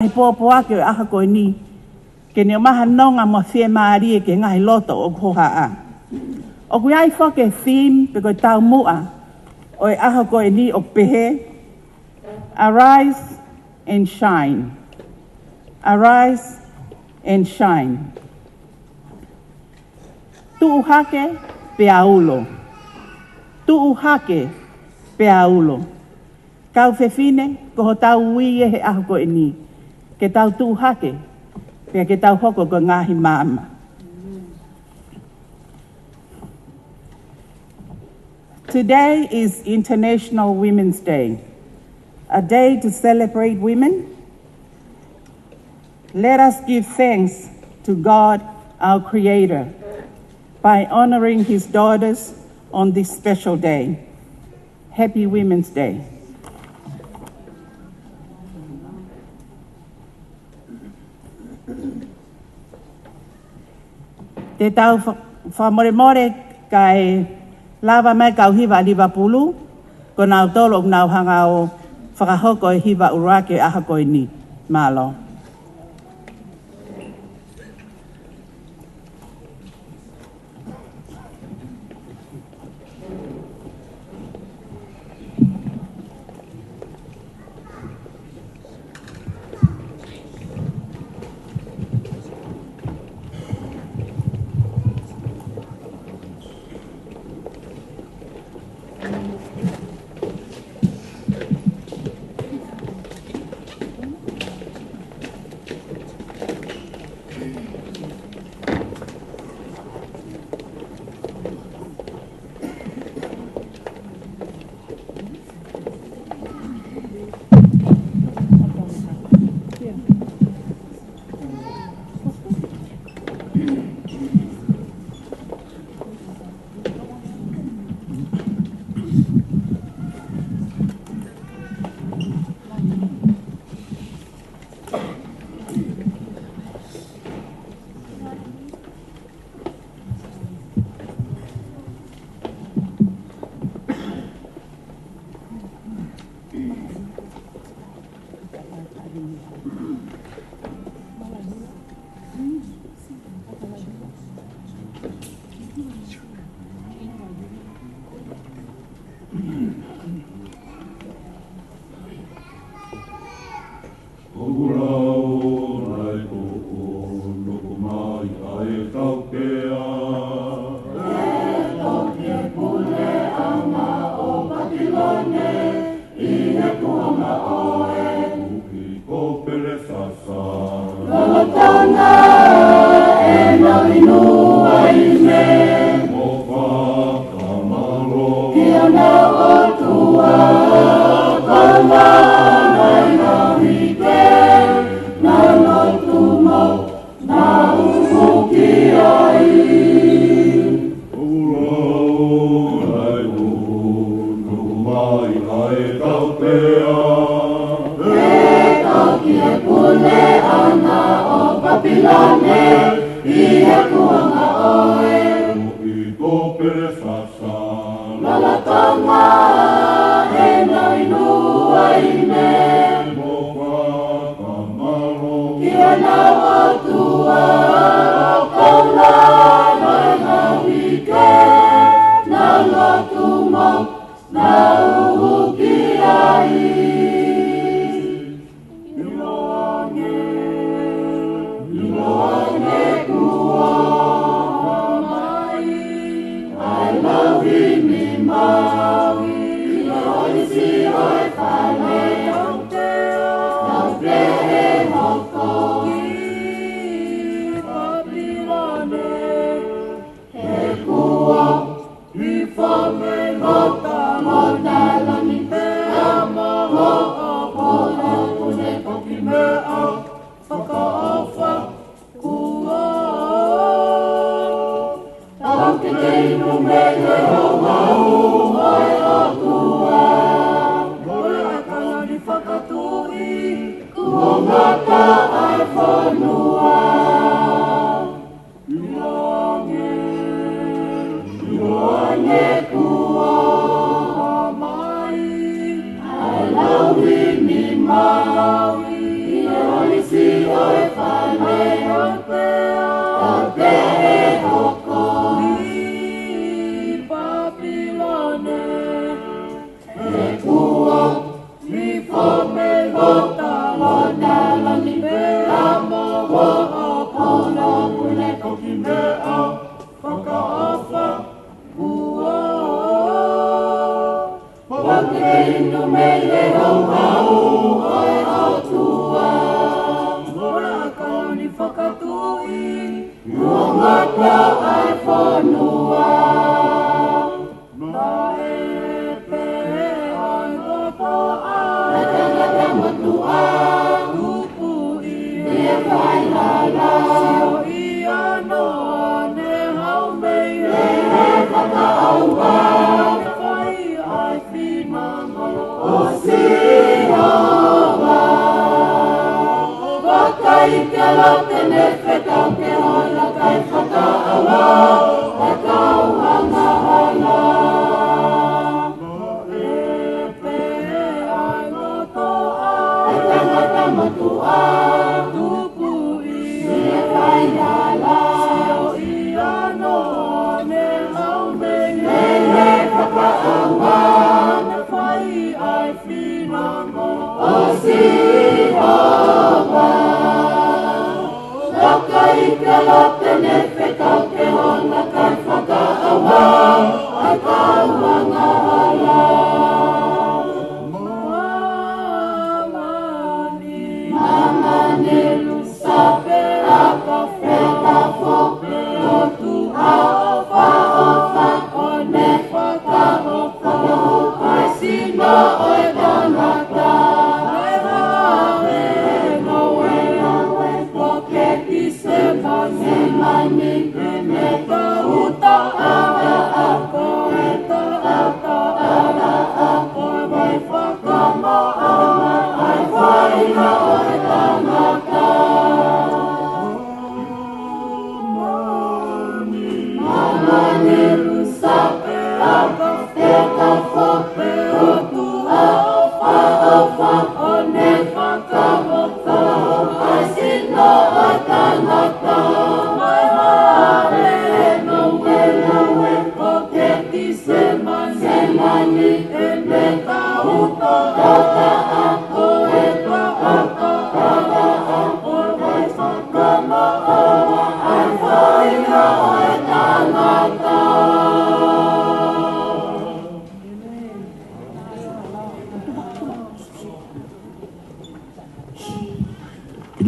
He pōpua ke aha koe ni, ke ne maha nonga mo whie maari e ke ngahi loto o koha a. O kui ai whake theme pe koe tau mua, o e aha koe ni o pehe, arise and shine. Arise and shine. Tuu hake pe aulo. Tuu hake pe aulo. Kau whewhine, ko ho tau ui e he aha koe ni. Ke tau tū hake, pia ke tau hoko ko ngahi māma. Today is International Women's Day, a day to celebrate women. Let us give thanks to God, our Creator, by honoring His daughters on this special day. Happy Women's Day. Te tau whamoremore kai lava mai kau hiwa liwa pulu, ko nau tolo nau hanga o whakahoko e hiwa urake aha koe ni, malo. Malawi,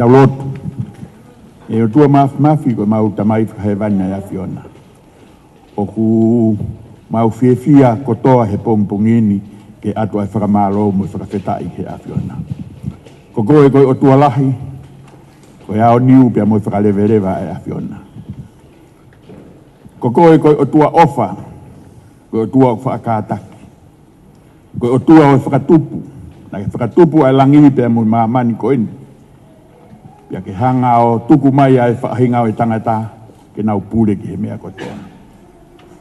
Lot e o tua mafi ko mau tamai whakahevana ya Fiona o ku mau fiefia kotoa he pompongini ke atu ai whakamalo mo whakawhetai he a Fiona ko koe koe o tua lahi ko ao niu pia mo whakalevereva e a Fiona ko koe koe o tua ofa ko o tua whakataki ko o tua o whakatupu na ke whakatupu ai langi pia mo maamani ko eni ya ke hanga o tuku mai ai whahinga o tangata ke nau pule ki he mea kotoa.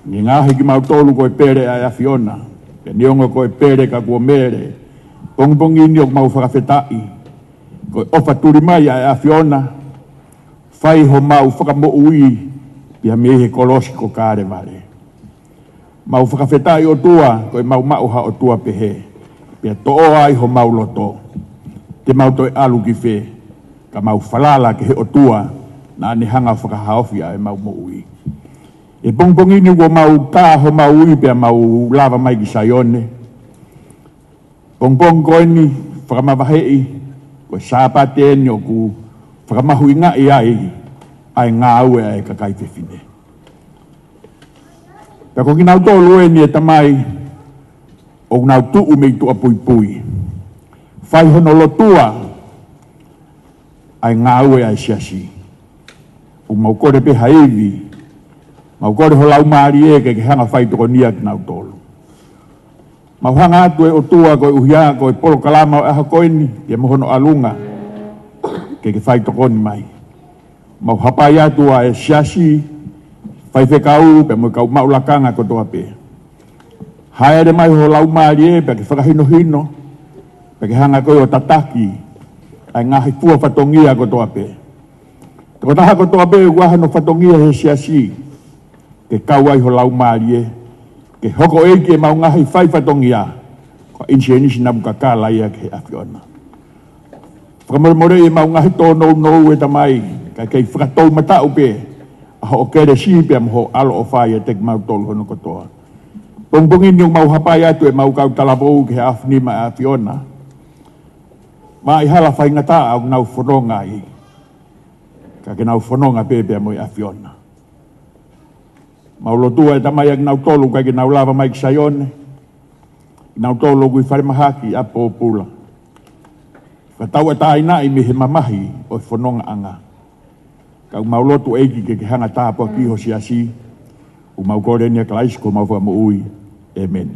Ni ngahi ki mau tolu koe pere ai a Fiona, ke niongo koe pere ka kua mere, pongpongi ni o mau whakawhetai, koe ofa turi mai ai a Fiona, whai ho mau whakamo ui, pia mehe kolosi ko kāre vare. Mau whakawhetai o tua, koe mau mauha o tua pehe, pia to'o ai ho mau loto, te mau toi alu ki whe, ka mau falala ke he o tua na ane hanga whakahaofia e mau mo ui. E pongpongi ni wo mau ka ho mau ui pia mau lava mai ki Saione. Pongpong koe ni whakamawahei koe sāpate ni o ku whakamahui ngai ai ngā ue ai kakai whiwhine. Pia ko ki nau tōlu e ni e tamai o nau tuu mei tua pui pui. Whai hono lo tua ai ngā ue ai siasi. O mau kore pe haivi, mau kore ho lau maari e ke hanga whai toko nia ki nau tolu. Mau hanga atu e o tua koe uhia koe polo kalama o aha koe ni, ke mohono alunga, ke whai toko ni mai. Mau hapai atu a e siasi, whai whekau, pe mo kau maulakanga ko toa pe. Haere mai ho lau maari e, pe ke whakahino hino, pe ke hanga koe o tataki, ai ngahi pua whatongia ko toa pe. Ko taha ko toa pe waha no whatongia he siasi, ke kauai ho lau maarie, ke hoko eiki e mau ngahi whai whatongia, ko insienisi na muka ka laia ke awhiona. Whakamoremore e mau ngahi tō nou e tamai, kai kei whakatou matau pe, a ho kere sipe am ho alo o whai e tek mau tolu hono kotoa. Pongpongin yung mau hapai atu e mau kau talabou ke awhnima a awhiona. Ma i hala whai ngata au nau whanonga i. Ka ke nau whanonga pepe a moi a whiona. Mau lotua e tamai ak nau tolu kai ke nau lava mai kisaione. Nau tolu kui whare mahaki a pōpula. Whatau e taina i mihe mamahi o i whanonga anga. Kau mau lotu eiki ke hanga tāpua kiho siasi. U mau kore ni a kalaisiko mau wha mo ui. Amen.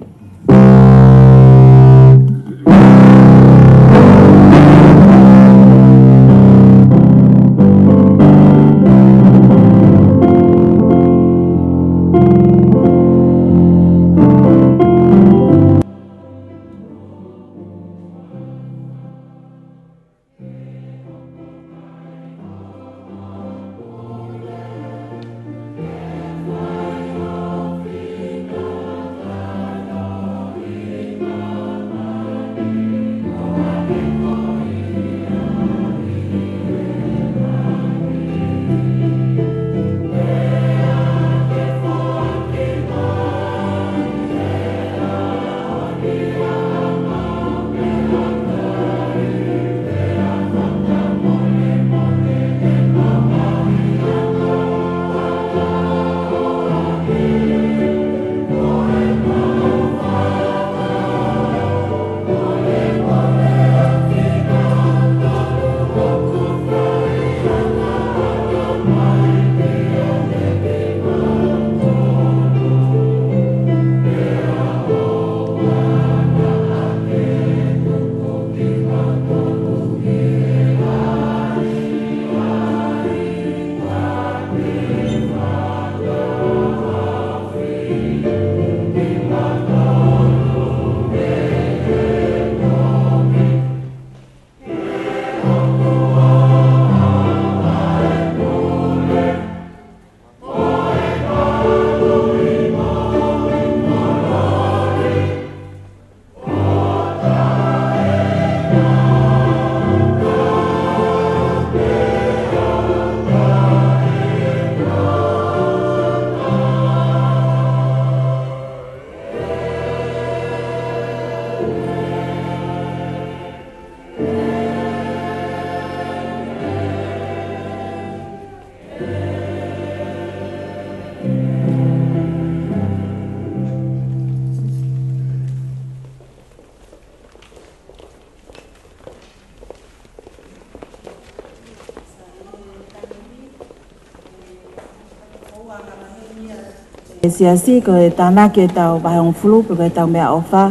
Siasi ko e tana ke tau bahong flu pe tau mea ofa.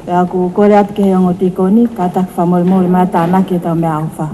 Pe aku kore at ke yang otiko ni kata famol mol ma tana ke tau mea ofa.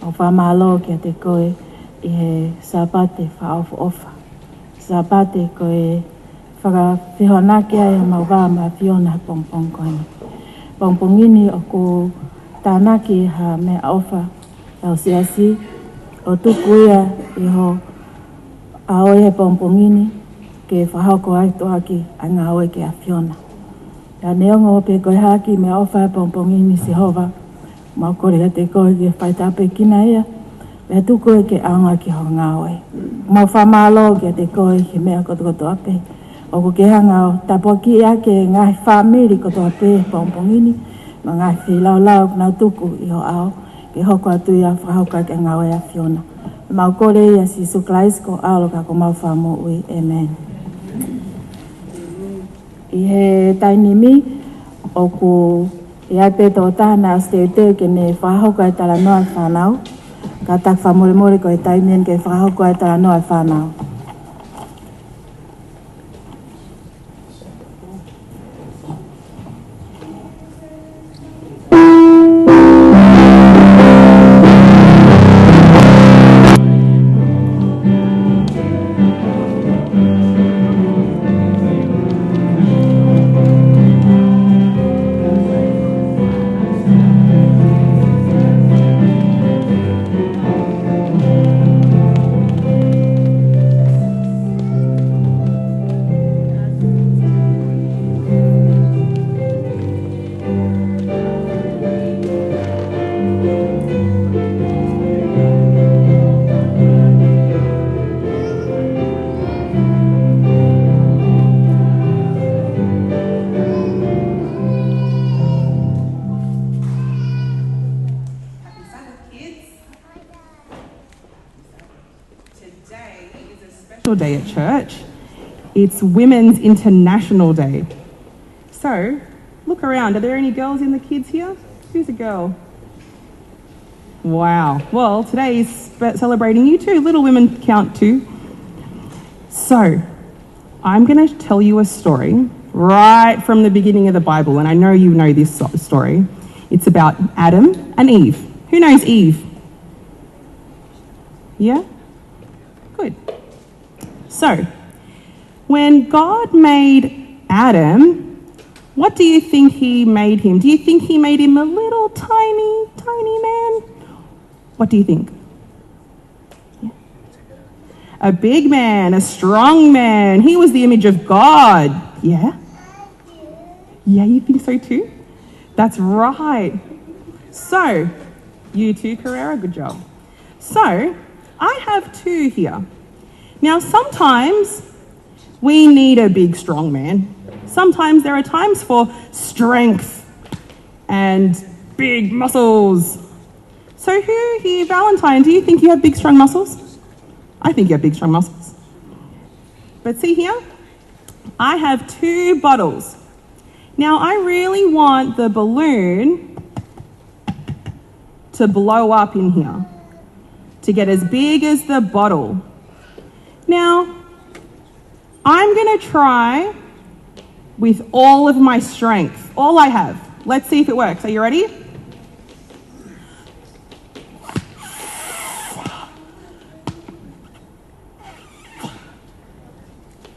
O whamalo kia te koe I he Sabbath whaofa. Sabbath koe whakawhihonakea I mauwā ma whiona pongpong koini. Pongpongini o ko tānaki ha mea ofa o siasi o tuku ia I ho aoi he pongpongini ke whahoko ai toaki a ngā oe ke a whiona. Ka neongo pe koe haki mea ofa he pongpongini si hova mau kore te koe ke whaitape kina ia me tuku e ke aonga ki ho ngā oe. Mau whamalo ke te koe ke mea koto ape. O ko ke hanga o tapoki ia ke ngai whamiri koto ape pongpongini ma ngai whilau nau tuku I ho ao ke hoko atu ia whahoka ke ngā oe a whiona. Mau kore ia si suklais ko aoloka ko mau whamo ui. Amen. I he tainimi o ku ia te tō tāna stete ke ne whahoka e tala noa whanau. Ka tak whamore ko e taimien ke whahoka e tala noa whanau. Day at church. It's Women's International Day. So, look around. Are there any girls in the kids here? Who's a girl? Wow. Well, today is celebrating you too. Little women count too. So, I'm going to tell you a story right from the beginning of the Bible, and I know you know this story. It's about Adam and Eve. Who knows Eve? Yeah? Good. So, when God made Adam, what do you think he made him? Do you think he made him a little tiny man? What do you think? Yeah. A big man, a strong man. He was the image of God. Yeah? Yeah, you think so too? That's right. So, you too, Carrera, good job. So, I have two here. Now, sometimes we need a big, strong man. Sometimes there are times for strength and big muscles. So who here, Valentine, do you think you have big, strong muscles? I think you have big, strong muscles. But see here, I have two bottles. Now, I really want the balloon to blow up in here, to get as big as the bottle. Now, I'm going to try with all of my strength, all I have. Let's see if it works. Are you ready?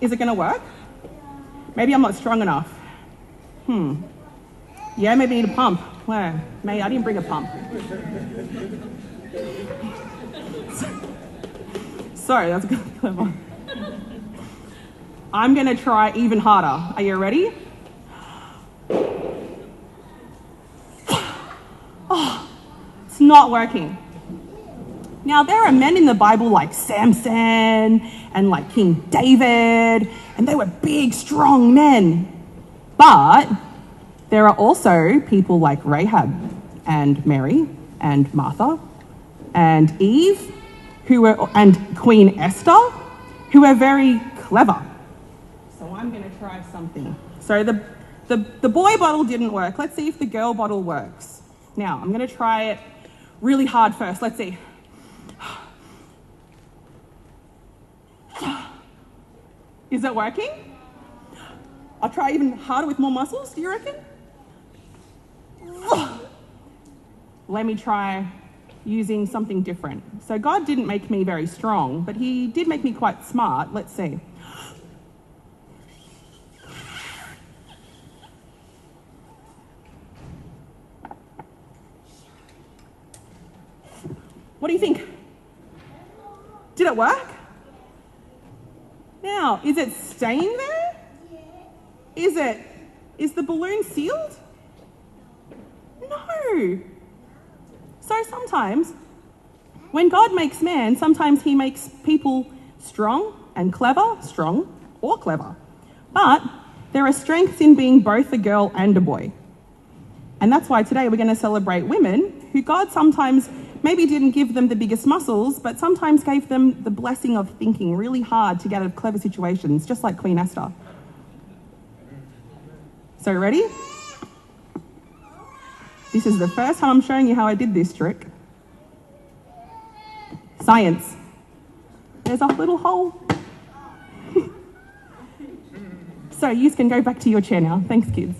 Is it going to work? Maybe I'm not strong enough. Yeah, maybe I need a pump. Where? Maybe I didn't bring a pump. Sorry, that's clever. I'm going to try even harder. Are you ready? Oh, it's not working. Now, there are men in the Bible like Samson and like King David, and they were big, strong men. But there are also people like Rahab and Mary and Martha and Eve, and Queen Esther, who are very clever. So I'm going to try something. So the boy bottle didn't work. Let's see if the girl bottle works. Now, I'm going to try it really hard first. Let's see. Is it working? I'll try even harder with more muscles, do you reckon? let me try using something different. So God didn't make me very strong, but he did make me quite smart. Let's see. What do you think? Did it work? Now, is it staying there? Is the balloon sealed? No. So sometimes, when God makes man, sometimes he makes people strong or clever. But there are strengths in being both a girl and a boy. And that's why today we're going to celebrate women who God sometimes maybe didn't give them the biggest muscles, but sometimes gave them the blessing of thinking really hard to get out of clever situations, just like Queen Esther. So ready? This is the first time I'm showing you how I did this trick. Science. There's a little hole. So you can go back to your chair now. Thanks, kids.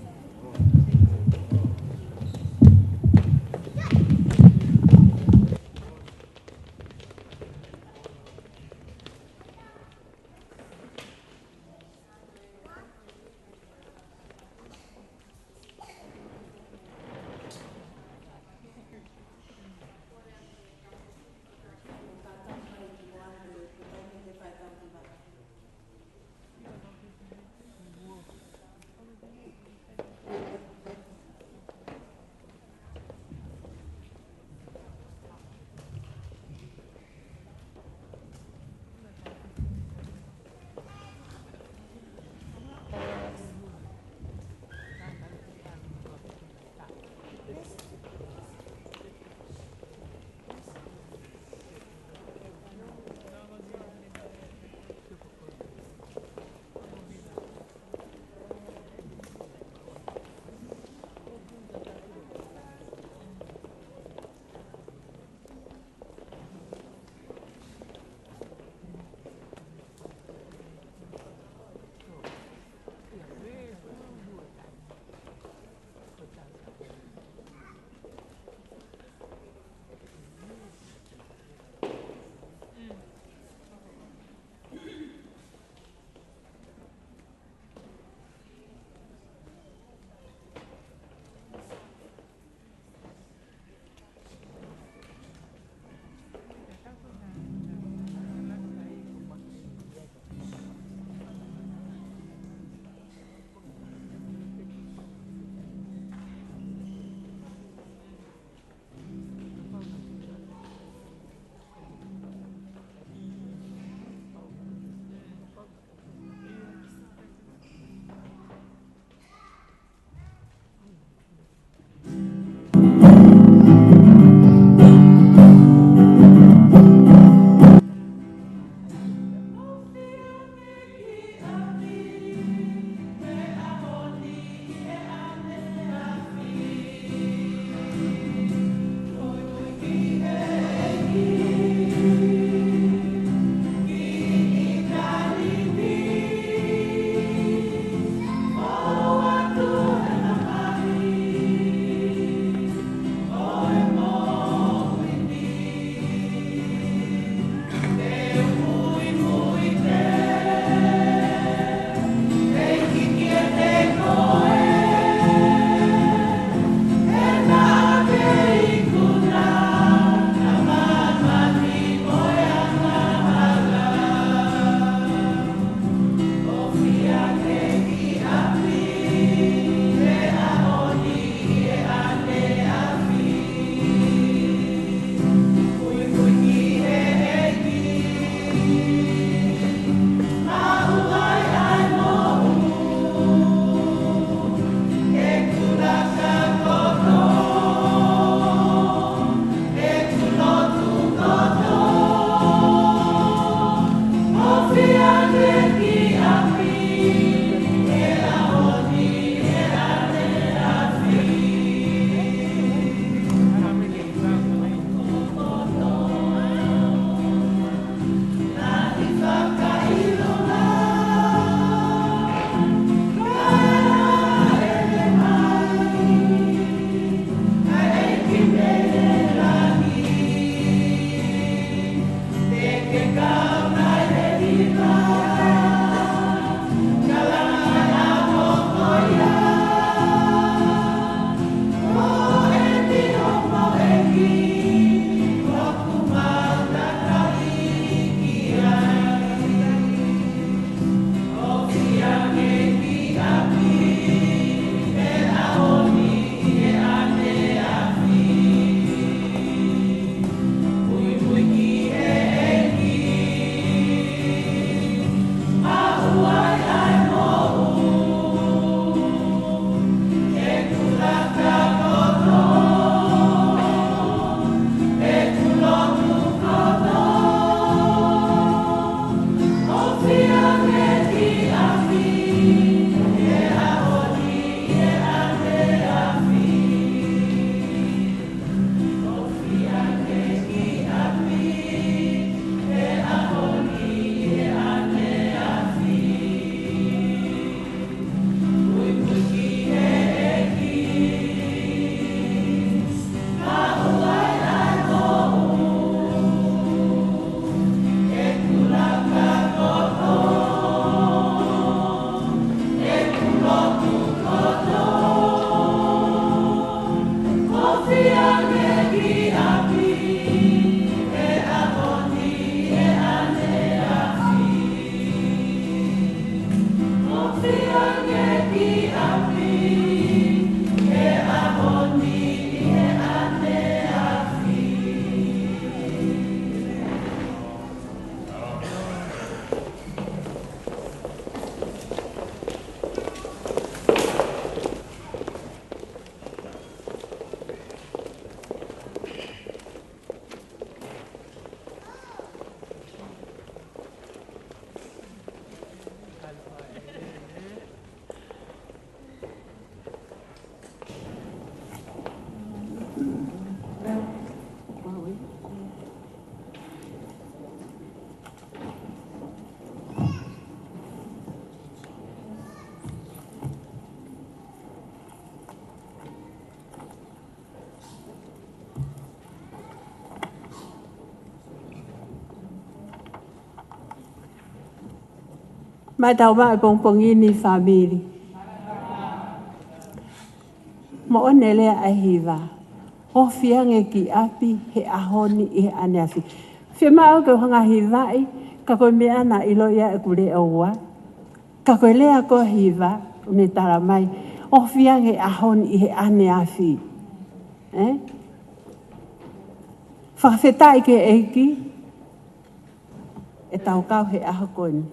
Mai tau mai pongpongini family. Mo one lea ai hiva. O fiange ki api he ahoni he ane afi. Fia mai o hanga hivai ka koe mea na ilo ia e kure oua. Ka koe lea ko hiva une tara mai. O fiange ahoni he ane afi. Whakawhetai ke eiki e tau kau he aha koini.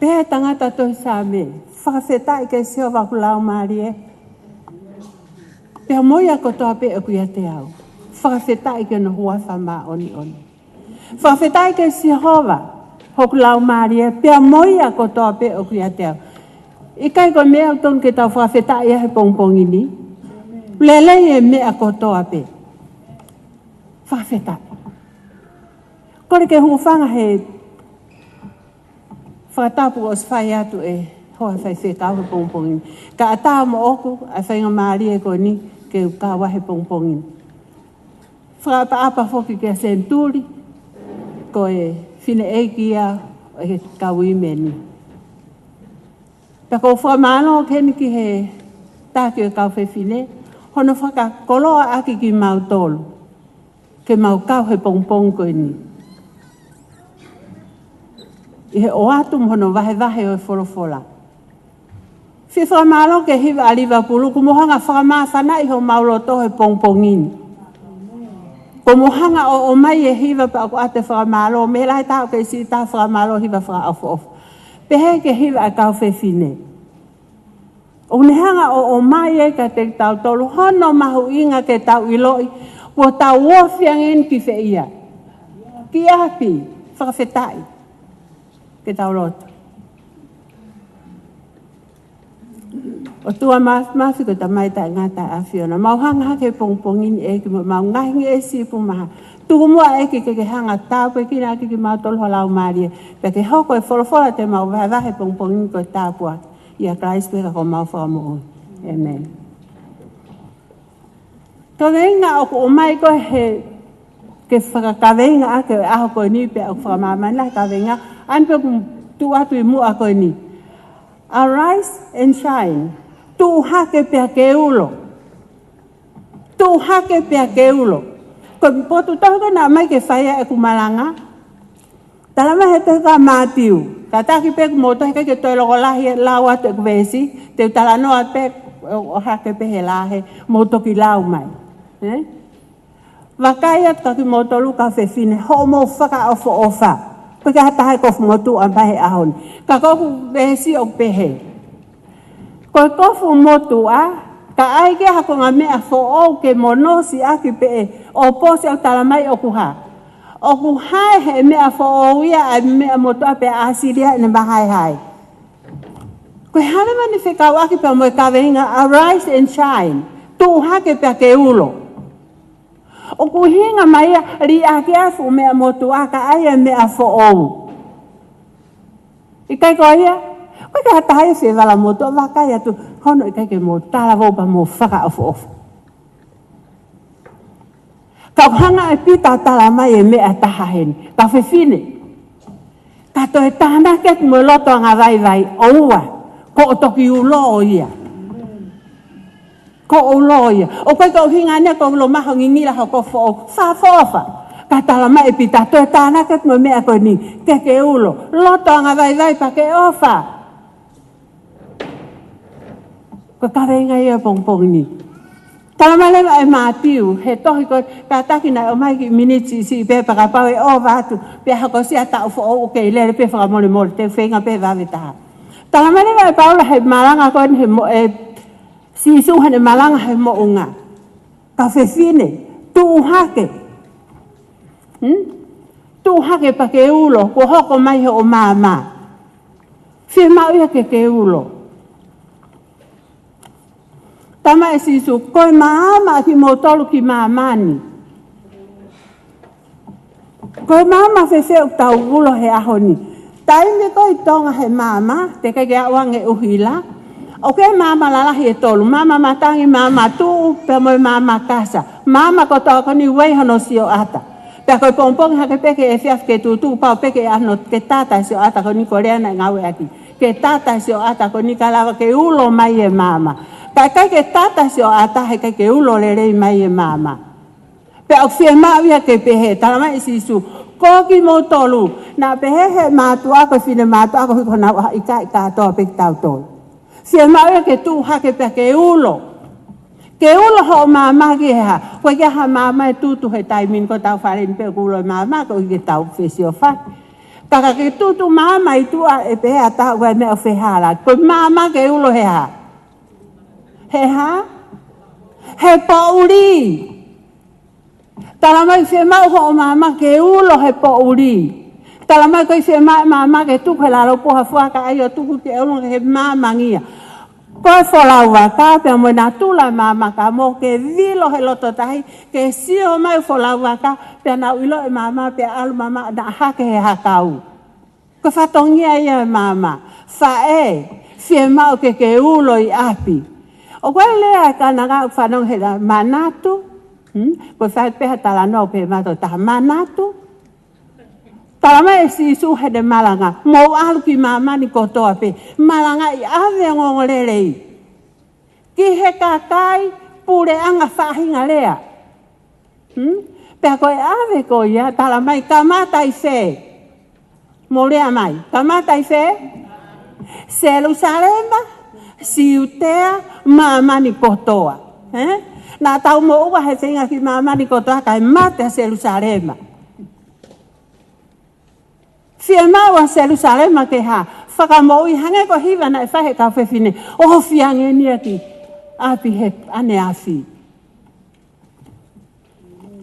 Pēhe tangata toi sā me, whakawhetai ke seo waku lau maari e. Pēhe moia ko toa pe e kuia te au. Whakawhetai ke no hua whamā oni oni. Whakawhetai ke Sehova hoku lau maari e, pēhe moia ko toa pe e kuia te au. Ikai ko mea au tonu ke tau whakawhetai e he pongpongini. Lelei e mea ko toa pe. Whakawhetai. Kore ke huwhanga he whakatapu o swhai atu e hoa whai whekau he pongpongini. Ka ata mo oku a whainga maari e ko ni ke ukawa he pongpongini. Whakapa whoki ke senturi ko e whine eikia o he kaui meni. Tako whamano keni ki he tāki o kau whine, hono whakakoloa aki ki mau tolu. Ke mau kau he pongpong ko ni. I he o atu mono wahe o e wholofola. Whia whamalo ke hiwa a Liverpool, ku mohanga whakamā whana i ho mauloto he pongpongini. Ko mohanga o mai e hiwa pa ako ate whakamalo, me lai tau ke si tā whakamalo hiwa whakaofu. Pehe ke hiwa a kau whine. O nehanga o mai e ka te tau tolu, hono mahu inga ke tau iloi, po tau wofiangen ki whia. Ki api, whakawhetai. Ke tau loto. O tua mafi ko ta mai ta ngata a Fiona. Mau hanga ke pongpongini e ki mau ngahingi e sipu maha. Tuku mua e ke hanga tau pe kina ki mau tolu halau maari e. Pe ke hoko e wholofola te mau vahe pongpongini ko tāpua. Ia Christ pe ka ko mau whakamoon. Amen. Ka venga o ko mai ko he ke whakakavenga a ke aho ko ni pe o whakamamana ka venga. Anpe tu atu i mua ko ni. Arise and shine. Tu hake pia ke ulo. Tu hake pia ke ulo. Ko potu tahu ka na mai ke whaia e ku Malanga. Talama he te ka Matiu. Ka taki pe ku moto heke ke toi loko lahi lawa te kvesi. Te talanoa pe o hake pe he lahe. Moto ki lau mai. Wakaiat ka ki moto luka whewhine. Homo whaka ofo ofa. Peke hatahe kofu motu ampahe ahon. Ka kofu vesi o pehe. Ko kofu motu a, ka aike hako ngā mea fo o ke monosi aki pehe. O posi au talamai o kuha. O kuhai he mea fo o ia a mea motu a pe asiria ina mahai hai. Ko hane mani whekau aki pe moe ka venga, arise and shine. Tu hake pe ke ulo. O ku hinga mai ri ake afu mea motu aka aia mea fo ou. I kai ko ia, koe ka hatahaia se wala motu, wakai atu, hono i kai ke motu, tala wopa mo whaka ofu ofu. Ka hanga e pita tala mai e mea tahaheni, ka whiwhine. Ka toe tāna ket mo loto ngā vai oua, ko o toki ulo o ia. Ko o loia. O koe ka uhinga nea ko ulo maho ngingira ho ko fo whafofa. Ka tala mai pita toe tāna ket mo mea koe ni. Ke ulo. Loto anga vai pa ke ofa. Ko ka venga ia pongpong ni. Tala mai lewa e Matiu. He tohi ko ka taki na o mai ki Ministries si pe pa ka pau e o vatu. Pe hako si ata ufo o ke lere pe whakamole mole. Te whenga pe vawe taha. Tala mai lewa e Paula he Malanga koe ni he si suhane Malanga he mo unga. Ka whiwhine. Tu hake. Tu hake pa ke ulo. Ko hoko mai he o māma. Whia mau ia ke ulo. Tama e si su. Koe māma ki mo tolu ki māmani. Koe māma whiwheu tau ulo he ahoni. Taime koe tonga he māma. Te kai awange uhila. Oke mama lalahi e tolu, mama matangi mama tu pe moe mama kasa. Mama ko toa koni wei hono sio ata. Pea koe pompong hake peke e fiaf ke tutu pao peke ano ke tata si o ata ko ni korea na ngawe aki. Ke tata si o ata ko ni kalawa ke ulo mai e mama. Kai ke tata si o ata he kai ke ulo lere mai e mama. Pea o fie mawia ke pehe talama isi su. Koki mo tolu na pehe he matu ako fine matu ako hiko na ika toa peke tau tolu. Fie mawia ke tu hake pea ke ulo. Ke ulo ho mama ki ha, koe ke ha mama e tutu he taimin ko tau wharen pe kulo mama ko ke tau whesio wha. Kaka ke tutu mama i tua e pe hea tau koe mea whehala. Koe mama ke ulo he ha. He ha? He pauri. Talamai whe mau ho mama ke ulo he pauri. Talamai koe whe mama ke tuku he lalo poha fuaka ai o tuku ke ulo he mama ngia. Koe wholau waka, pia mo na tula mama ka mo ke vilo he loto tahi, ke sio mai wholau waka, pia na uilo e mama, pia alu mama na hake he hakau. Koe whatongia ia mama, whae, fie mau ke ulo i api. O koe lea ka na ngā whanong he la manatu, koe whae peha tala no pe mato taha manatu. Talama e si su he de Malanga, mo alu ki mama ni kotoa pe, Malanga i ave ngongolelei. Ki he kakai, pure anga whahinga lea. Pea koe ave ko ia, talama i kamata i se. Mo lea mai, kamata i se. Jerusalema, siutea, mama ni kotoa. Na tau mo ua he whinga ki mama ni kotoa, kai mate a Jerusalema. Fie maua Jerusalema ke ha, whakamoi hange ko hiwa na e whahe ka whewhine, oho whiange ni aki, api he ane afi.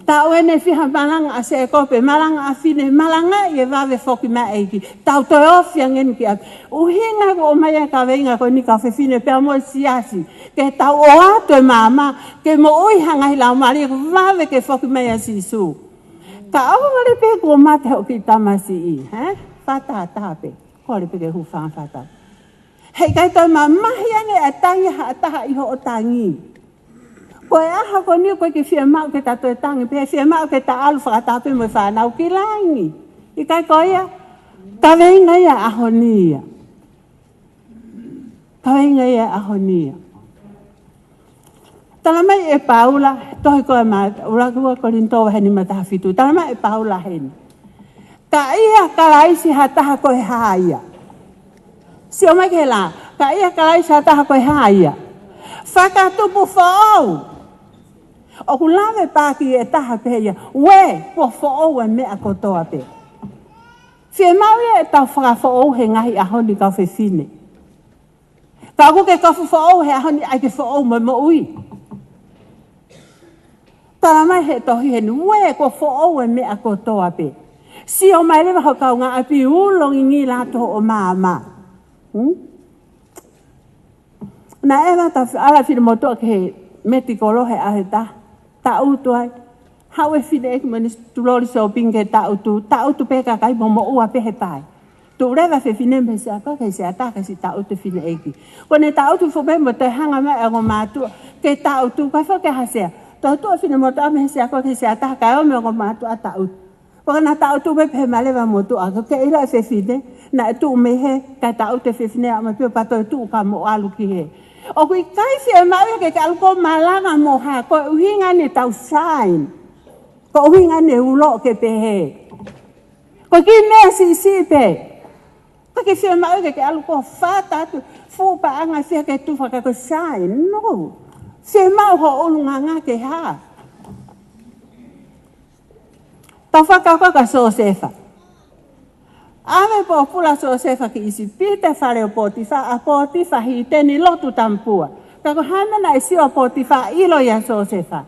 Tau ene whiha malanga a se e kope, malanga a fine, malanga i e wawe whoki ma eiki, tau toi o whiange ni ki api. Uhinga ko o mai ka wenga ko ni ka whewhine, pia mo siasi, ke tau o ato e mama, ke mo oi hanga hi lau mari, ko wawe ke whoki mai a sisu. Ka awa wale pe ko mate ho ki tamasi i, whata tape, ko le pe ke hu whaan whata. Hei kai toi ma mahi ange a tangi ha ataha iho o tangi. Koe aha ko ni koe ki whia mau ke tato e tangi, pe whia mau ke ta alu whakatape mo whanau ki langi. I kai koea, ka wenga ia ahonia. Ka wenga ia ahonia. Talamai e Paula, tohi koe maa, urakua ko rintoa heni mataha fitu. Talamai e Paula heni. Ka ia kalaisi hataha koe haia. Si o mai ke la, ka ia kalaisi hataha koe haia. Whakatupu whaau. O ku lawe pāki e taha peia, we, po whaau e mea kotoa pe. Whie maui e tau whakawhaau he ngahi ahoni kau whewhine. Ka ku ke kau whaau he ahoni ai ke whaau mai mo ui. Tara mai he tohi he nue ko whaau e mea kotoa pe. Si o mai lewa hokau ngā api ulongi ni lato o māma. Na ewa ta ala whine motoa ke he meti kolohe ahe ta utu ai. Hau e whine eki mani tulori so pinge ta utu peka kai momo ua pehe pai. Tu rewa whi whine me se apa kai se ataka si ta utu whine eki. Kone ta utu whope mo te hanga mai ango mātua ke ta utu kai whoke hasea. Tau tua whine motoa me se ako ke se ataka o me ango mātua ta utu. Wakana ta utu me pehe malewa motoa ko ke ila e whine na e tu me he kai ta utu whine a ma pio pato e tu ka mo alu ki he. O kui kai whie maue ke aluko malanga mo ha ko uhinga ni tau shine. Ko uhinga ni ulo ke pehe. Ko ki mea si pe. Ko ki whie maue ke aluko whata tu fupa anga whia ke tu whaka ko shine. No. Whie mau ho olunga ngā ke ha. Tau whakakaka so sefa. Ame po pula so sefa ki isi pite whare o Potifa, a Potifa hi teni lotu tampua. Kako hamena e sio a Potifa ilo ya so sefa.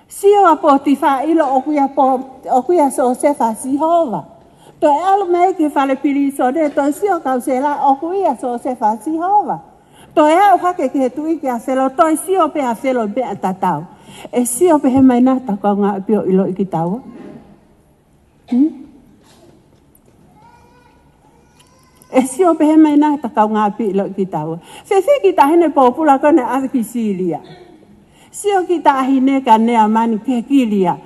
Sio a Potifa ilo okuia so sefa si hova. To e alu mei ki whare piri so de, to sio kausela okuia so sefa si hova. To e au hake ki he tui ki a whelo, to e sio pe a whelo pe a tatau. E sio pe he mai nata kau ngā pio ilo iki taua. E sio pehe mai nā ta kau ngā pilo ki taua. Se ki ta hene pōpula kone awe ki Siria. Sio ki ta hine ka nea mani ke kilia.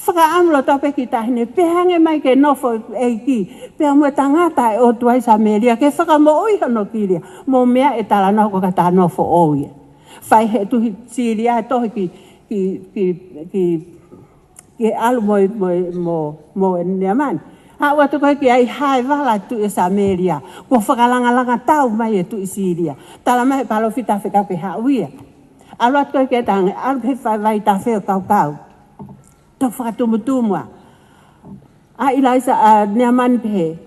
Whakaamlo tope ki tahine, pehange mai ke nofo eiki, pea mua tangata e o tuai sa melia, ke whakamo ui hono kiria, mo mea e tala noko ka tā nofo oia. Whai he tuhi siria e tohi ki alu mo e neamani. Hawa tu koe ki ai hai wala tu e sa melia, ko whakalanga tau mai e tu i siria. Tala mai palo fita whika pe hauia. Alu atu koe ki e tange, alu he vai ta wheo kau. Tō whakatumutumua. A ilaisa a neamani pehe.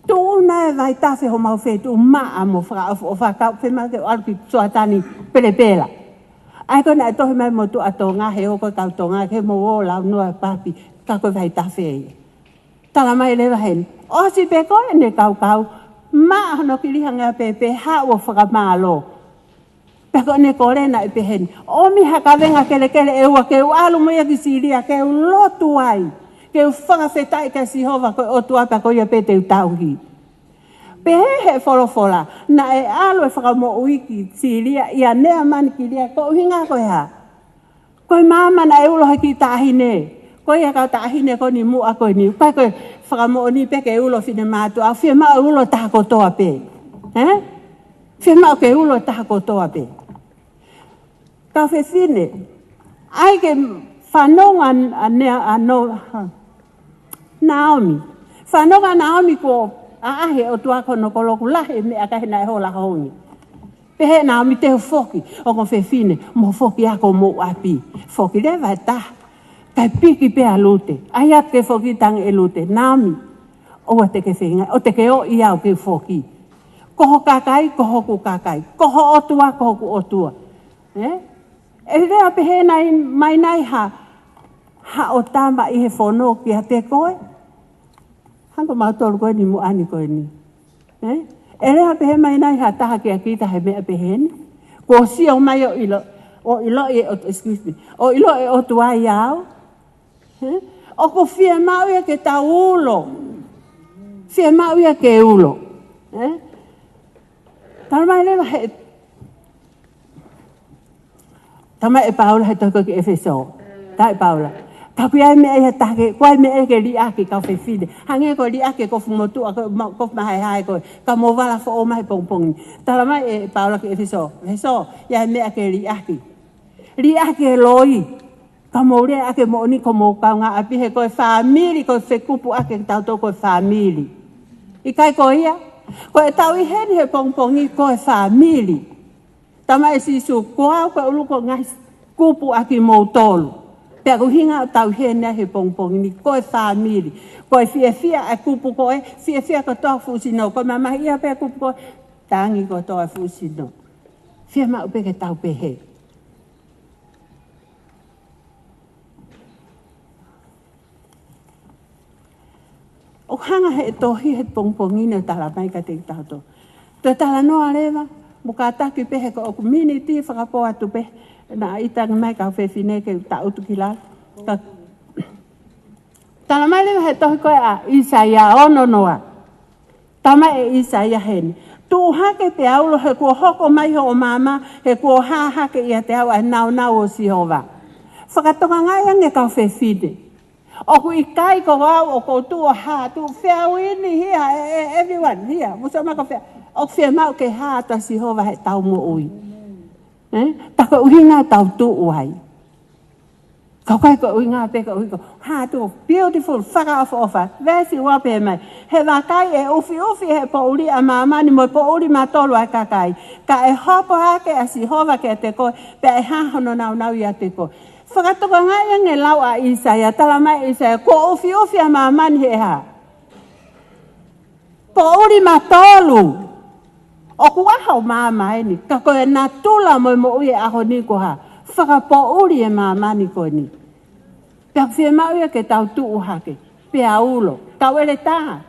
Tūna e vai ta wheo mau whetu maa mo whakau whema ke alu ki soatani pelepela. Ai koe na e tohi mai mo tu atonga he oko kau tonga ke mo o lau nua papi ka koe vai ta whea. Tala mai lewa hen. O si pe koe ne kau. Maa hono ki lihanga pepe hao whakamalo. Peko ne kore na ipe hen. O mi haka venga kele e ua ke u alu moia ki siria ke u lotu ai. Ke u whakawhetai ka sihova koe o tua pa koe ia pete u tauhi. Pehe he wholofola. Na e alu e whakamo ui ki siria ia nea mani ki lia ko uhinga koe ha. Koe mama na e ulo ki tahine. Koe ia kau tahine ko ni mua koe ni. Pai koe whakamo ni peke ulo fine mātu. Au whia mao ulo taha kotoa pe. Whia mao ke ulo taha kotoa pe. Kau whewhine, ai ke whanonga Naomi. Whanonga Naomi ko aahe o tuako no koloku lahe me akahena e hola hongi. Pehe Naomi te foki, o ko whewhine, mo foki ako mo api. Foki lewa e taha, kai piki pea lute. Ai at ke foki tang e lute, Naomi. O te ke whenga, o te ke o iau ke foki. Koho kakai, koho ku kakai. Koho otua, koho ku otua. E rea pehe nai mai nai ha o tama i he whono ki ha te koe. Hanko mautolu koe ni muani koe ni. E rea pehe mai nai ha taha ki a kita he mea pehe ni. Ko sia o mai o ilo e o tua i au. O ko fia mau ia ke ta ulo. Fia mau ia ke ulo. Tala mai lewa he Tama e Paula he toko ki Efeso. Ta e Paula. Ka kuia me e take, kuai me e ke li ake ka whewhine. Hange ko li ake ko fumotu, ko mahai ko, ka mo wala fo o mai pongpongi. Tala mai e Paula ki Efeso. Efeso, ia me ake li ake. Li ake loi. Ka mo rea ake mo ni ko mo kaunga api he koe whamiri, ko whekupu ake tau tō koe whamiri. I kai ko ia? Ko e tau i heni he pongpongi koe whamiri. Tama e sisu koa ko ulu ko ngai kupu aki mo tolu. Pea ko hinga tau hene he pongpong ni koe whamiri. Koe fia e kupu koe, fia ko toa fusino. Koe mama ia pea kupu koe, tangi ko toa fusino. Fia mau peke tau pehe. O hanga he tohi he pongpongina tala mai ka te tauto. Te tala noa lewa. Muka taki pehe ko o community whakapo atu pehe. Na itang mai ka whewhine ke ta utu ki la. Tala mai lewa he tohi koe a Isaia ono noa. Tama e Isaia heni. Tu hake pe aulo he kua hoko mai ho o mama. He kua hake ia te au a nau o Sihova. Whakatoka ngai ange ka whewhine. O ku i kai ko wau o ko tu o ha. Tu wheu ini hia everyone hia. Musama ka wheu. O whia mau ke hāta Sihova he tau mo ui. Taka uhinga tau tu uai. Kau kai ko uhinga peka uhinga. Hātu beautiful whakaofa. Vesi wape mai. He wakai e ufi he po uri a mamani mo po uri matolu a kakai. Ka e hopo hake a Sihova ke te koe. Pe e hahono nau ia te koe. Whakatoka ngai nge lau a Isaia. Tala mai Isaia. Ko ufi a mamani he ha. Po uri matolu. O kuaha o māma ni, ka koe nā tula mo ui e aho ni ko ha. Whakapo uri e māma ni ko ni. Pea whia mau ia ke tau tuu hake. Pea ulo. Kau ele taha.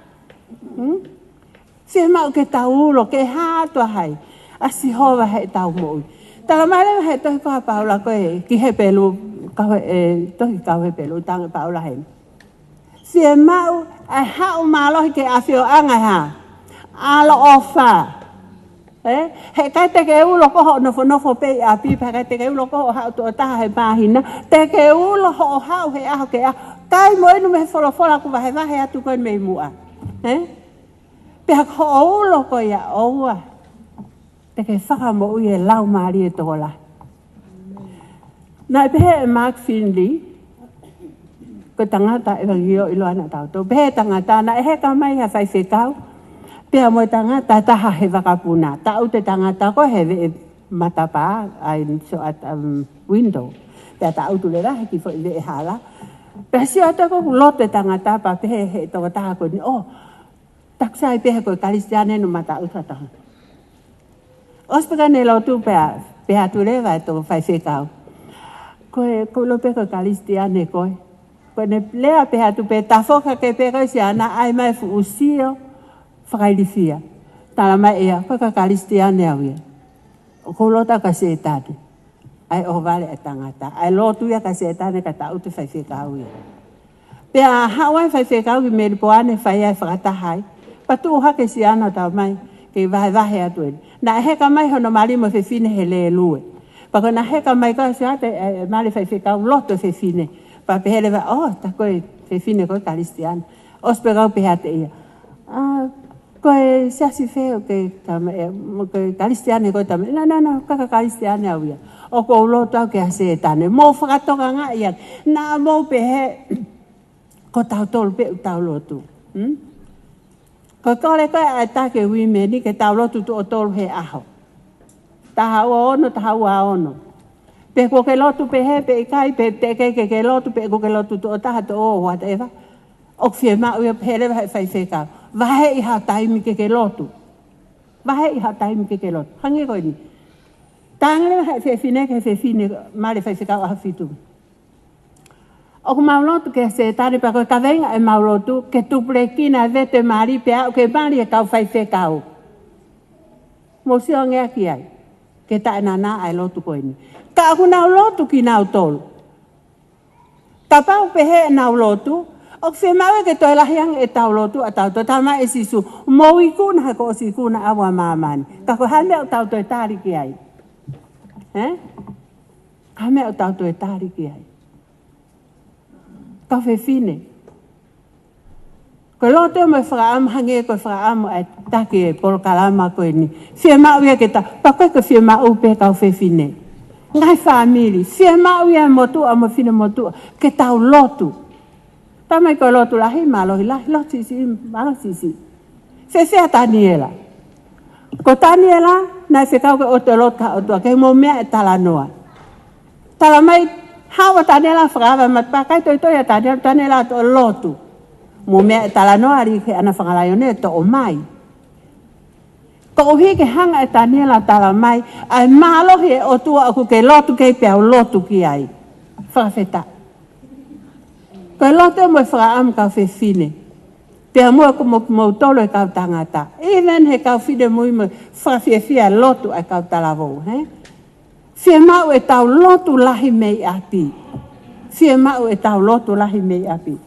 Whia mau ke tau ulo, ke hātua hai. A Sihova he tau mo ui. Tala mai lewa he tohi koha Paula koe ki he pelu. Tohi kau he pelu, tanga Paula he. Whia mau ai hau mālohi ke awhio angai ha. Alo ofa. He kai te ke ulo koho nofo pe api, he kai te ke ulo koho hau tu taha he mahina, te ke ulo ho hau he aho ke aho, Kai mo inu me fola ku vahe vahe atu koe me mua. Pea ko olo ko ia oua. Te ke whaka mo ui e lau maari e tola. Nai pehe e Mark Finley, ko tangata e wangio ilo ana tauto. Pehe tangata na e heka mai ha whai whekau. Pea mo tangata taha he wakapuna. Tau te tangata ko he e matapa ai so at window. Pea tau tu le rahe ki fo i e hala. Pea si ata ko lote tangata pa pehe he toka taha ko ni. Oh, taksai pehe ko kalistiane no mata utataha. Os peka ne lotu pea tu le vai to whai whekau. Ko lo peka kalistiane koe. Ko ne lea peha tu pe tafoka ke peka si ana ai mai fu usio whakailifia. Tala mai ea, koe ka kalistiane au ia. Ko lota ka setane. Ai o vale e tangata. Ai lotu ia ka setane ka tau te whai whekau ia. Pea hawai whai whekau ki me ripoane whai ai whakatahai. Patu hake si ana tau mai ke vahe atu eni. Na heka mai hono marimo whewhine he le lue. Pako na heka mai ka si ate mali whai whekau loto whewhine. Pa pehele wa, ta koe whewhine koe kalistiane. Ospe kau pehate ia. Koe siasi wheo ke kalistiane koe tame. Na, kaka kalistiane au ia. O ko loto au ke hase tane. Mo whakatoka ngā ia. Na mo pehe ko tau tolu pe tau lotu. Ko kore koe ai take wimeni ke tau lotu tu o tolu he aho. Taha ua ono. Pe ko ke lotu pe he pe ikai pe te ke lotu pe ko ke lotu tu o taha to o whatever. O fie ma ua pere whai whekau. Vahe iha taimi ke lotu. Hangi koe ni. Tangere hai whewhine ke whewhine mare whekau aha whitu. O ku maulotu ke se tare pa koe kawenga e maulotu ke tupre kina vete mari pe au ke mari e kau whekau. Mosio ngea ki ai. Ke tae nana ai lotu koe ni. Ka aku nau lotu ki nau tolu. Ka pau pehe e nau lotu. O ke mawe ke toi lahiang e tau lotu a tau to tama e sisu. Mo i kuna hako o si kuna awa mamani. Ka ko hame o tau toi tari ki ai. Hame o tau toi tari ki ai. Ka whewhine. Ko lotu e mai whakaamu hange ko whakaamu ai take e polo kalama koe ni. Whia mau ia ke ta. Pa koe ka whia mau pe kau whewhine. Ngai whamiri. Whia mau ia motu a mo whine motu. Ke tau lotu. Tamai ko lotu lahi malohi lo sisi. Whewhea Taniela. Ko Taniela, nai whekau ke oto lotka otua, ke mo mea e tala noa. Tala mai, hawa Taniela whakawa matpakai toi a Taniela to lotu. Mo mea e tala noa ri ke ana whakalaionea to o mai. Ko uhi ke hanga e Taniela tala mai, ai malohi e otua aku ke lotu ke peau lotu ki ai. Whakawheta. Ko loto mo whakaam kau whewhine. Pea mua ko mo tolo e kau tangata. Even he kau whine mui mo whawhiawhia lotu e kau talavou. Whia mau e tau lotu lahi mei api. Whia mau e tau lotu lahi mei api.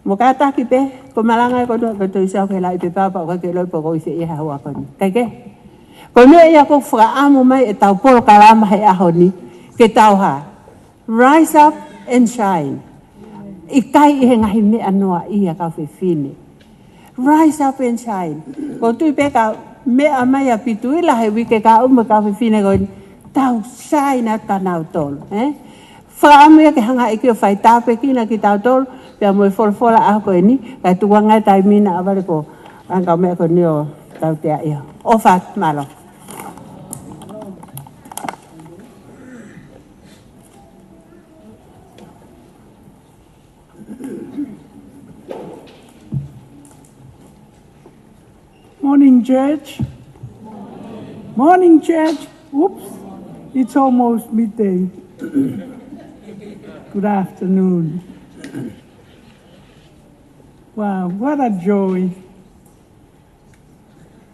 Mo kātaki pe, ko malanga e kono, ko tui sau ke lai pe papa, ko ke loi po ko ife iha hua koni. Kaike? Ko nua ia ko whakaamu mai e tau polo kalama he aho ni, ke tau ha. Rise up and shine. I kai i he ngahi mea noa ia kau whewhine. Rise up and shine. Ko tui pe kau mea mai a pitu ila he wike ka umu kau whewhine koe tau shine at tanau tolu. Whaamu ia ke hanga iki o whai tāpe kina ki tau tolu. Pea mo e wholofola aho koe ni. Kai tuwa ngai tai mina awale ko angau mea ko ni o tau tea ia. O what malo. Morning, church. Morning, church. Oops, it's almost midday. Good afternoon. Wow, what a joy.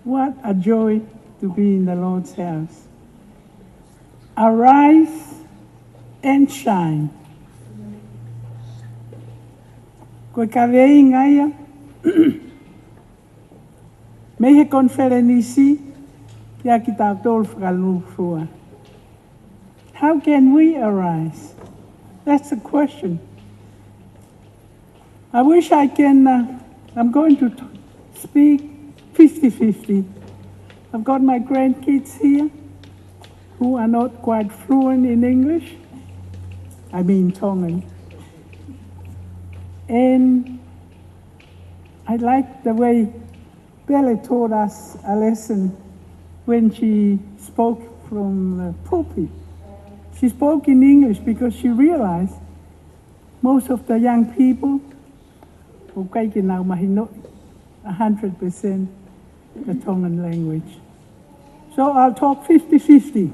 What a joy to be in the Lord's house. Arise and shine. Koe kawei ngaia. Me he konferenisi kia ki tau tolu whakalufua. How can we arise? That's the question. I wish I can, I'm going to speak 50-50. I've got my grandkids here who are not quite fluent in English. I mean Tongan. And I like the way Bella taught us a lesson when she spoke from the pulpit. She spoke in English because she realized most of the young people, 100% the Tongan language. So I'll talk 50-50.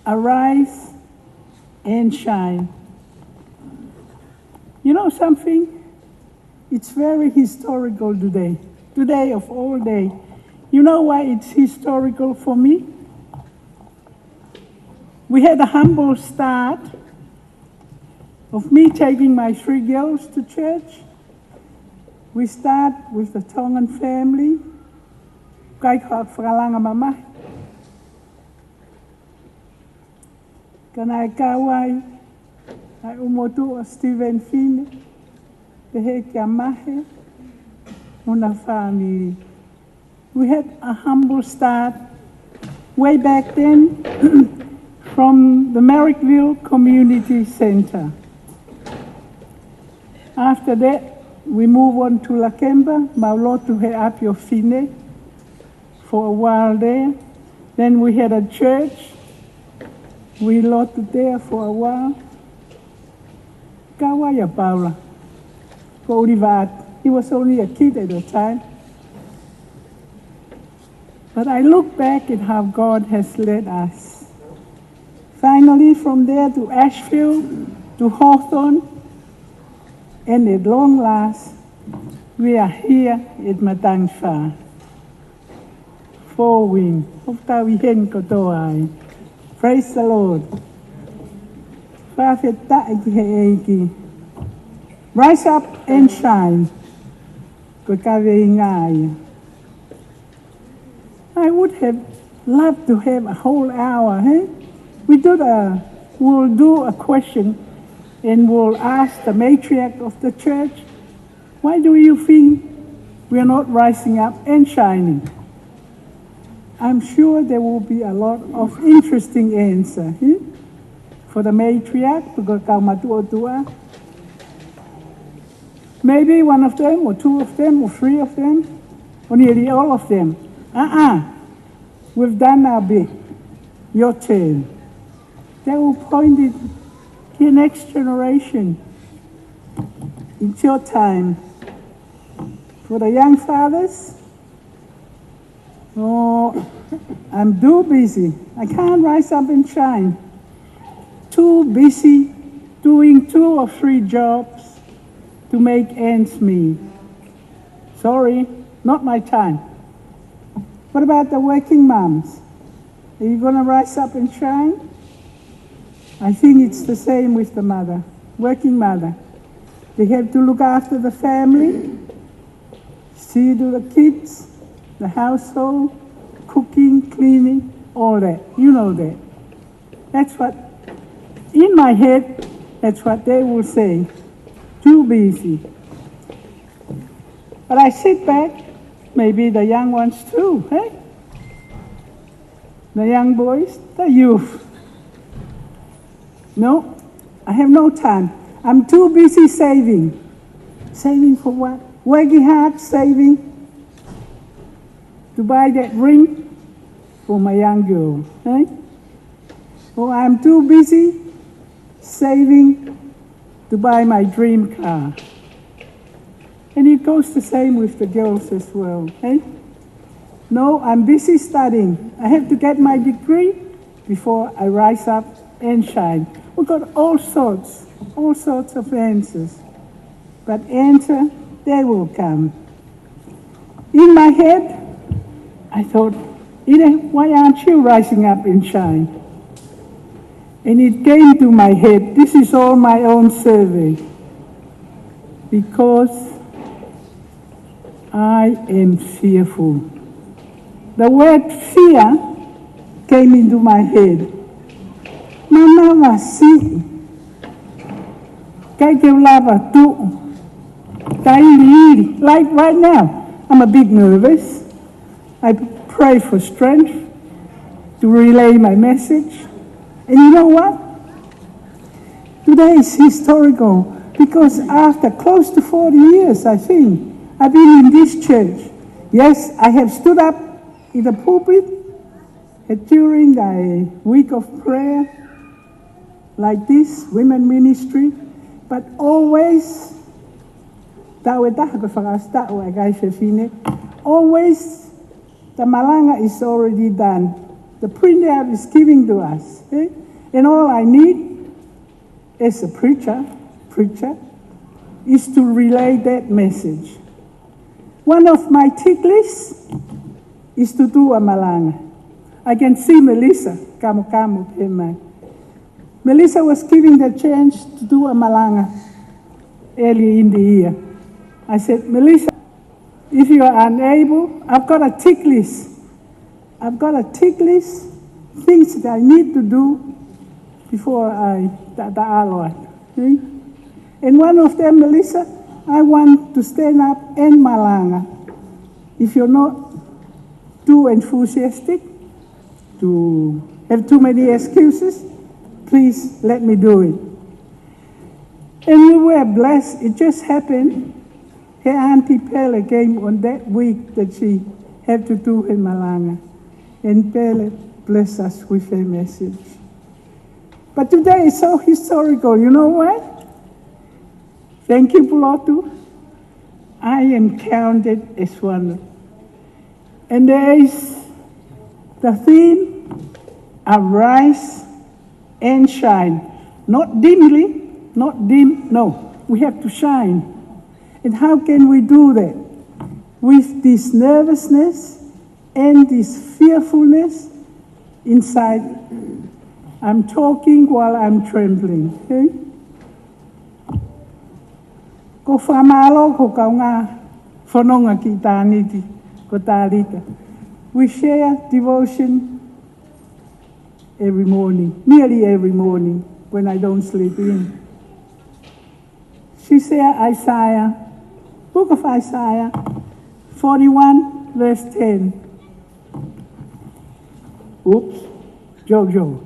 Arise and shine. You know something? It's very historical today. Today of all day. You know why it's historical for me? We had a humble start of me taking my 3 girls to church. We start with the Tongan family. Malanga mama. Kanai kawai. Ai umotu Stephen Finn. Pehe kia mahe. Una family. We had a humble start way back then from the Merrickville Community Center. After that, we move on to Lakemba, Maulotu he apio fine, for a while there. Then we had a church. We lotu there for a while. Kawaya Paula, ko Olivat. He was only a kid at the time. But I look back at how God has led us. Finally, from there to Asheville, to Hawthorne, and at long last, we are here at Matangfa. Forwing. Praise the Lord. Rise up and shine. I would have loved to have a whole hour. We'll do a question and we'll ask the matriarch of the church, why do you think we're not rising up and shining? I'm sure there will be a lot of interesting answers for the matriarch, maybe one of them, or 2 of them, or 3 of them, or nearly all of them. We've done our bit. Your turn. They will point it to your next generation. It's your time. For the young fathers, I'm too busy. I can't rise up and shine. Too busy doing 2 or 3 jobs to make ends meet. Sorry, not my time. What about the working moms? Are you going to rise up and shine? I think it's the same with the mother, working mother. They have to look after the family, see to the kids, the household, cooking, cleaning, all that. You know that. That's what, in my head, that's what they will say. Too busy. But I sit back, maybe the young ones too, eh? The young boys, the youth. No, I have no time. I'm too busy saving. Saving for what? Working hard, saving to buy that ring for my young girl, eh? Or I'm too busy saving to buy my dream car. And it goes the same with the girls as well, eh? No, I'm busy studying. I have to get my degree before I rise up and shine. We've got all sorts of answers. But answer, they will come. In my head, I thought, Ida, why aren't you rising up and shine? And it came to my head, this is all my own survey. Because I am fearful. The word fear came into my head. Mama was sick. Kai ke lava tu. Kai li. Like right now, I'm a bit nervous. I pray for strength to relay my message. And you know what? Today is historical because after close to 40 years, I think, I've been in this church. Yes, I have stood up in the pulpit during a week of prayer like this, women ministry, but always, always the Malanga is already done. The printout is giving to us. Okay? And all I need as a preacher, is to relay that message. One of my tick lists is to do a Malanga. I can see Melissa, Melissa was given the chance to do a Malanga early in the year. I said, Melissa, if you are unable, I've got a tick list. Things that I need to do before the Lord. Okay? And one of them, Melissa, I want to stand up and Malanga. If you're not too enthusiastic, to have too many excuses, please let me do it. And we were blessed. It just happened. Her Auntie Pele came on that week that she had to do in Malanga. And Pele blessed us with her message. But today is so historical. You know what? Thank you, Pulotu. I am counted as one. And there is the theme, arise and shine. Not dimly, not dim, no. We have to shine. And how can we do that? With this nervousness and this fearfulness inside. I'm talking while I'm trembling. Okay? Ko whamalo ko kaunga whanonga ki tāniti, ko tārika. We share devotion every morning, nearly every morning when I don't sleep in. She said Isaiah, book of Isaiah, 41 verse 10. Oops, Jojo.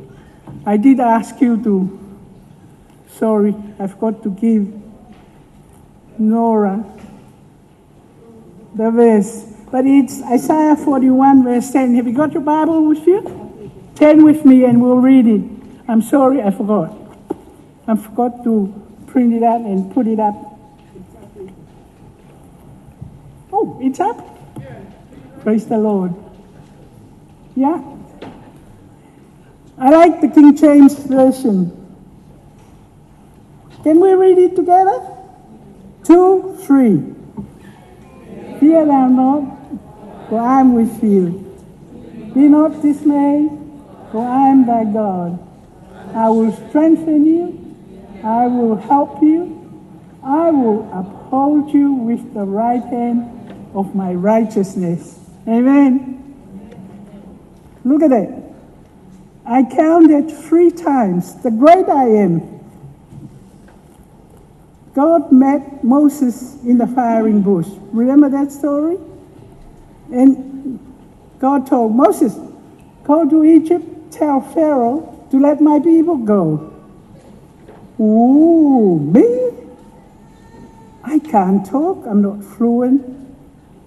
I did ask you to, sorry, I forgot to give Nora the verse. But it's Isaiah 41 verse 10. Have you got your Bible with you? 10 with me and we'll read it. I'm sorry, I forgot. I forgot to print it out and put it up. Oh, it's up? Praise the Lord. Yeah. I like the King James Version. Can we read it together? 2, 3. Fear thou not, for I am with you. Be not dismayed, for I am thy God. I will strengthen you. I will help you. I will uphold you with the right hand of my righteousness. Amen. Look at it. I counted 3 times. The great I am. God met Moses in the firing bush. Remember that story? And God told Moses, go to Egypt, tell Pharaoh to let my people go. Ooh, me? I can't talk. I'm not fluent.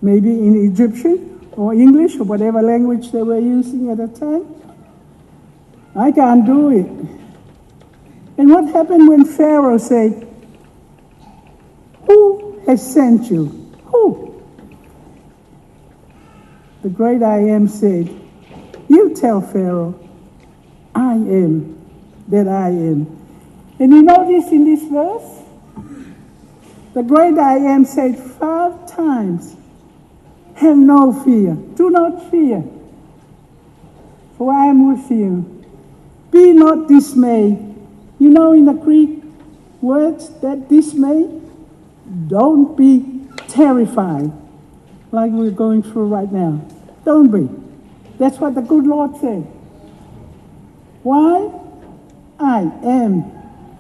Maybe in Egyptian or English or whatever language they were using at the time. I can't do it. And what happened when Pharaoh said, who has sent you? Who? The great I am said, you tell Pharaoh, I am that I am. And you notice in this verse, the great I am said 5 times, have no fear. Do not fear, for I am with you. Be not dismayed. You know in the Greek words that dismay, don't be terrified like we're going through right now. Don't be. That's what the good Lord said. Why? I am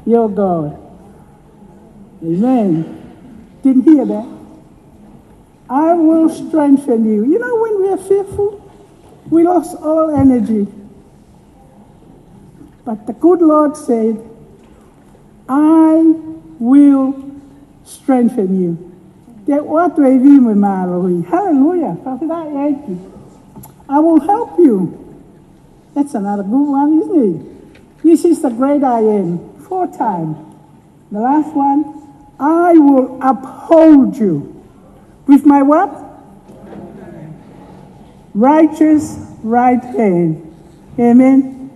your God. Amen. Didn't hear that? I will strengthen you. You know, when we are fearful, we lost all energy. But the good Lord said, I will strengthen you. Hallelujah. I will help you. That's another good one, isn't it? This is the great I am. 4 times. The last one, I will uphold you. With my what? Righteous right hand. Amen.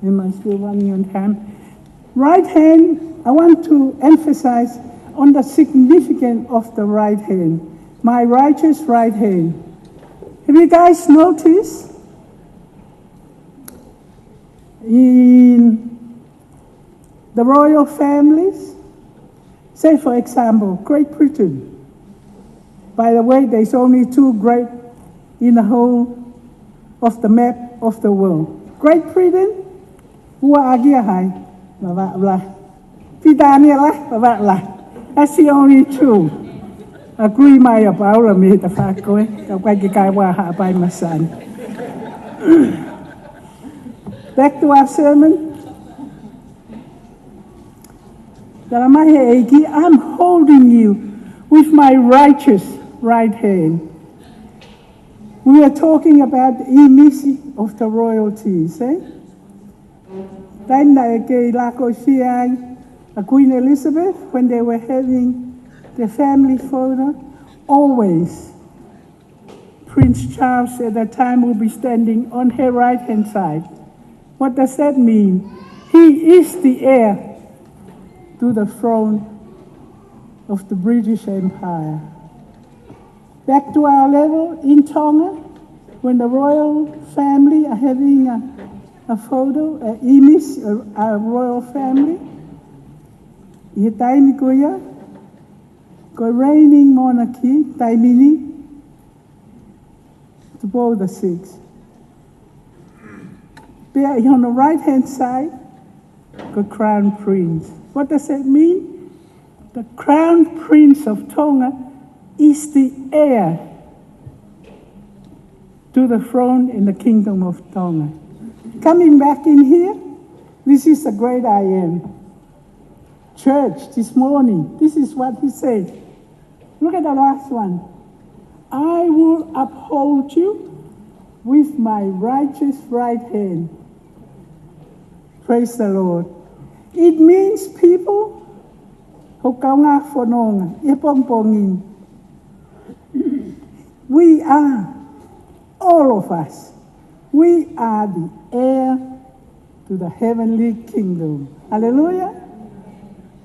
Am I still running on time? Right hand, I want to emphasize on the significance of the right hand. My righteous right hand. Have you guys noticed? In the royal families, say for example, Great Britain. By the way, there's only 2 great in the whole of the map of the world. Great Britain, that's the only 2. Agree my about me the fact by my son. Back to our sermon. I'm holding you with my righteous right hand. We are talking about the image of the royalties, eh? Queen Elizabeth, when they were having the family photo, always Prince Charles at that time will be standing on her right-hand side. What does that mean? He is the heir to the throne of the British Empire. Back to our level in Tonga, when the royal family are having a photo, an image, a royal family, reigning monarchy, Taimini, to both the 6. On the right-hand side, the Crown Prince. What does that mean? The Crown Prince of Tonga is the heir to the throne in the Kingdom of Tonga. Coming back in here, this is the great I am. Church, this morning, this is what he said. Look at the last one. I will uphold you with my righteous right hand. Praise the Lord. It means people we are, all of us, we are the heir to the heavenly kingdom. Hallelujah.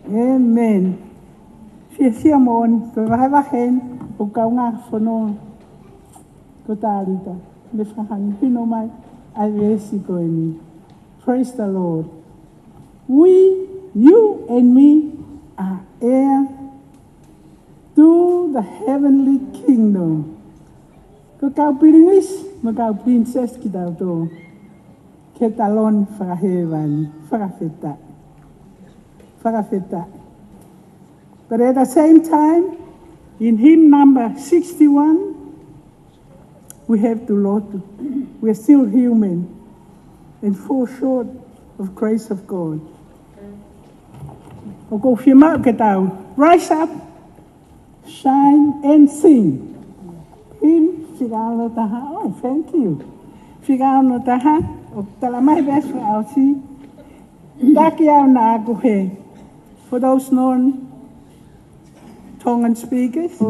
Amen. Praise the Lord. We, you and me, are heir to the heavenly kingdom. Kau piringis, magau princess kita tu. Ketalon frahevan, frafeta. But at the same time, in hymn number 61, we have to Lord, we're still human and fall short of grace of God. Rise up, shine and sing. Hymn, oh, thank you. For those non-Tongan speakers,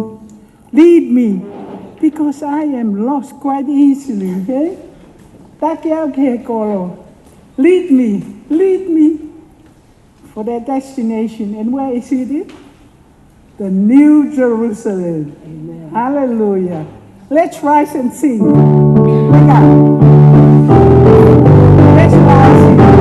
lead me, because I am lost quite easily. Okay? Lead me for that destination. And where is it? The New Jerusalem. Amen. Hallelujah. Let's rise and sing. Wake up. Let's rise and sing.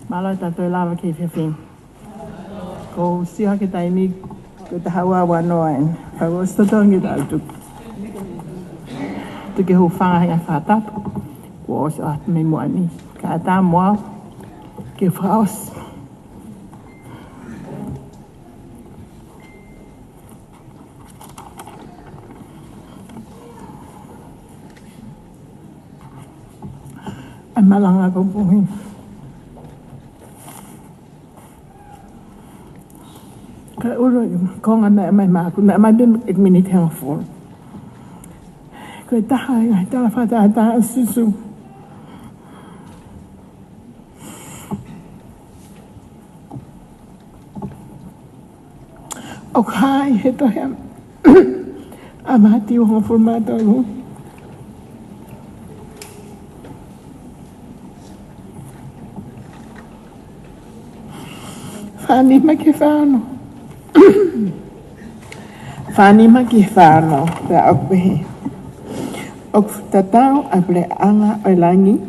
Malo tātou lava ki whiwhi. Ko siha ki taimi, ko te hawa wanoain. Hau o stotongi tātou. Tuke hu whangahinga whātatu. Ko o se atu me mua ni. Ka tā mua, ke whaos. Ai malanga ko puhi. Ka uro ko nga na mai maku na mai bin ek minute hang for. Ko taha ngai tala fata ta susu. Okay, heto hem. Amati ho formato lo. Fani makifano. Fani makifano. Ra okbehe. Ok tatao abre anga olangi.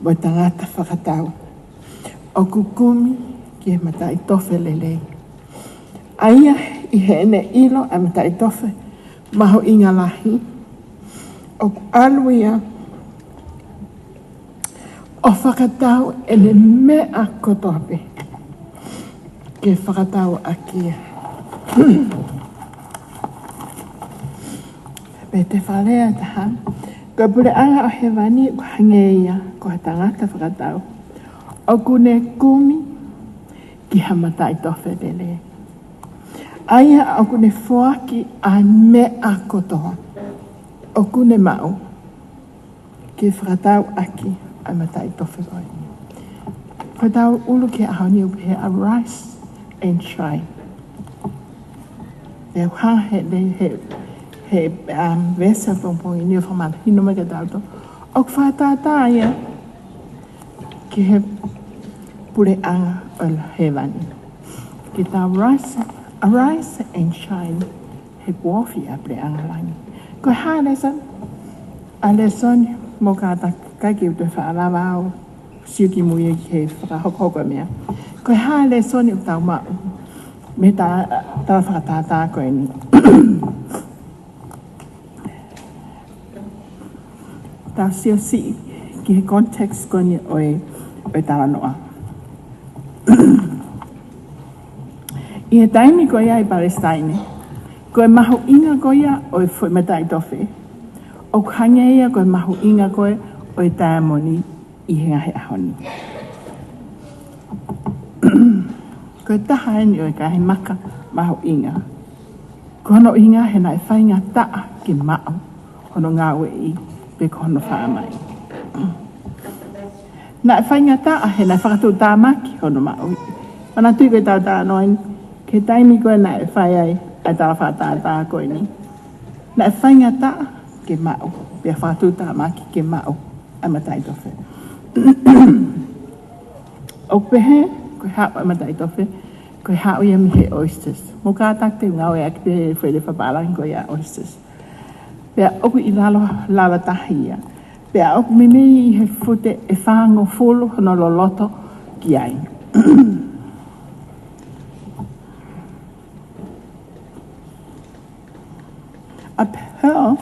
Bo tangata whakatau. O kukumi ki he mata i tofe lele. Aia i he ene ilo a mata i tofe. Maho inga lahi. O aluia. O whakatau ene mea kotope. Ke whakatau akia. Me te whalea taha. Ko pure anga o he wani ko hangeia ko ha tangata whakatau. O kune kumi ki hamata i tofe lele. Aia o kune whoaki a mea kotoa. O kune mau ki whakatau aki a mata i tofe koi. Whakatau ulu ki ahoni upe a rice and shine. Te hang he vesa pompong ini format hino me kadalto. Ok fatata ya ki he pure anga ol hevani. Kita rice and shine he wofi a pure anga langi. Ko ha leson mo kata kaki te fa lavao siuki muye ki he fa hoko mea. Ko ha le soni utau ma me ta whakatata koe ni. Ta sio si ki he context koe ni oe tala noa. I he taimi koe ia i Palestine, koe mahu inga koe ia oe fwoi meta i tofe. O khange ia koe mahu inga koe oe taimoni i he ngahe ahoni. Ko taha ni o ka he maka maho inga. Ko no inga he nai whainga taa ki mao. Hono ngā ue i pe ko hono whaamai. Nai whainga taa he nai whakatau tā maki hono mao. Mana tui koe tau tā noin. Ke taimi koe nai whaiai ai tala whātātā koe ni. Nai whainga taa ki mao. Pe whakatau tā maki ki mao. Ai matai tofe. O pehe. Ko hao e mata i tofe, ko hao ia mi he oysters. Mo ka tak te ngau e akpe he whele whapalang ko ia oysters. Pea oku i lala tahia. Pea oku mimi i he fute e whango fulu hono loloto ki ai. A pearl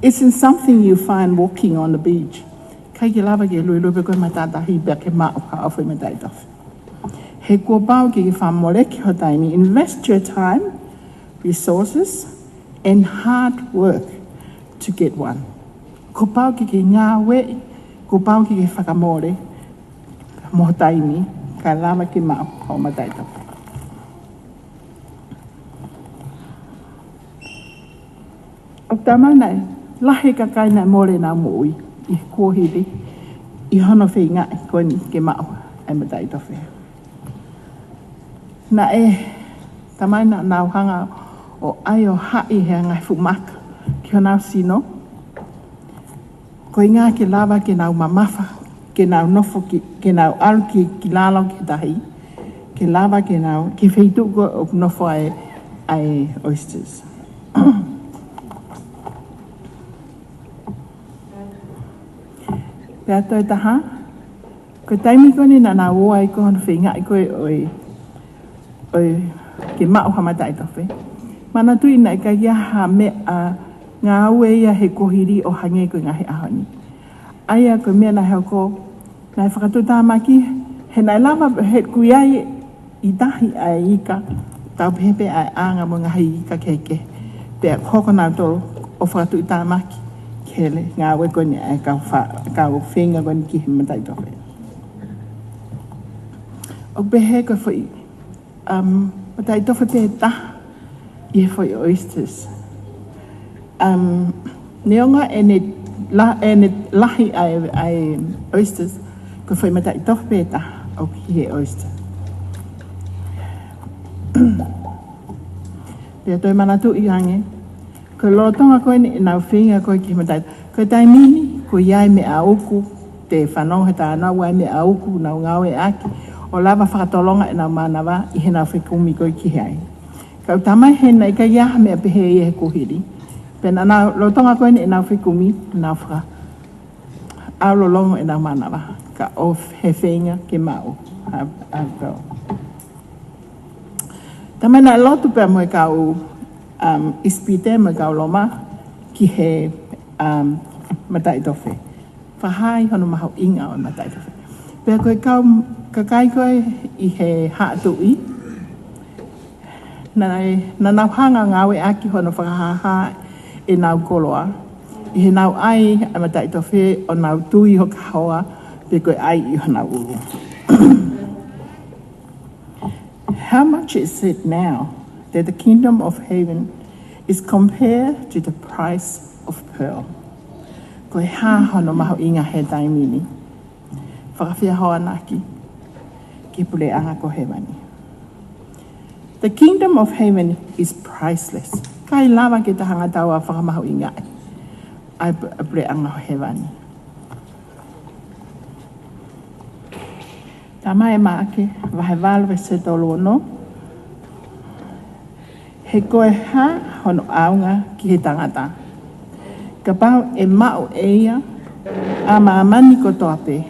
isn't something you find walking on the beach. Kai ki lava ke lui lupe koe matatahi pea ke mao hao whi mata i tofe. He kua pau ki whamore ki ho taimi. Invest your time, resources, and hard work to get one. Ko pau ki ngā we, ko pau ki whakamore, mo taimi, ka lama ki mau, o mataita. O tamau nei, lahi ka kaina more nā moui, i kōhiri, i hono whi ngai koe ni ke mau, ai mataita whi. Na tamai na nau hanga o ai o hai he ngai fumaka ki o nau sino. Ko i ngā ke lava ke nau mamafa, ke nau nofo, ke nau alu ki lalau ke tahi. Ke lava ke nau, ke wheituko o nofo ai oysters. Pea toi taha, Ko taimi koni na na woa I ko hon whinga I koe oi ke mao hamata I tofe. Mana tui na I ka iaha me a ngā aue ia he kohiri o hange koe ngahi ahoni. Aia koe mea na heo ko nai whakatu tāmaki he nai lava he kuiai I tahi a ika tau pepe a anga mo ngahi ika keke. Pea koko nau toro o whakatu tāmaki kele ngā aue koe ni ai kau whenga koe ni ki he matai tofe. O behe koe whai matai tofe te ta I he whai oysters. Neonga ene lahi ai oysters ko whai matai tofe peta o ki he oyster. Pea toi manatu I hange ko lotonga koe ni nau whinga koe ki matai. Ko tai mini ko iai me a uku te whanau he tāna wai me a uku nau ngawe aki o lava whakatolonga nau manawa I he nau whekumi koe ki hei. Kau tamai he nei ka iaha me a pehe I he kuhiri. Pena nau lotonga koe ni nau whekumi nau whaka aulolongo nau manawa ka o he whinga ke mau a kau. Tamai na lotu pia moe kau ispite moe kau loma ki he matai tofe. Whahai hono mahau inga o matai tofe. Pea koe kau kakai koe I he haatui. Na nau hanga ngawe aki hono whakahaha I nau koloa. I he nau ai a matai tofe o nau tui ho kahoa pe koe ai I honau uru. How much is it now that the kingdom of heaven is compared to the price of pearl? Ko e hā hono maho inga he taimini. Whakawhia hoa naki. Ki pule anga ko hewani. The kingdom of heaven is priceless. Kai lava ke tahanga taua whakamaho inga. Ai pule anga ko hewani. Tamae maake, wahe walwe se tolu no. He koe ha hono aunga ki he tangata. Ka pau e mao eia, a maamani ko toape,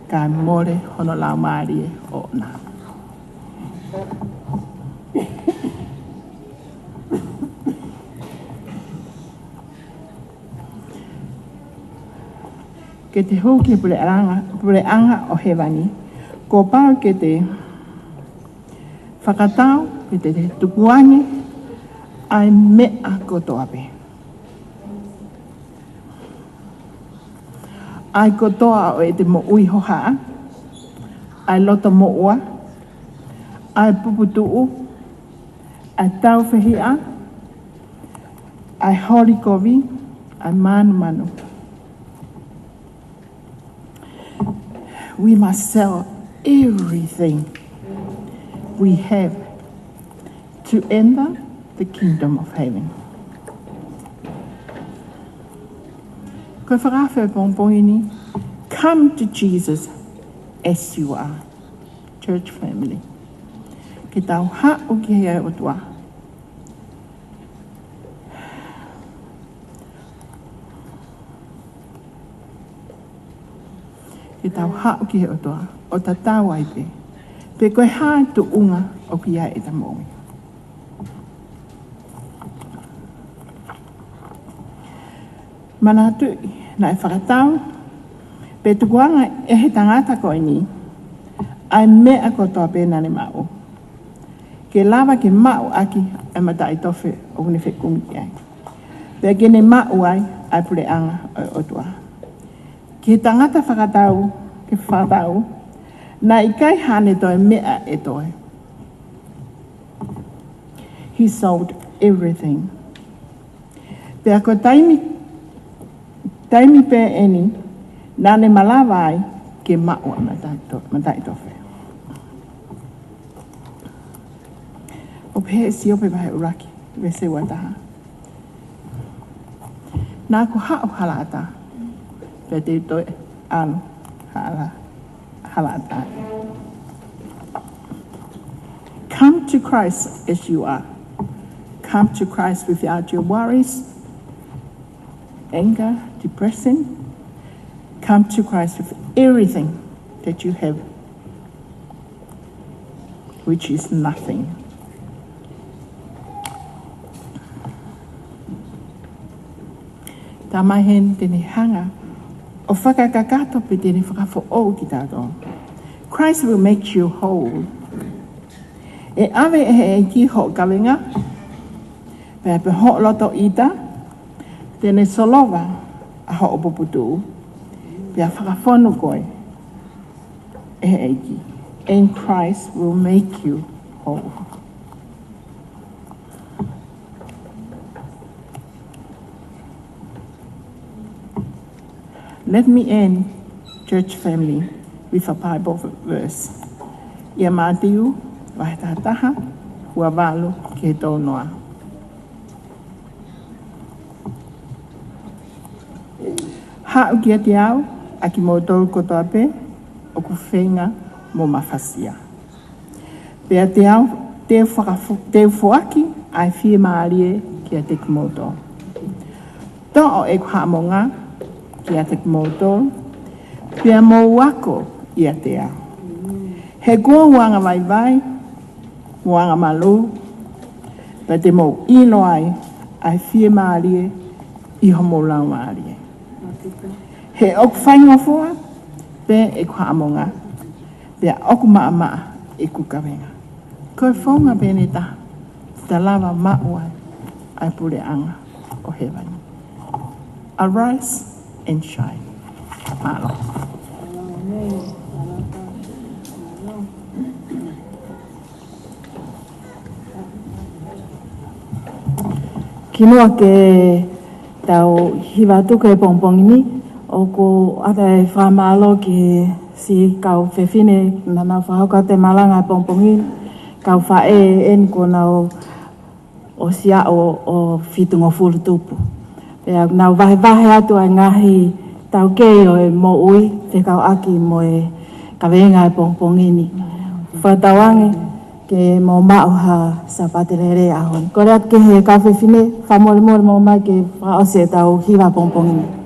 ka more hono lau maarie o nā. Ke te hou ke pule anga o hewani, ko pau ke te whakatau, ke te tukuangi, ai mea ko toape. Ai kotoa o e te mo ui hoha, ai loto mo ua, ai puputuu, ai tau whehia, ai hori kovi, ai manu manu. We must sell everything we have to enter the kingdom of heaven. Ko whakawhai pongpongini, come to Jesus as you are, church family. Ke tau hau ki hea o tua. Ke tau hau ki hea o tua, o ta tau ai pe. Pe koe hae tu unga o ki hea e ta mongi. Mana tui, na e whakatau, pe tukuanga e he tangata koe ni, ai mea kotoa pēna ne mau. Ke lava ke mau aki e matai tofe o kune whekumi ki ai. Pe ke ne mau ai pule anga o tua. Ke tangata whakatau, ke whakatau, na I kai hane toi mea e toi. He sold everything. Pe ako taimi pe eni, nane malawai ke mau matai tofe. O pehe si ope wahe uraki, wese wataha. Nā ko hao halata, pe te toi anu halata. Come to Christ as you are. Come to Christ without your worries, anger, depression. Come to Christ with everything that you have, which is nothing. Tamahen tene hanga o whakakakato pe tene whakafo'ou ki tātou. Christ will make you whole. E awe e ki ho kawenga, pe pe ho loto ita, tene solova a ho opoputu, pe a whakafonu koe e ki. And Christ will make you whole. Let me end, church family, with a Bible verse. Ia Matthew, wahitataha, huavalu, ke tō noa. Ha'u kia te au, a ki mō tōru kotoa pe, o ku whenga mō mawhasia. Pea te au, te fuaki, ai whie maarie kia te kumoto. Tō o e kuha mō ngā, kia te kumoto, pea mō wako ia te au. He kua wanga vai vai, wanga malu, pa te mō ino ai whie maarie, iho mō lau maarie. He oku whaingo fua, pe e kuha mō ngā, pea oku maa maa e kukawenga. Koe whaunga pene ta, te lava maua ai pure anga o hewani. Arise and shine. Malo. Ki mua ke tau hiwa tuku e pongpongini, o ko ata e whamalo ki si kau whewhine na nau whahauka te Malanga e pongpongini, kau whae en ko nau o sia o whitungo fulu tupu. Pea nau vahe atu ai ngahi tau kei o e mo ui, te kau aki mo e kawenga e pongpongini. Whatawangi ke mo mauha sapate rere ahon. Kore atu ke he kau whewhine, whamore mo mai ke whaose tau hiwa pongpongini.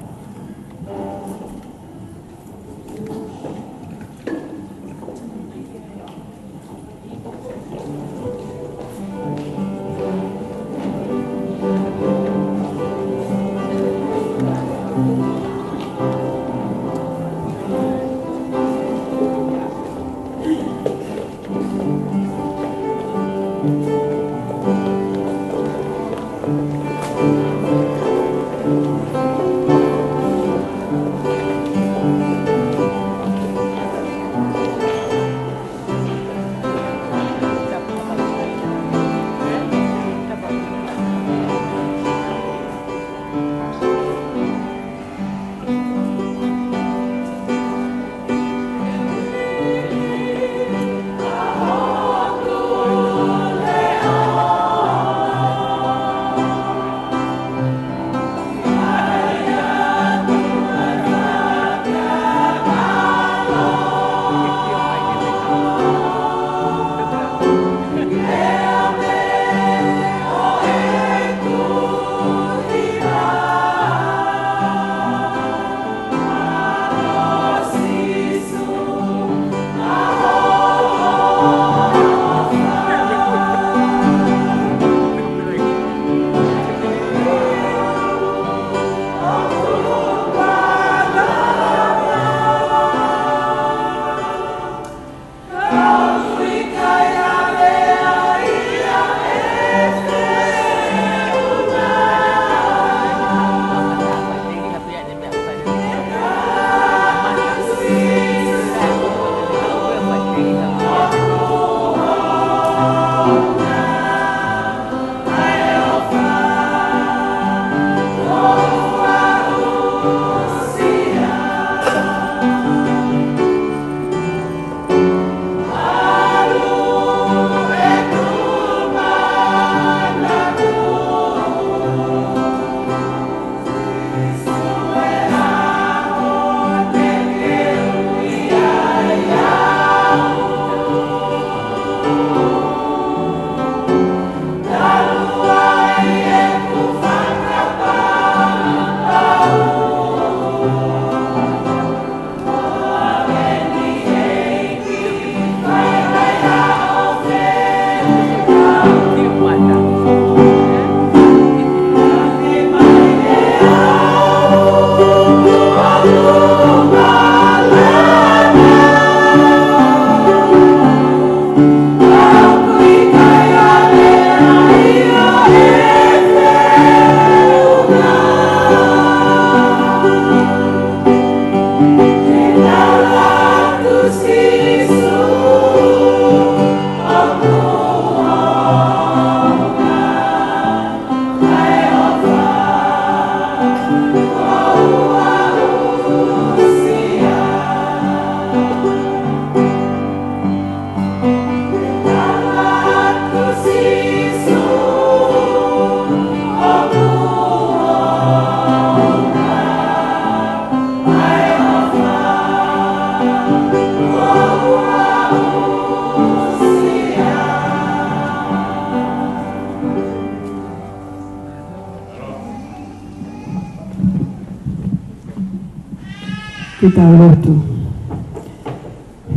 kita lotu.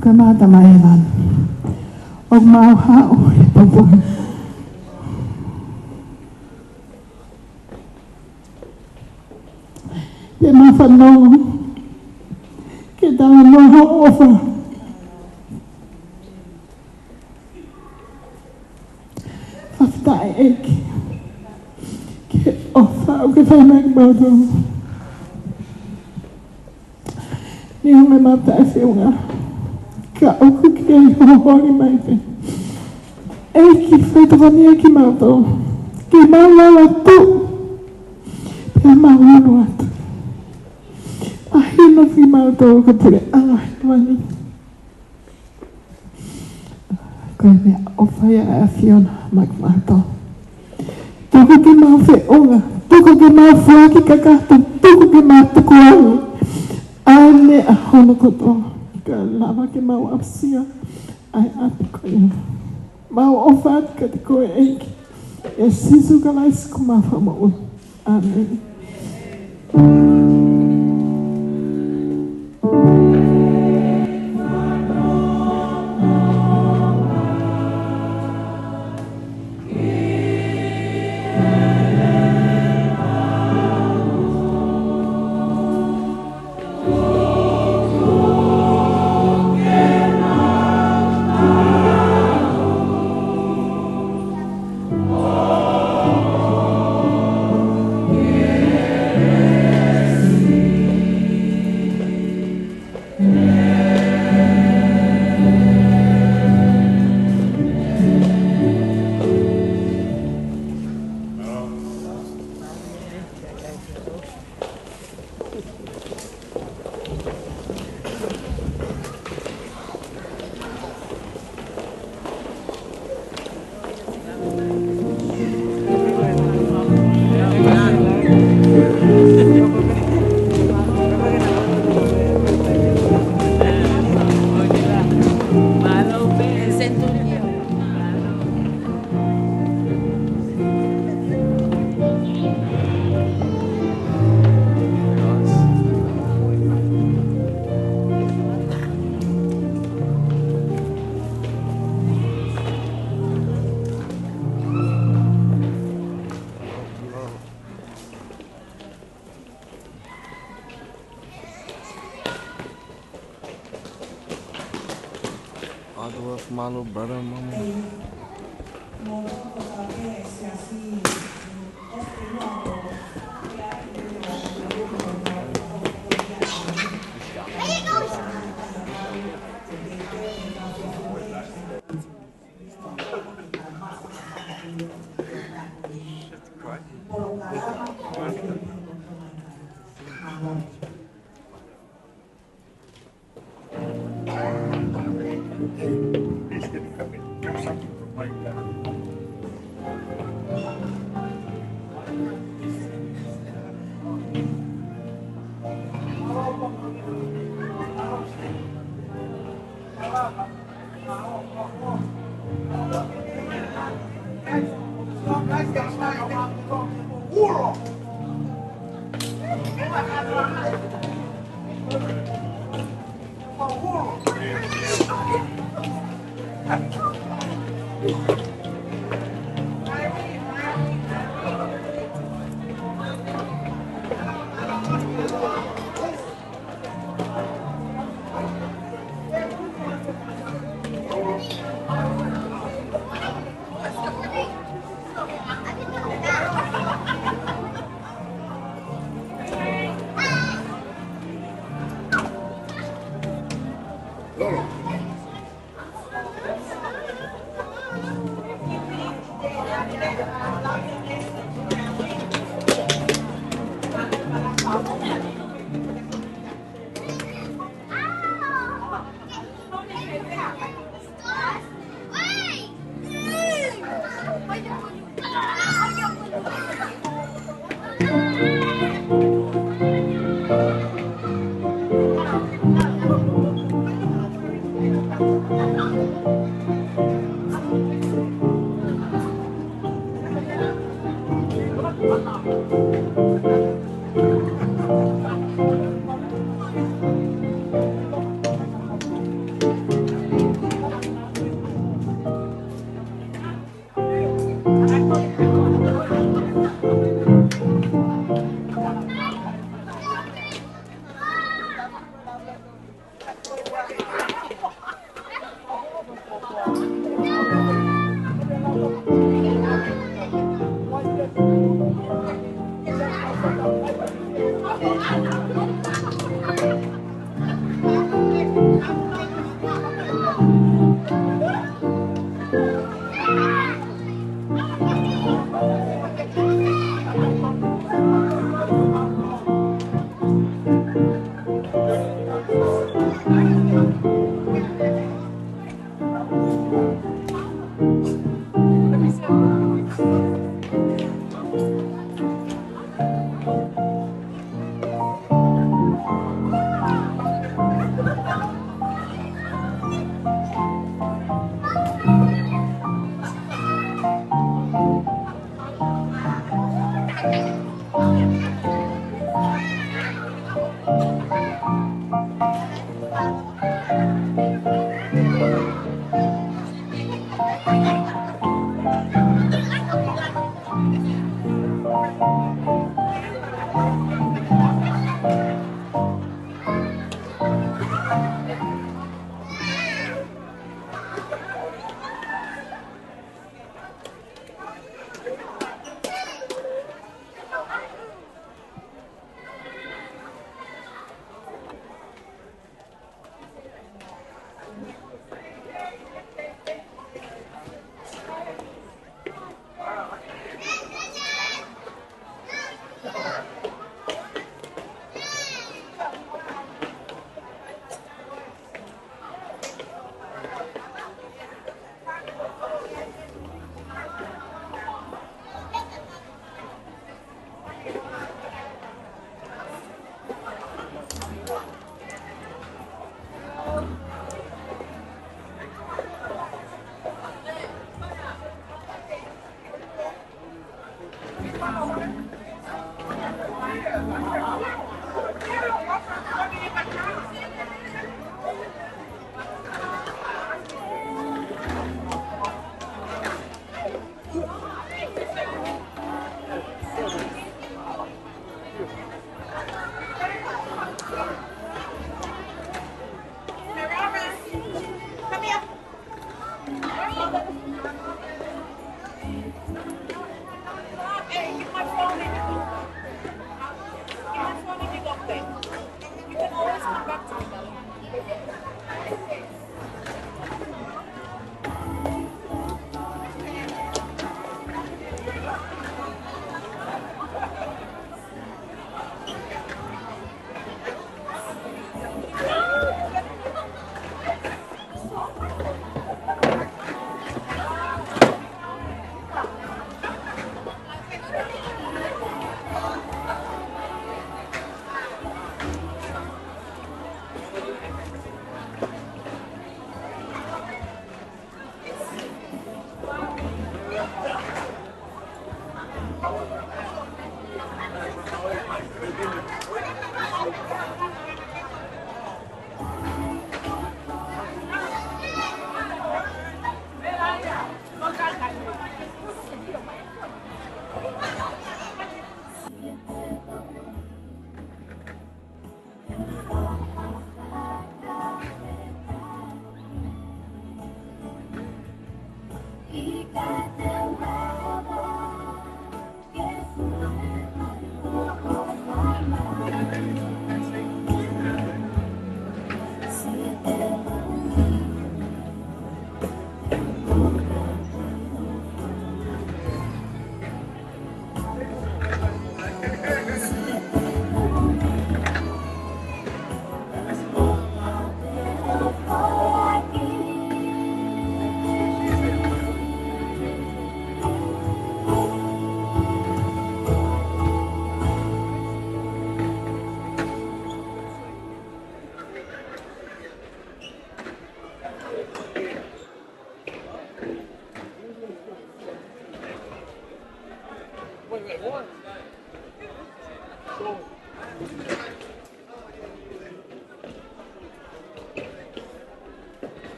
Kamata maevan. Og mau hao popo. Te mawhanonga. Ke tala noha ofa. Whaftai eki. Ke ofa o ke whanak mautong. Ni honga mata e whiunga. Ka oku ki e hohori mai te. Eki whaitawani eki mautong. Ke maulawa tu. Pea maulawa atu. Ahino ki mautong ka pule anga wani. Koe mea ofa ia e Fiona mak mautong. Tuku ki mau whiunga. Tuku ki mau whaki kakata. Tuku ki mau tuku angi. Ane a hono koto, ka lava ke mau apsia, ai api koe. Mau ofat ka te koe eiki, e sisu ka laisi ko mawha mau. Amen. Malo, brother, mama.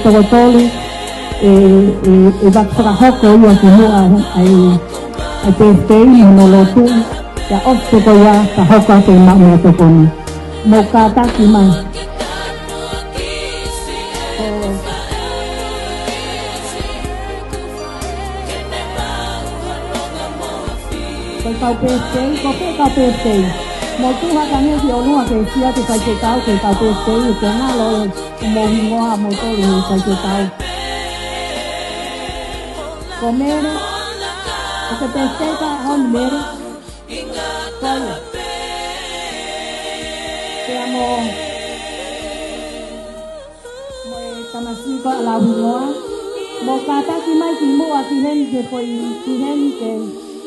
Togotoli bakfrahoko yo semua ai testei monolotu ya opto ko ya tahoko te makna to kono mo kata kimai kau testei ko pe kau testei mo tu ha kan yo no ke sia te sai ke kau testei ke na lo mo ngoa mo to ni sai ke kau komere ese pesca on mere te amo mo tanasiko la ngoa mo kata ki mai ki mo atinen ke foi tinen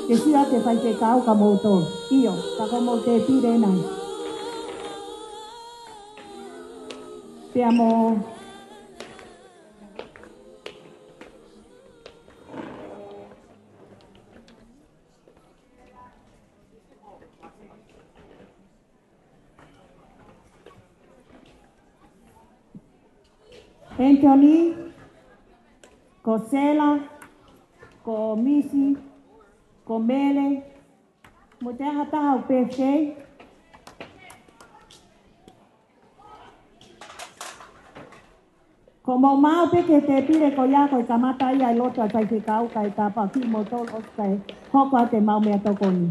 que sia te fai ke kau ka mo to io ta como te pide nai te amo Anthony, ko Sela, ko Misi, ko Mele, mo te hata o peche. Ko mo mau pe ke te pire ko ya ko kamata ia loto tai ke kau kai ta pa ki mo tol o kai hoko te mau me to koni.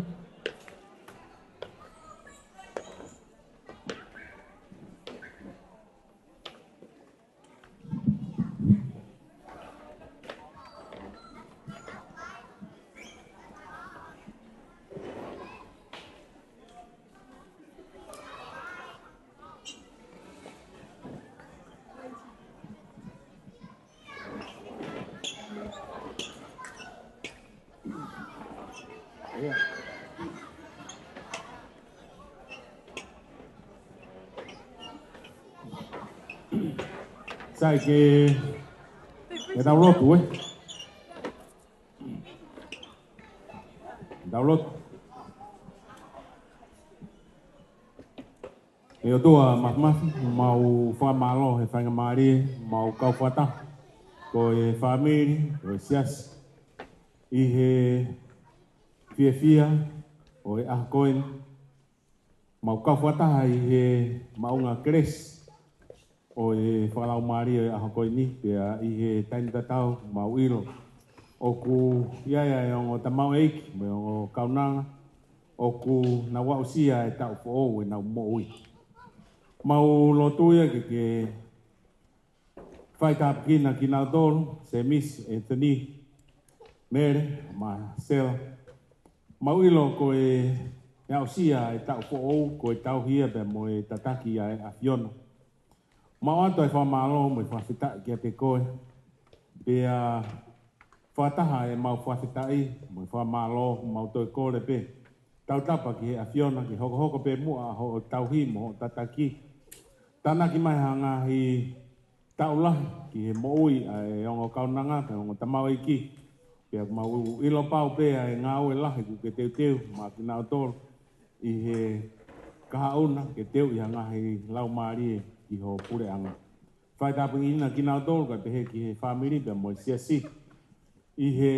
Sai che download tuổi download eu tô mas mau fa malo he fa ngamari mau kau fata ko e family o sias i he fia o e akoin mau kau fata i he mau nga kres o e whakalau maari e aho koe ni, pia i he taini tatau mau ilo. O ku iaia e ongo tamau eiki, me ongo kaunanga, o ku na wau sia e tau po e nau mo ui. Mau lotuia ke whai kāpikina ki nau tolu, se Miss Anthony, Mere, ma Sela. Mau ilo ko e au sia e tau po ko e tau hia pe mo e tataki a Fiona. Mau ato e whamalo mo e whawhita ki a pe koe. Pea whataha e mau whawhitai, mo wha malo, mau toi kore pe. Tau tapa ki he a whiona, ki hoko hoko pe mua ho o tauhi mo ho tataki. Tāna ki mai hanga hi taulahi, ki he moui a e ongo kaunanga, pe ongo tamau iki. Pea mau ilo pau pe a e ngau e lahi ku ke teu, ma ki nao toro. I he kahauna ke teu i hanga hi lau maari ki ho pure anga. Whai tāpu ina ki nao toro, ka pe he ki he whamiri pe mo siasi. I he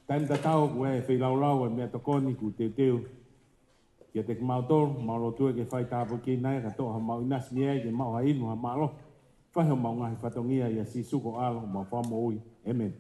taim tatau ku e whi lau e mea tokoni ku teu. Kia te mau toro, mau lo tue ke whai tāpu ki nai, ka toha mau inas ni e, ke mau ha inu ha malo. Whai ho mau ngahi whatongia i a si suko alo, mau whamo ui. Amen.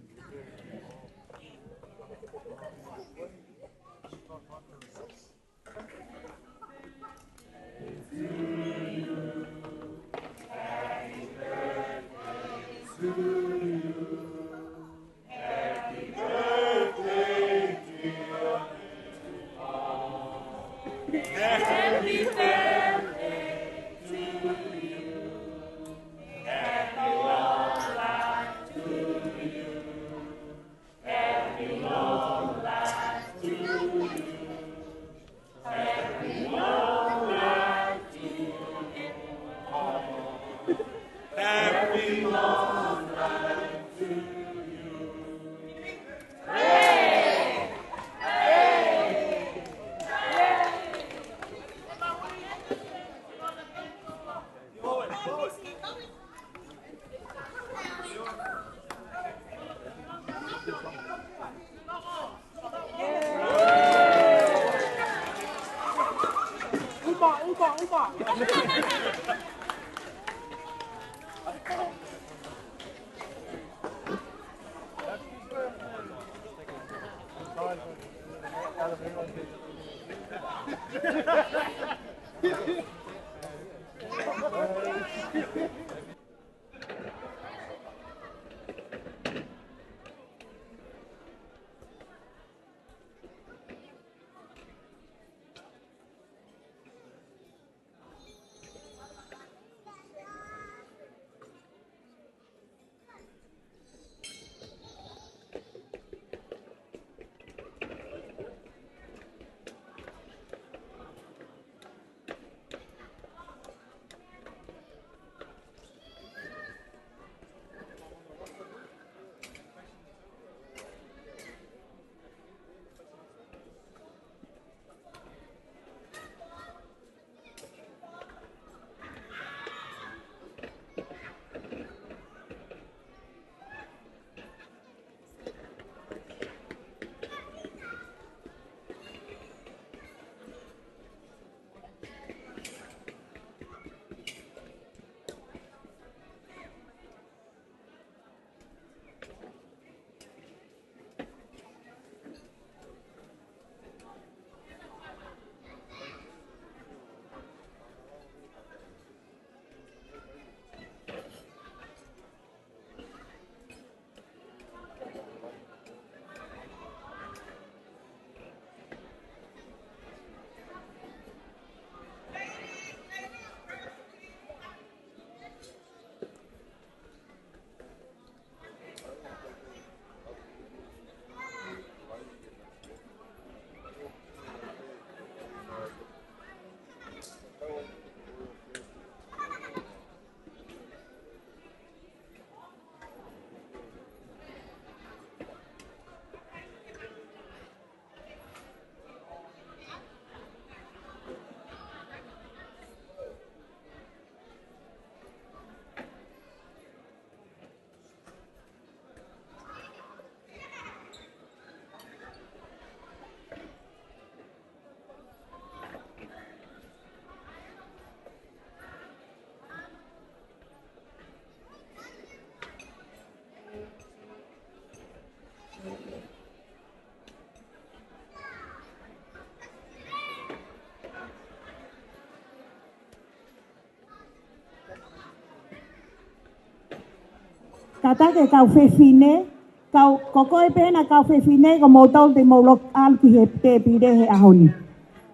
Tata ke kau whewhine, kau kokoe pēna kau whewhine ko mō tau te mō lok al ki he te pire he ahoni.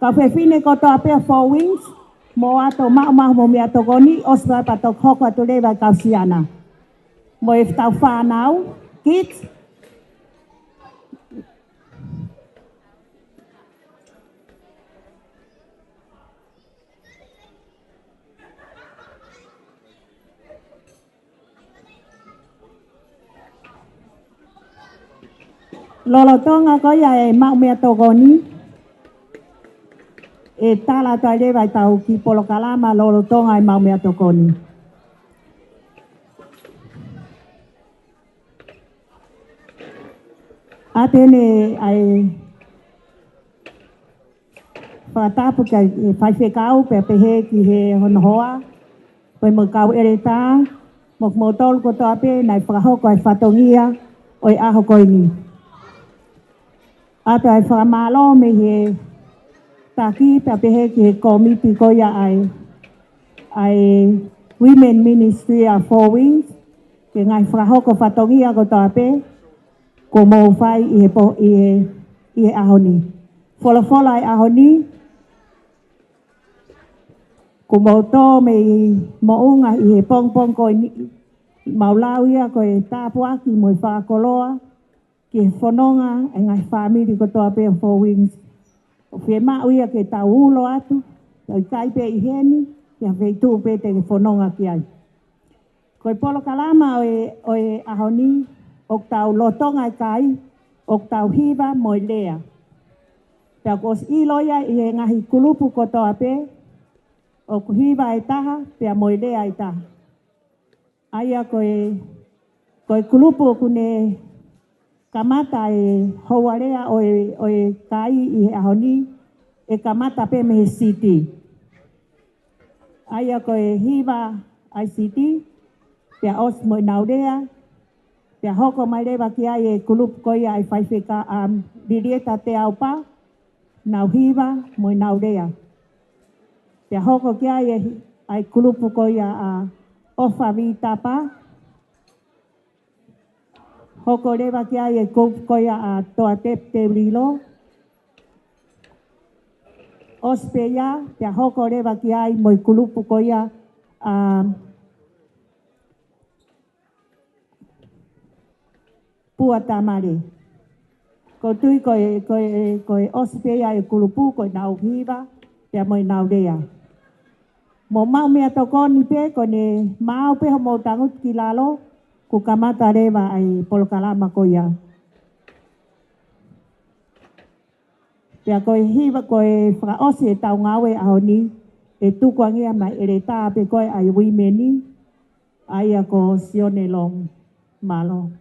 Kau whewhine ko toa pēr 4 wings, mō ato mahu mō mea tokoni, oswa patok hoko atu lewa kau siana. Mō e tau whānau, kids, Lolo tonga ko ia e mau mea tokoni. E tala tai rewa i tau ki polo kalama lolo tonga e mau mea tokoni. Atene ai whatapu kai e whaiwhekau pe pehe ki he honohoa. Poi mo kau ere tā, mok mo tolu ko toa pe nai whakahoko ai whatongia o i aho koini. Ato ai whakamalo me he taki pe pehe ki he komiti ko ia ai Women Ministry a 4 Wings, ke ngai whakahoko whatongia ko toa pe, ko mo whai i he ahoni. Whola ai ahoni, ko mo tō me mo unga i he pong ko maulau ia ko e tāpuaki mo i whakakoloa, ki he whanonga e ngai whamiri ko toa pe 4 Wings. O whi mau ia ke tau ulo atu, o i kaipe i heni, ki a wheitu pe te whanonga ki ai. Ko i polo kalama o e ahoni, o tau lotonga i kai, o tau hiva mo i lea. Pea ko i loia i he ngahi kulupu ko toa pe, o kuhiva e taha, pea mo i lea i taha. Aia ko e kulupu o kune kamata e hauarea o e kai i he ahoni, e kamata pe me he siti. Aia ko e hiva ai siti, pea os mo i naurea, pea hoko mai rewa ki ai e kulupu ko ia ai whaiwheka dirieta te au pa, nau hiva mo i naurea. Pea hoko ki ai kulupu ko ia a ofa vi tapa, hoko rewa ki ai e kulupu ko ia a toa te rilo, ospeya, pea hoko rewa ki ai mo i kulupu ko ia pua tamare. Ko tui ko e ospeya e kulupu ko i nau hiva, pea mo i naurea. Mo mau mea tokoni pe, ko ne mau pe mo tangut ki lalo, ku kamata rewa ai polokalama ko ia. Pea ko e hiva ko e whakaosi e tau ngawe ahoni, e tukuangia mai ere tā pe koe ai wimeni, aia ko sione long malo.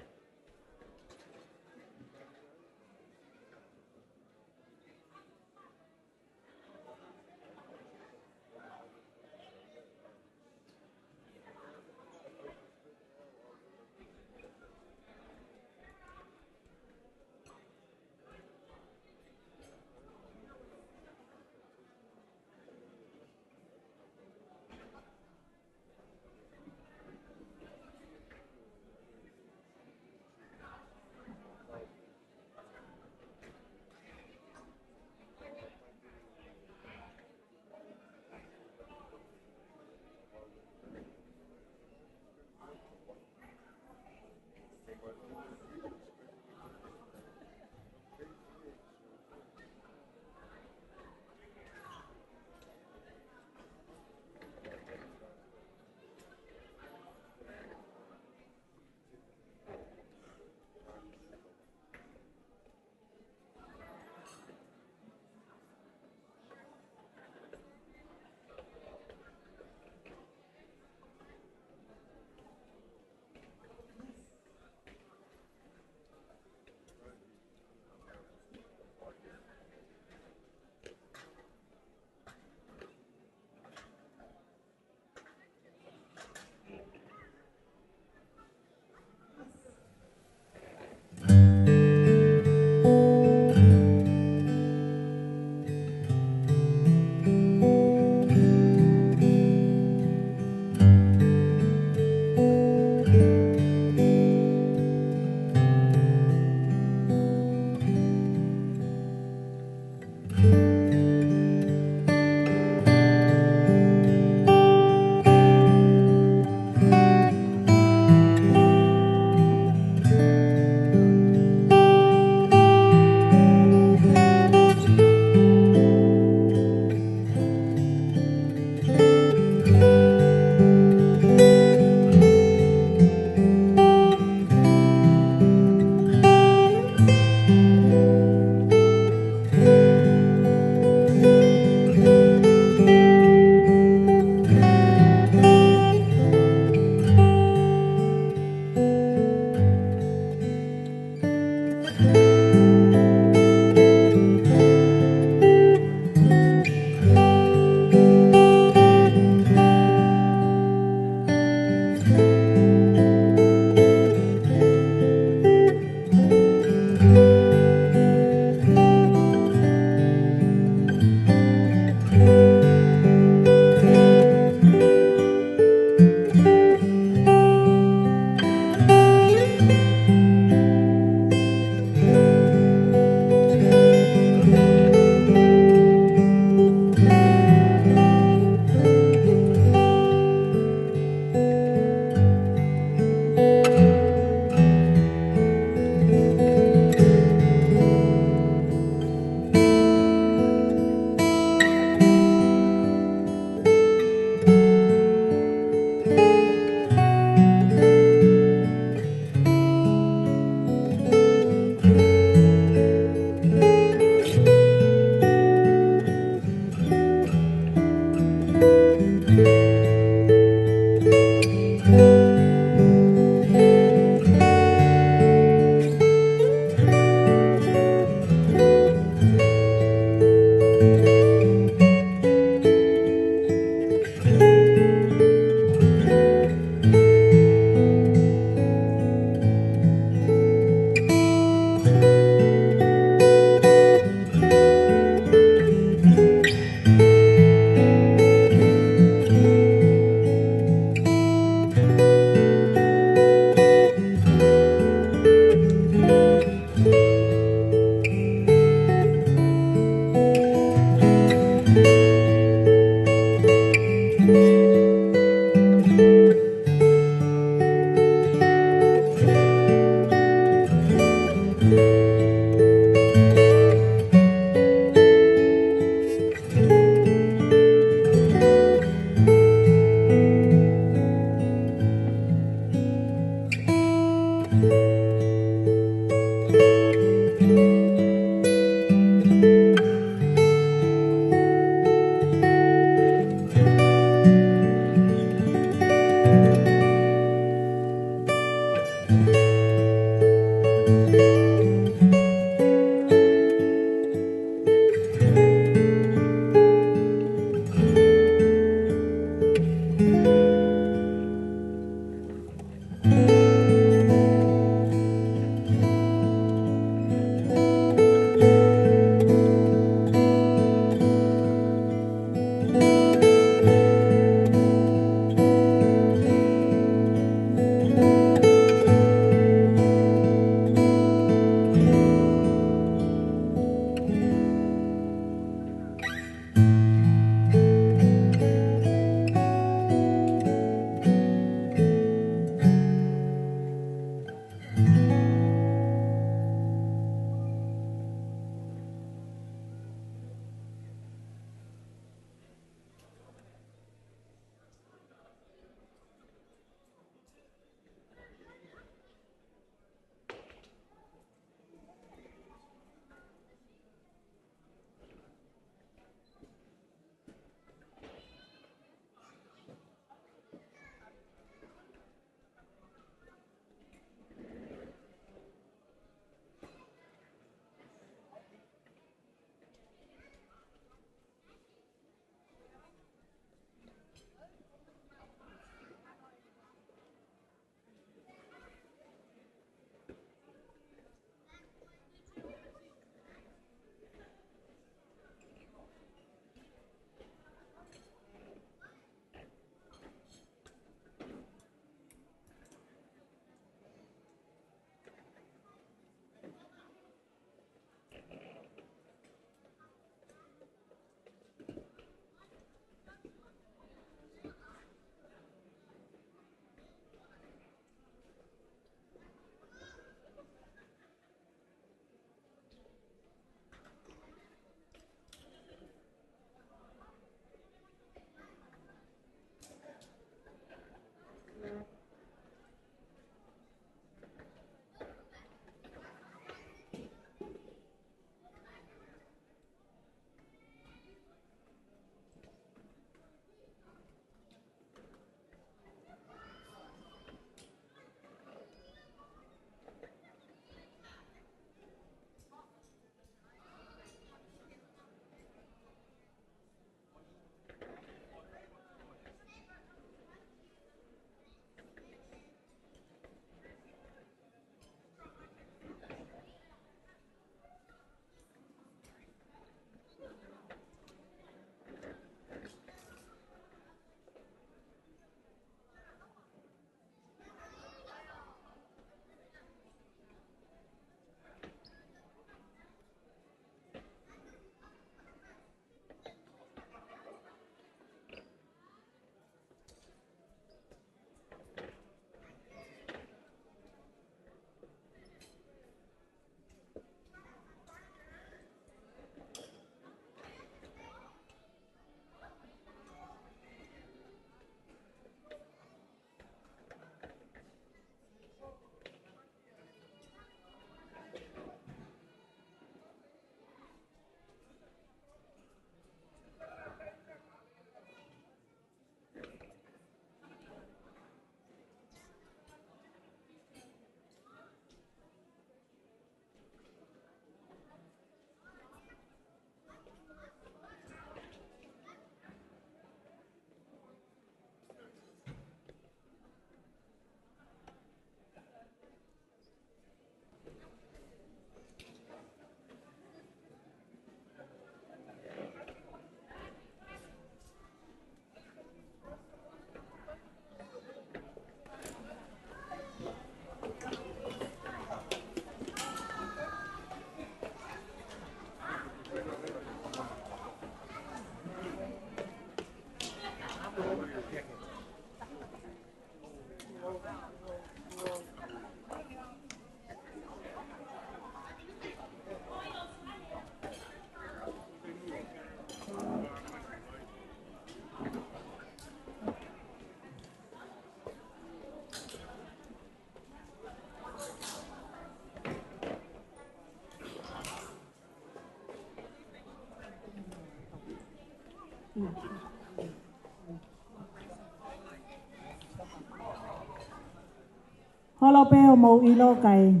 Holo peo mo ilo kai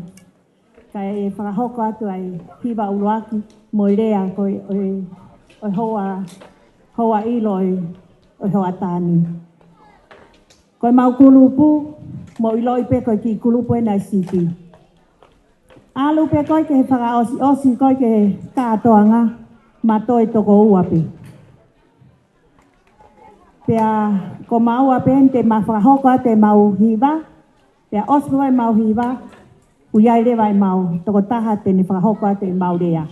whakahoko atu ai hiwa uruaki mo i rea koe oi hoa ilo oi hoa tāni. Koe mau kulupu mo ilo i pe koe ki kulupu e nai sipi. Alu pe koe ke he whakaosi koe ke he kātoanga ma toi toko uapi. Pea ko mau apen te ma whakahoko a te mau hiwa. Pea ospo ai mau hiwa. Uiai rewa i mau toko taha te ni whakahoko a te mau rea.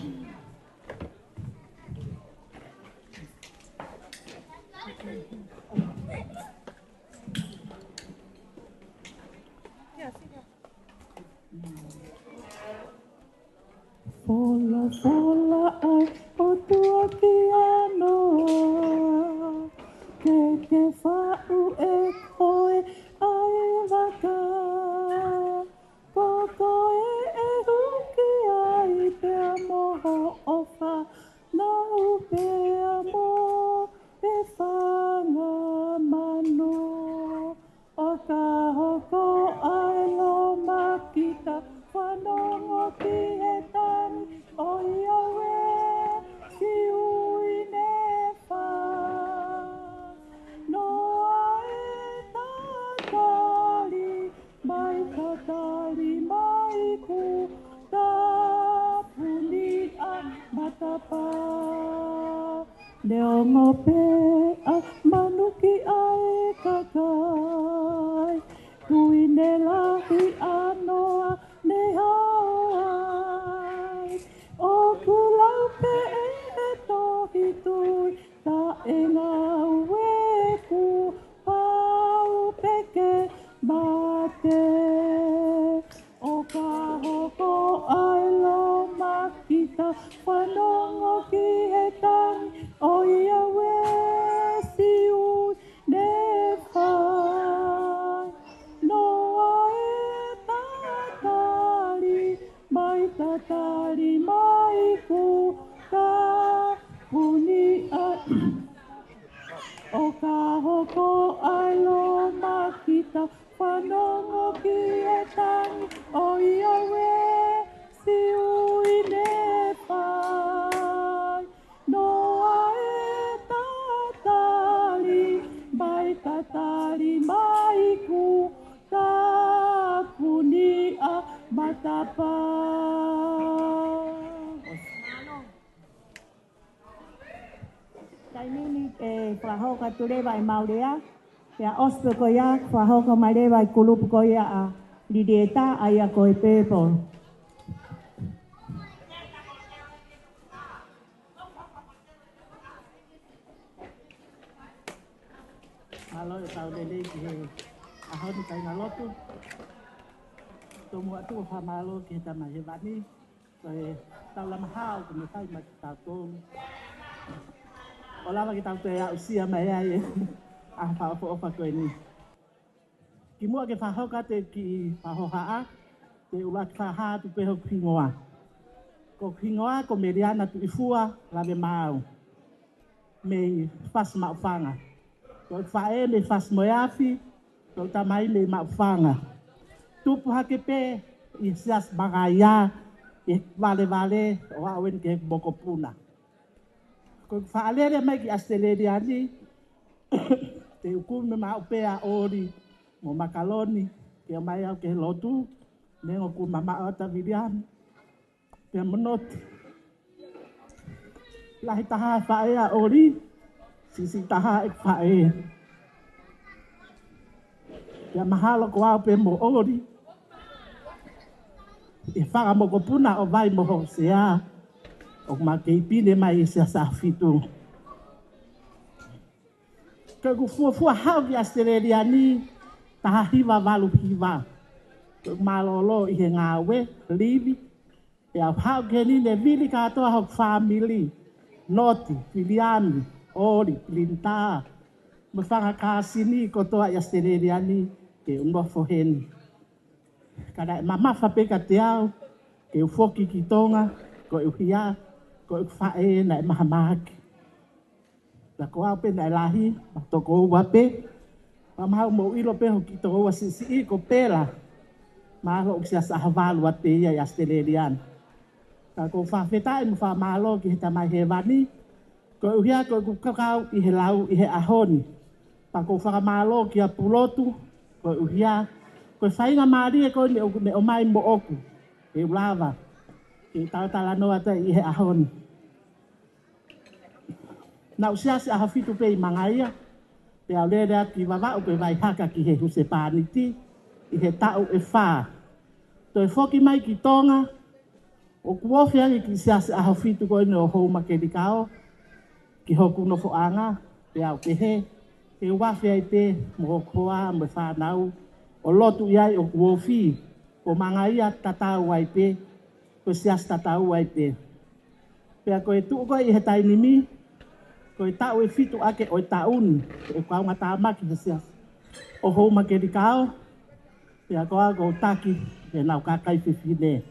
Fola ai o tua ki anoa, ke whau e koe ai waka. Koko e huki ai pea moho ofa, na upea mo e whanga mano. O ka hoko ai lo makita, whanongo ki he tani, o ia we si ui ne wha. Noa e tatari, mai ku, ta puni a matapa. Leo ngope a manuki ai kakai, kui ne lahi anoa ne hawai. O kulau pe e tohi tui, ta e ngā ueku, pau peke mate. O ka hoko ai lo makita, whanongo ki he tangi, o ia we si ui ne whai. Noa e tatari mai ku, ka puni ai. O ka hoko ai lo makita, whanongo ki e tangi, o ia we si ui ne whai. Noa e tatari mai ku, ka puni a matapa. Tai nini e whahoka tu rewa i Maurea. Pea ospe ko ia, whahoka mai rewa i kulupu ko ia a lidieta a ia ko i people. Malo e tau lele ki he ahoni kai ngā lotu. Tōmu atu o whamalo ki he tama he wani. Ko he tau lama hao ki me tai mai ki tau tōmu. O lama ki tau te au sia mai ai e. A whaopo opa koe ni. Ki mua ke whahoka te ki whahohaa. Te ula ki whahaa tu peho kingoa. Ko kingoa ko meriana tu ifua lave mau. Me fas maufanga. Ko whae me fas moeafi. Ko tamai me maufanga. Tupu hake pe i sias bagaia. E vale o awen ke boko puna. Ko whaalere mai ki Australia ni. Te ukume maupea ori. Mo makaloni. Ke mai au ke lotu. Nengo ku mama ata viriani. Pea monoti. Lahi taha whae a ori. Sisi taha e whae. Pea mahalo ko au pe mo ori. E whaka mo ko puna o vai mo ho sea. O ma kei pine mai e sea sa fitu. Ka ku fua hau ki Australia ni. Taha hiwa walu hiwa. Malolo i he ngawe, livi. E au hau ke ni ne vili katoa hok family. Noti, Filiani, Ori, Linta. Me whanga kāsini kotoa i Australia ni. Ke unofo heni. Kada mamafa peka te au. Ke ufoki ki tonga. Ko e uhia. Ko e whae na e mahamaki. La ko au pe na lahi, to ko wa pe. Pa mau mo ilo pe ho ki to wa si ko pela. Ma ho sia sa havalu wa pe ia Australian. Ka ko fa feta mo fa malo ki ta mai he vani. Ko uhia ko kakau I he lau I he ahoni. Pa ko fa malo ki a pulotu ko uhia ko fainga mari ko ni o mai mo oku. E lava. E tala no ata I he ahoni. Na usia se ahafitu pe I mangaia. Pe au lea ki wawa o pe vai haka ki he huse pāniti. I he tau e whā. To e whoki mai ki Tonga. O kuofi angi ki sia se ahafitu ko ino o hou makedikao. Ki hoku no foanga. Pe au pe he. Pe wafi ai pe mo koa mo whanau. O lotu iai o kuofi. Ko mangaia tatau ai pe. Ko sia se tatau ai pe. Pe a koe tuu koe I he tainimi. Ko I tau e fitu ake o I tauni. E kau ngata maki he sia. O hou makedikao. Pe a koa ko taki. E nau kakai whiwhine.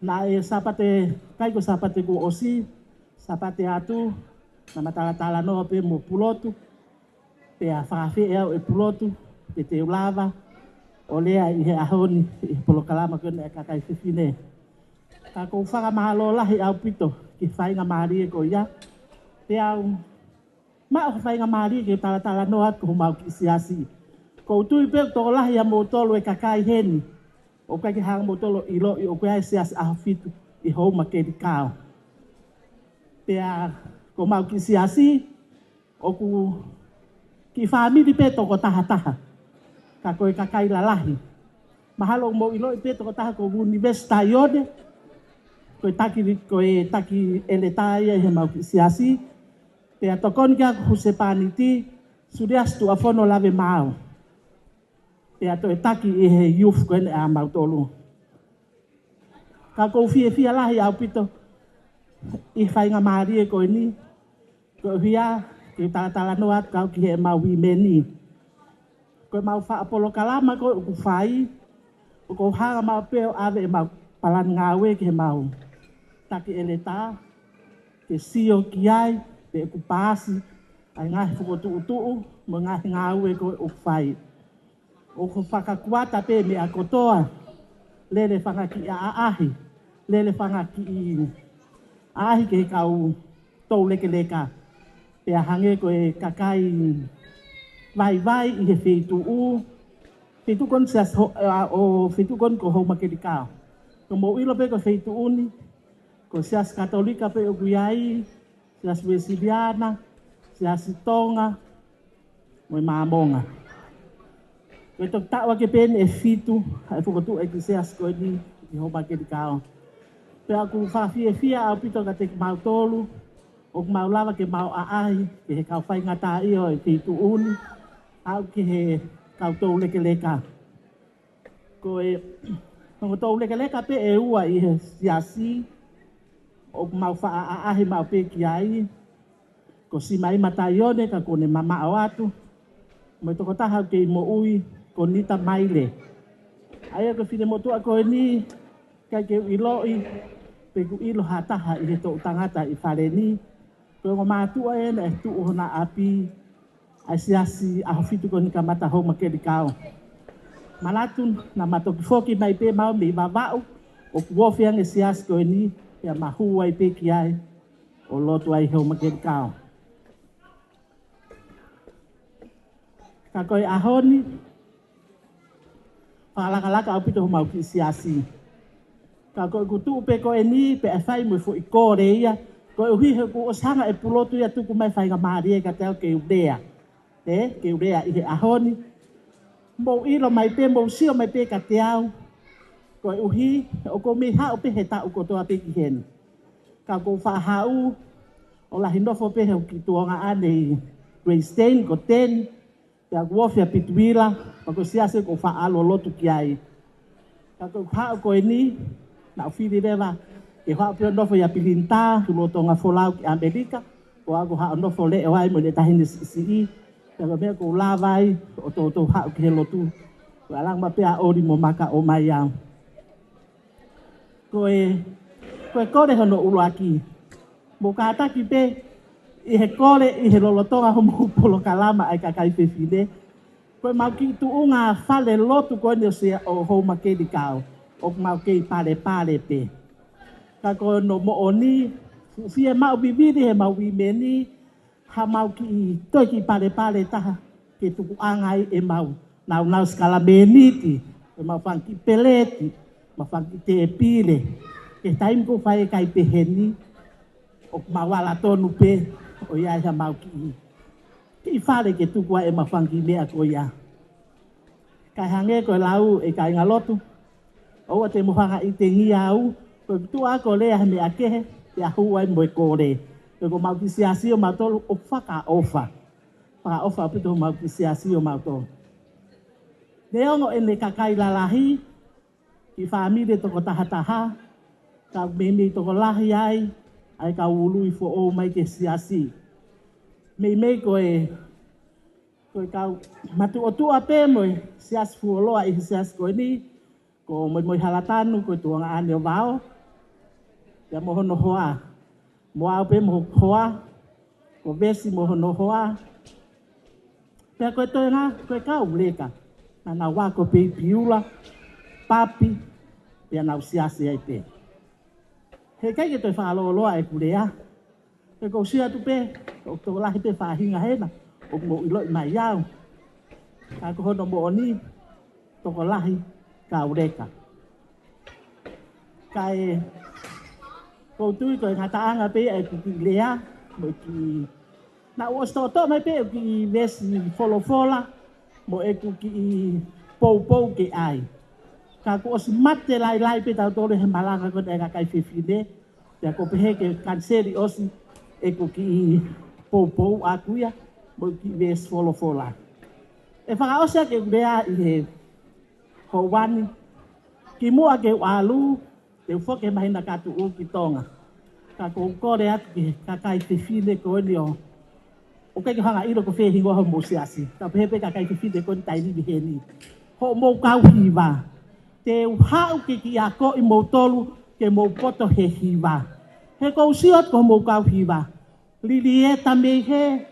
Na e sapate. Kai ko sapate ko osi. Sapate atu. Na matala noa pe mo pulotu. Pe a whawhi eo e pulotu. Pe te ulava. O lea I he ahoni. I polokalama kone e kakai whiwhine. Ka ko whaka mahalo lahi au pito. Ki whainga maari e ko ia. Te au, ma o whainga maari ke tala noa ko mau ki siasi. Ko tui pe to lahi a mo tolo e kakai heni. O kai ki hanga mo tolo I lo I o kai siasi a fitu I hou makeri kao. Te a, ko mau ki siasi, o ku ki whamiri pe toko taha. Ka koe kakai la lahi. Mahalo mo I lo I pe toko taha ko Universita Ione. Koe taki eletaia he mau ki siasi. Te a tokoni kia huse pāniti, surias tu a whono lave mau. Te a to e taki I he youth koene a mau tolu. Ka kou fia lahi au pito, I whainga maari e koe ni. Koe hia, ke tala noa kau ki he mau wimeni. Koe mau wha apolo kalama koe uku whai. O kou hanga mau peo ave e mau palan ngawe ki he mau. Taki eleta, ke sio ki ai, pe ku pasi, ai ngahi whukotu, mo ngahi ngāue koe o whai. O ko whakakuata pe me a kotoa, lele whangaki a ahi, lele whangaki I ahi ke kau tau leka. Pe a hange koe kakai vai I he whetu kon sias o whetu kon ko hou makedikao. Ko mo ilo pe ko whetu uni, ko sias katolika pe o kuiai, sias Wesiliana, sias Tonga, mo mamonga. Koe tok tawa ke pene e fitu, ai whukotu e ki sias koe ni I hou makedikao. Pe aku whawhia au pito ka te mau tolu, o mau lava ke mau aahi, ke he kau whai ngata I o e whetu uni, au ke he kau tau leka. Koe, kau tau leka pe e ua I he siasi, o mau wha aahi mau pe ki ai, ko si mai mataione ka kone mama o atu, mo I toko taha ke I mo ui, ko nita maile. Aia ko whine motua koe ni, kai ke iloi, pe ku ilo hataha I he tau tangata I whare ni, koe ngo mātua e na e tu hona api, ai siasi a hofitu ko ni ka mata hou makedikao. Malatun na matoki foki mai pe mau me vavau, o kuofi ange siasi koe ni, pe a mahu ai pe ki ai, o lotu ai hou makedikao. Ka koe ahoni, whakalaka au pito mau ki siasi. Ka koe kutu pe koe ni, pe a whai mo fo I kore ia, koe uhi he ku osanga e pulotu ia tuku mai whainga maari e ka teo ke udea. Ke urea I he ahoni. Mo ilo mai pe, mo sio mai pe ka te au. Koe uhi, o ko me hao pe he tau kotoa pe ki heni. Ka ko whahau, o lahi nofo pe he ki tuonga ane grade stain ko ten, pe a kuofia pituila, pa ko siase ko whaalo lotu ki ai. Ka ko hao koe ni, na whiri rewa, ke hao pe nofo ia pilinta, hulo tonga wholau ki Amerika, ko ako hao nofo le e wai mo le tahini sii, Pero mea ko lavai, o tō hao ki he lotu. Ko alang ma pea ori mo maka o mai au. Koe kore hono ulo aki. Mo ka ataki pe, I he kore, i he lolotonga homo polo kalama ai kakai whewhine. Koe mau ki tu unga whale lotu koe ni o sea o hou makeni kao. O mau kei pare pare pe. Ka koe no mo oni, fie mau bibiri he mau imeni, ha mau ki toi ki pare pare taha. Ke tuku angai e mau. Nau skala meniti, e mau whanki peleti, mau whanki te e pile. Ke taim ko whae kai peheni, o mawala tonu pe, o iai ha mau ki. Ki whare ke tukua e mau whanki mea ko ia. Kai hange koe lau e kai ngalotu, o te mohanga i te ngi au, koe tu a ko lea he mea kehe, te ahu ai moe kore. Koe ko mau ki siasi o mau tolu o whaka ofa. Whaka ofa pito mau ki siasi o mau tolu. Neongo e ne kakai lalahi, ki whaamire toko tahataha, ka meme toko lahi ai, ai ka ului fo o mai ke siasi. Mei koe kau matu o tua pe moe, siasi fuoloa i siasi koe ni, ko moi halatanu koe tuanga ane o vao, ia mohono hoa. Moa pe moho hoa, ko vesi mohono hoa. Pea koe toi ngā, koe kau leka. Nā wako pe piula, papi, pia nau siasi ai pe. He kai ke toi whaalooloa e kurea. He kou sia tu pe, o tō lahi pe whahinga hena, o mo iloi mai iau. Ka ko hono mo oni, toko lahi, ka ureka. Kai, kou tui koe ngataanga pe e ki lea, mo ki... Na ua stoto mai pe e ki vesi folofola, mo e ku ki pou ke ai. Ka ko os mate lai pe tau tore he malanga ko e kakai whiwhine. Pea ko pehe ke kanseri osi e ku ki pou a kuia, mo ki ves folofola. E whakaosia ke urea i he houani. Ki mua ke walu, te ufoke mahina katu u ki tonga. Ka ko kore atu ki kakai whiwhine ko ni o. O kai hanga iro ko fe hingo ho mo siasi. Ta pepe ka kai fide ko tai ni heni. Ho mo kau hiva. Te hau ke ki ako i mo tolu ke mo poto he hiva. He ko siot ko mo kau hiva. Lilieta me he,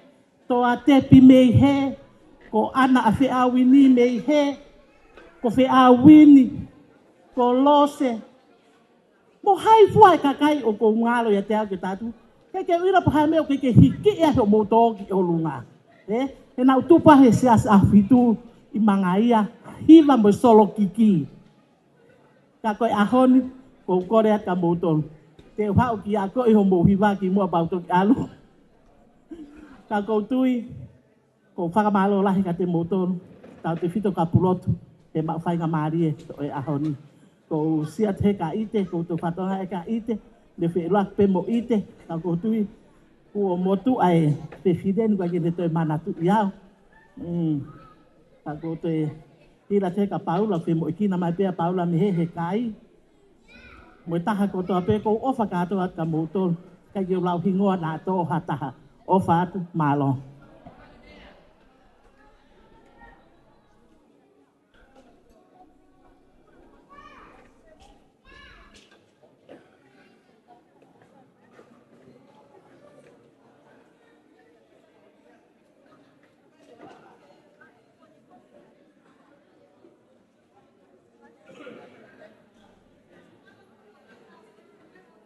to atepi me he, ko ana a fe awini me he, ko fe awini, ko lose. Mo hai fuai ka kai o ko ngalo ya te au ke tatu. Ke ira paha meo ke hiki e ho motoki o lunga. E na utupa he sias afitu i mangaia hiva mo solo kiki. Ka koe ahoni ko kore ka moton. Te hau ki ako i ho mo hiva ki mua bauto ki alu. Ka ko tui ko whakamalo lahi ka te moton. Tau te fito ka pulotu e ma whainga marie to e ahoni. Ko siat he ka ite, ko to whatonga e ka ite. Le fe lak pe mo ite ka ko tui ko motu ai pe fiden ko ke to mana tu iau ka ko te ira te ka paula fe mo ikina mai pe paula me he kai mo taha ko to pe ko ofa ka to ka motor ka ke lau hingoa na to hata ofa tu malo.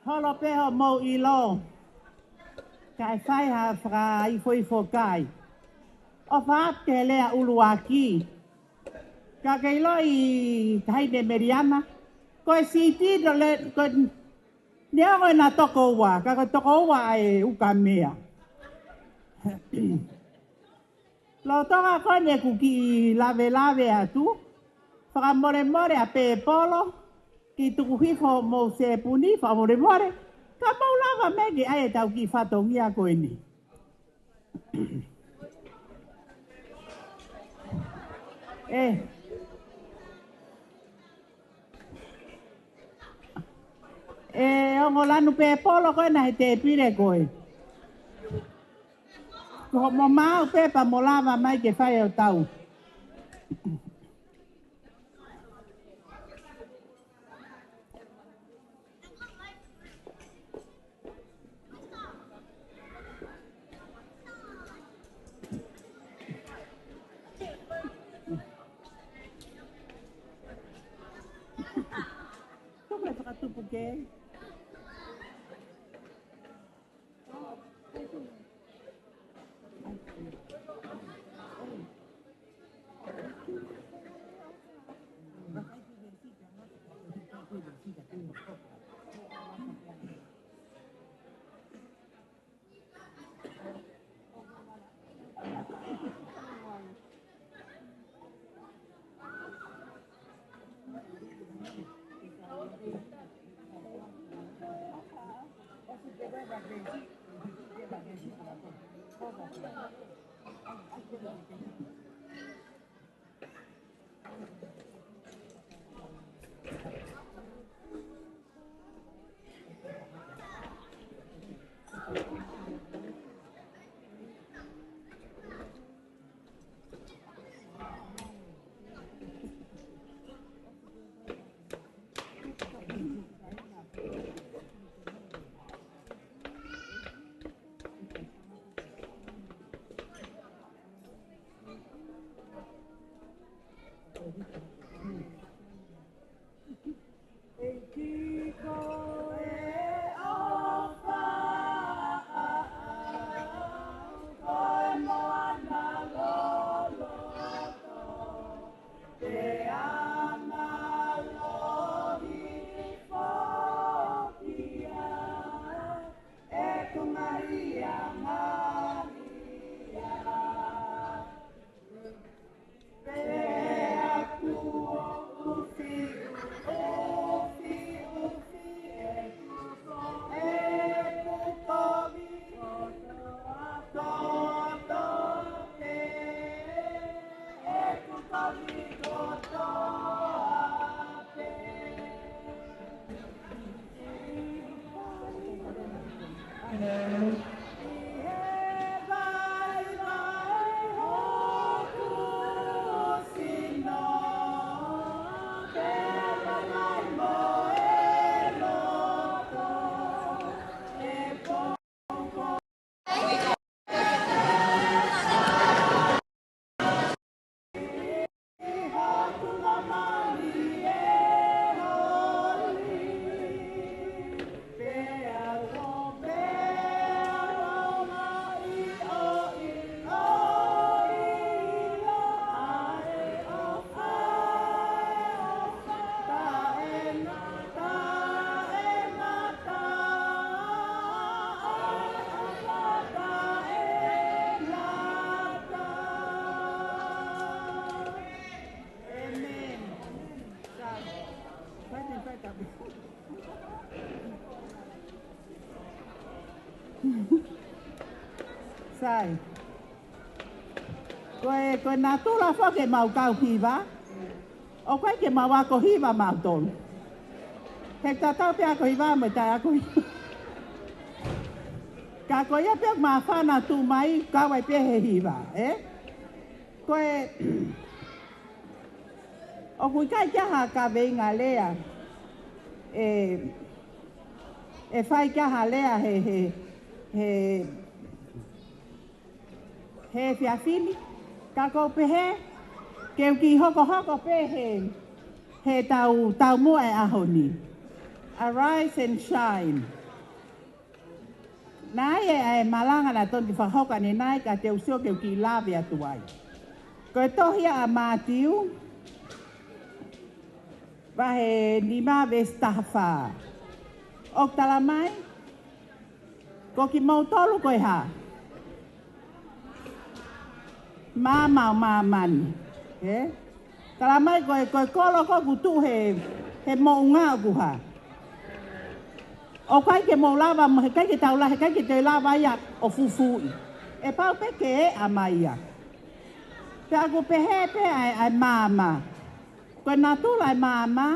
Holo peho mo ilo. Kai whai ha whaka i fwoi whokai. O whaat ke lea uluaki. Ka ke ilo i haide meriana. Koe siti do le... Nia koe na toko ua. Ka koe toko ua e uka mea. Lo tonga koe ne kuki lave atu. Whaka more a pe polo. Ki tuku hifo mo se puni, wha more. Ka maulawa megi ai tau ki whatongia koe ni. Ongo lanu pe polo koe na he te pire koe. Ko mo mau pepa mo lava mai ke whae o tau. Okay. Sai. Koe nā tūra whake mau kau hiwa. O koe ke mau ako hiwa mau tonu. He tatau pe ako hiwa mai tai ako hiwa. Ka koe ia pe maa whana tū mai kawai pe he hiwa, Koe... O kui kai kiaha ka veinga lea. E whai kiaha lea he whiawhini, ka ko pehe, keu ki hoko pehe, he tau mua e ahoni. Arise and shine. Nai e malanga na tonti whahoka ni nai ka te usio keu ki lawe atuai. Koe tohia a Mātiu, wahe nima vestafa. Ok tala mai, ko ki mau tolu koe ha. Mau mani. Tala mai koe kolo ko kutu he mo unga ku ha. O kai ke mo lava, he kai ke taula, he kai ke te lava ia o fufui. E pau pe ke e amaia. Te ako pehe pe ai mama. Koe nā tūla ai mama,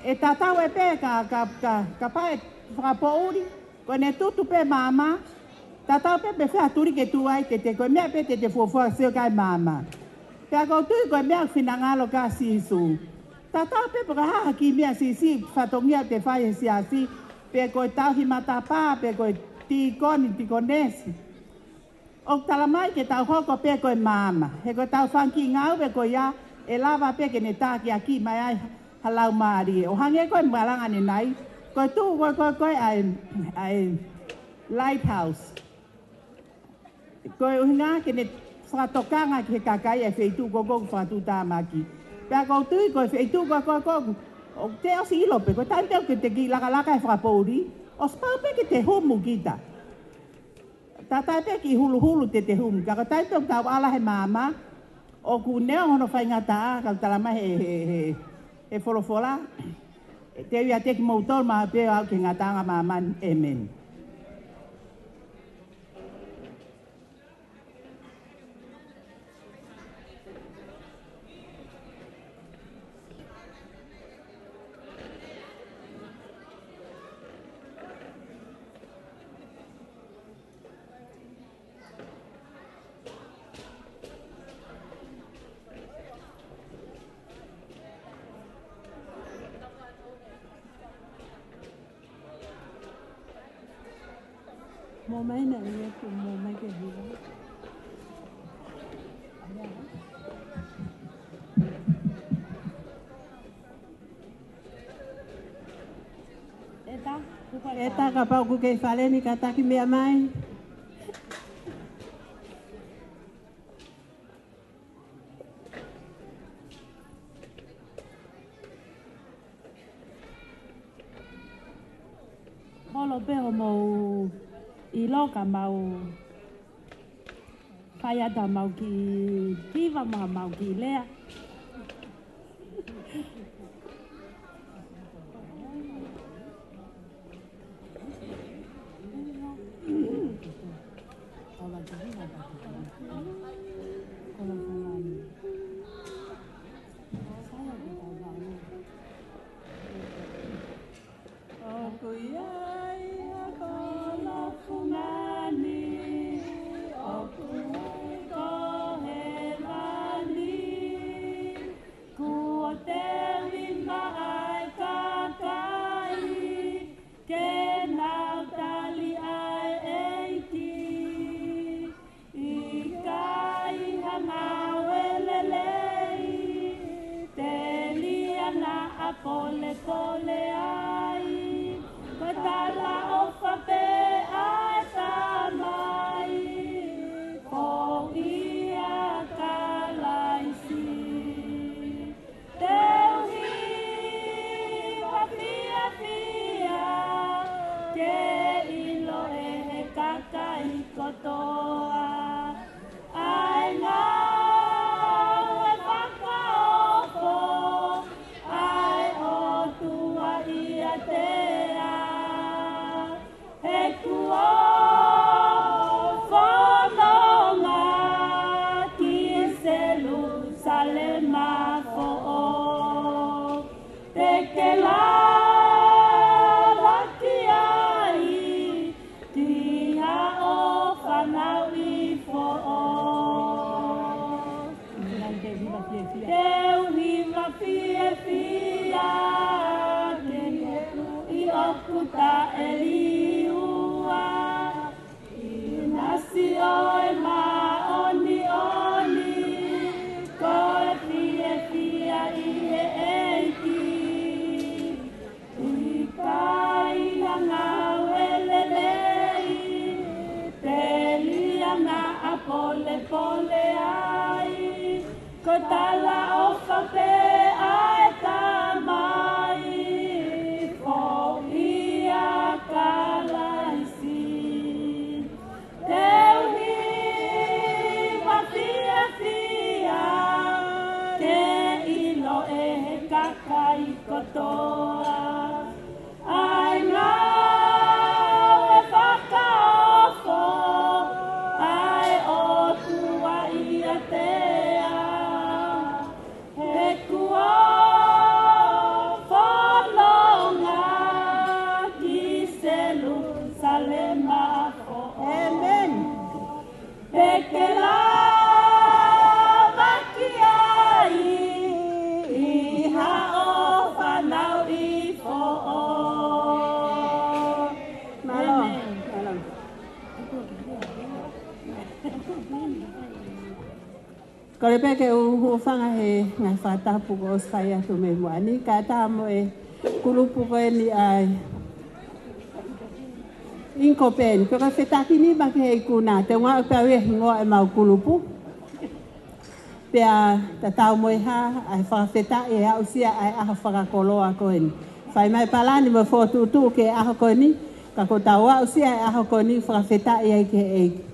e tatau e pe ka pae whakapouri, koe ne tutu pe mama, tatau pe whiaturi ke tuai te koe mea pe te fuafua seo kai mama. Te ako tui koe mea whinangalo ka sisu. Tatau pe ka haha ki mea sisi whatongia te whai e siasi, pe koe tauhi matapā, pe koe tikonesi. O tala mai ke tau hoko pe koe mama, he koe tau whanki ngau pe koe ia, e lava pe ke ne tāki aki mai ai halau maari. O hange koe Malanga ni nai. Koe tu koe ai lighthouse. Koe uhinga kene whakatokanga ki he kakai e wheitu koko whakatu tāmaki. Pea kou tui koe wheitu koko o te osi ilope. Koe taipeo ke te ki laka e whakapouri. O spaupe ke te humu kita. Ta taipeo ki hulu te humu. Ka koe taipeo tau ala he mama. O ku neo hono whaingata ka talama he wholofola. Te wia te ki moutor maha peo au ke ngatanga mama. Amen. Mô mấy này cùng mô mấy cái gì đó. Eta kapau ku kei fale ni kata ki mea mai. Holo beho mau I loka mau kaiata mau ki kiva mau ki lea. Pole pole ai, katala ofa pe ai tamai, ko ia kalaisi. Teuhi wapia pia, ke ilo e kakai kotoa, ai ngā. Kuta eliua inasi oi ma oni koe fie fia ie eiki ikai nga welelei te liana apole pole ai kotala ofa pe ai tamai kalaisi Teuhi wapia fia ke ilo e kakai kotoa ai ngā e whakaofo ai o tua ia tea he kua Amen. Pekela makiai iha o whanau I fo o. Ko le pe ke u fanga he ngai whatapu ko sai atu me mua. Ni ka tā mo e kulupu ko e ni ai. Inko pen, ko ka whetaki ni ma ke hei kuna. Te ngā upea we hingoa e mau kulupu. Pea ta tau mo e ha, ai whakawheta e au sia ai aha whakakoloa ko e ni. Whai mai palani mo whotutu ke aha ko ni. Ka ko tau au sia ai aha ko ni whakawheta e ai ke eiki.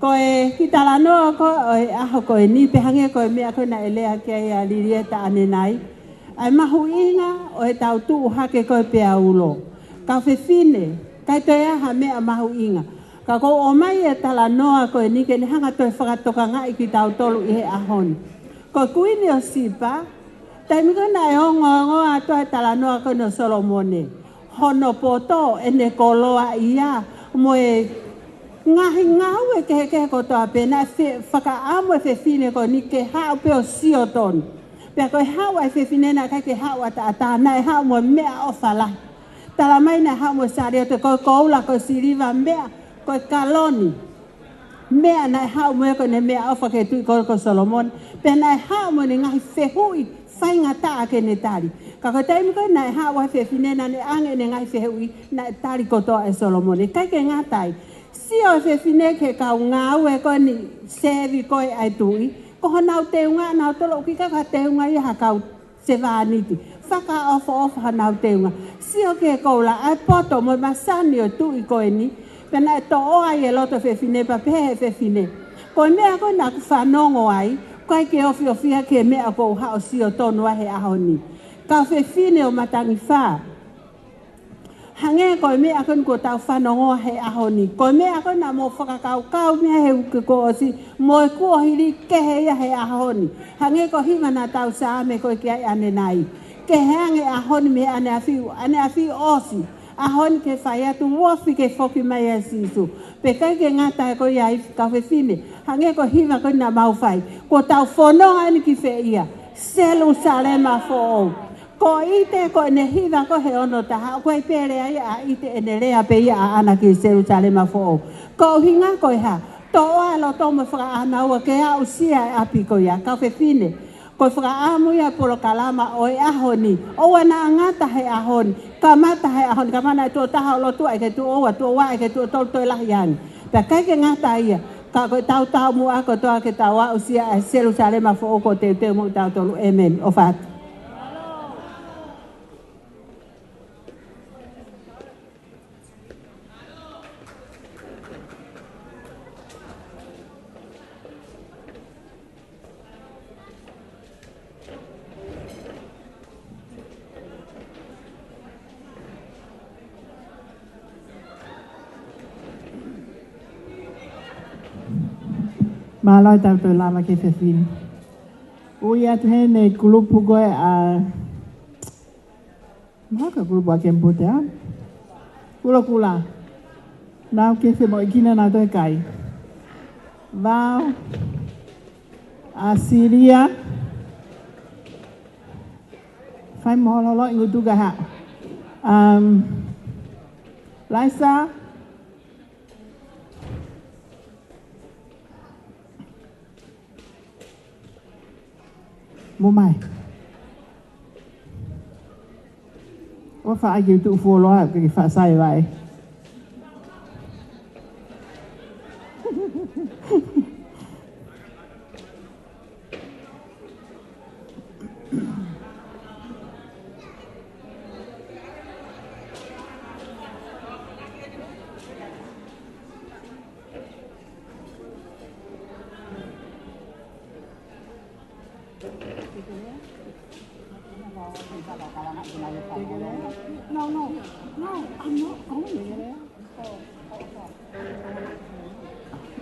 Ko e kitala noa ko e aho ko e ni pehange ko e mea ko na elea ke a lirieta ane nai. Ai mahu inga o e tau tu hake ko e pea ulo. Ka whewhine, kai toi aha mea mahu inga. Ka ko o mai e tala noa ko e ni ke ni hanga toi whakatoka ngai ki tau tolu i he ahoni. Ko kuini o sipa, taimi ko na e ongo a toi tala noa ko no Solomone. Hono poto e ne koloa ia mo e ngahi ngau e ke ko toa pena whakaamo e whewhine ko ni ke hao peo sio tonu. Pea ko e hao e whewhine na kai ke hao ata na e hao mo mea o whala. Tala mai na hao mo sari o te ko koula ko siriva mea ko kaloni. Mea na e hao mo e ko ne mea o whaketui ko Solomon. Pea na e hao mo ni ngahi whehui whainga taa ke ne tari. Ka ko taimi ko na e hao e whewhine na ne ange ne ngahi whehui na e tari ko toa e Solomon. Kai ke ngatai. Si o se fine ke kau ngau e ko ni sevi ko ai tui. Ko hanau te unga nau tolo ki ka te unga i ha kau se vaniti. Whaka ofo hanau te unga. Si o ke koula ai poto mo masani o tui ko ni. Pena e to o ai e loto fe fine pa pehe fe fine. Ko mea ko na ku whanongo ai. Ko ai ke ofi ofia ke mea ko hao si o tonu ahe aho ni. Kau fe fine o matangi whaa. Hange ko me akon ko tau whanongo he ahoni. Ko me akon na mo whakakau mea he uke ko osi. Mo e kua hiri kehe ia he ahoni. Hange ko hima na tau saame ko ke ai ane nai. Ke hange ahoni me ane afiu osi. Ahoni ke whai atu wofi ke whoki mai a sisu. Pe kai ke ngata ko iai kawe fine. Hange ko hima ko na mau whai. Ko tau whanonga ni ki whe ia. Selu salema fo o. Ko ite ko ne hiva ko he ono taha ko i pere ai a ite ene rea pe ia ana ki Jerusalema fo. Ko hinga ko ha to ala to mo fra ana o ke a usia api ko ia ka fe fine. Ko fra amu ia polo kalama o e ahoni. O ana ngata he ahoni. Ka mata he ahoni ka mana to taha lo tu ai ke tu o tu wa ke tu to la yan. Pa kai ke ngata ia ka ko tau mu a ko to ke tawa usia Jerusalema fo ko te mo tau to amen o fat. Maloi tau tau lama ke whewhini. Ui atu hene kulupu koe a... Maka kulupu a kempute a? Kula. Nau ke whe mo ikina nau toi kai. Vau. Asiria. Whai mohololo ingu tuka ha. Laisa. Mo mai. O fa ai tu fo lo ha ke fa sai vai. No, I'm not going.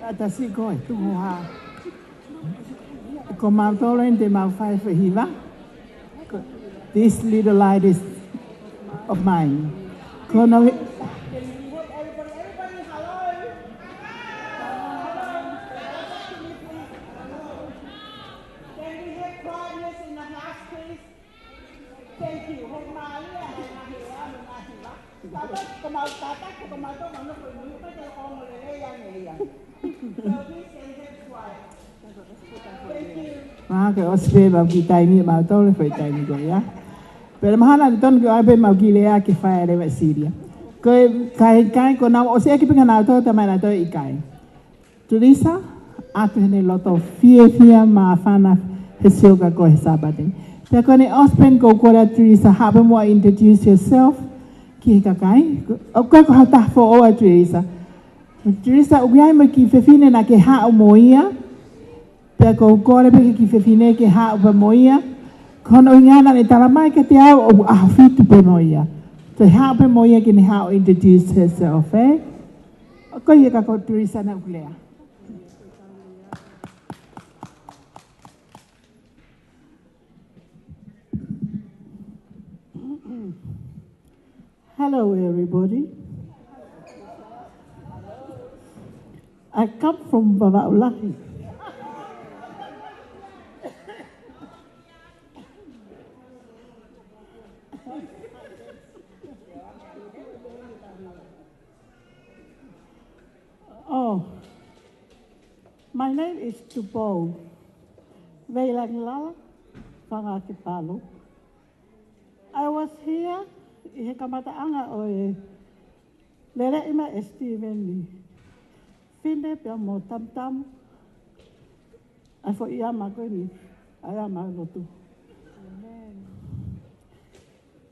Atasi koi, tu ha. Komau tolente mau fai hiva. This little light is of mine. Kono. ke ospe ba ki tai ni ma to le fai tai ni go ya. Pero mahana ni ton ke abe ma ki le a ke fai le va Syria. Kai ko na o se ki pinga na to ta mai na to I kai. Teresa, atu hene loto fia ma fana he sioga ko he Sabbath. Pe ko ne ospen ko ko Teresa, habe mo introduce yourself. Ki ka kai. O ko ko ta fo o Teresa. Teresa o gai ma ki fefine na ke ha o moia. Pe ko ko le pe ki fefine ke ha o moia. Kono ngana ni tala mai ke te au o a fitu pe moia. To help him moia ke ni ha o introduce herself, eh? Ko ye ka ko Teresa na kulea. Hello, everybody. I come from Ouau. Oh, my name is Ouau. Veilangilala, Whangakipalo. I was here. I kamataanga o e lere ima e Stephen ni. Whine pia mo tam. Ai fo ia ma koe ni. Ai a ma lotu.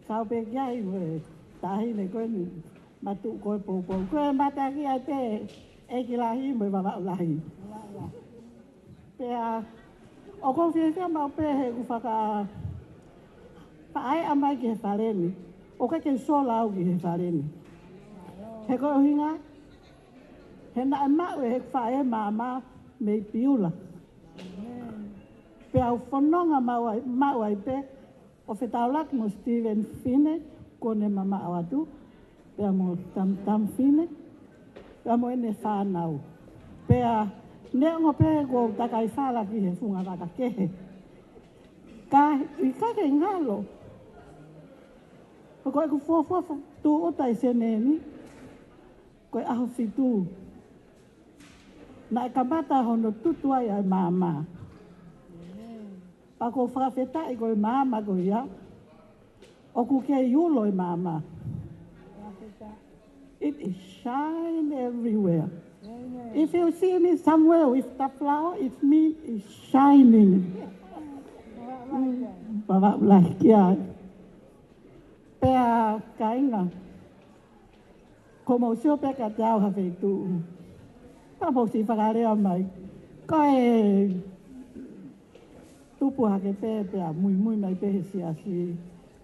Kau pe kiai mo e tahi ne koe ni. Matu koe popo. Koe mata ki ai pe e ki lahi mo e wawau lahi. Pea o ko fia ma pe he kufaka pa ai amai ki he whaleni. O ka ke so lau ki he whareni. He koe hinga, he na e mau e he whae mama me piula. Pe au whanonga mau ai pe, o whetaulak mo Stephen Whine, kone mama awatu, pe mo tam Whine, pe mo ene whanau. Pe a neongo pe ko takai whala ki he whunga waka kehe. I ka ke ngalo, ko ko fo tu o tai seneni ko aho fitu na kamata hono tutu ai mama pa ko fra feta ko mama ko ya o ku ke yulo mama it is shine everywhere. If you see me somewhere with the flower, it means it's shining. Baba like yeah. Pea kainga. Como sio pe ka tau ha fetu. Pa mo si whakarea mai. Ko e tupu ha ke pea mui mai pe si asi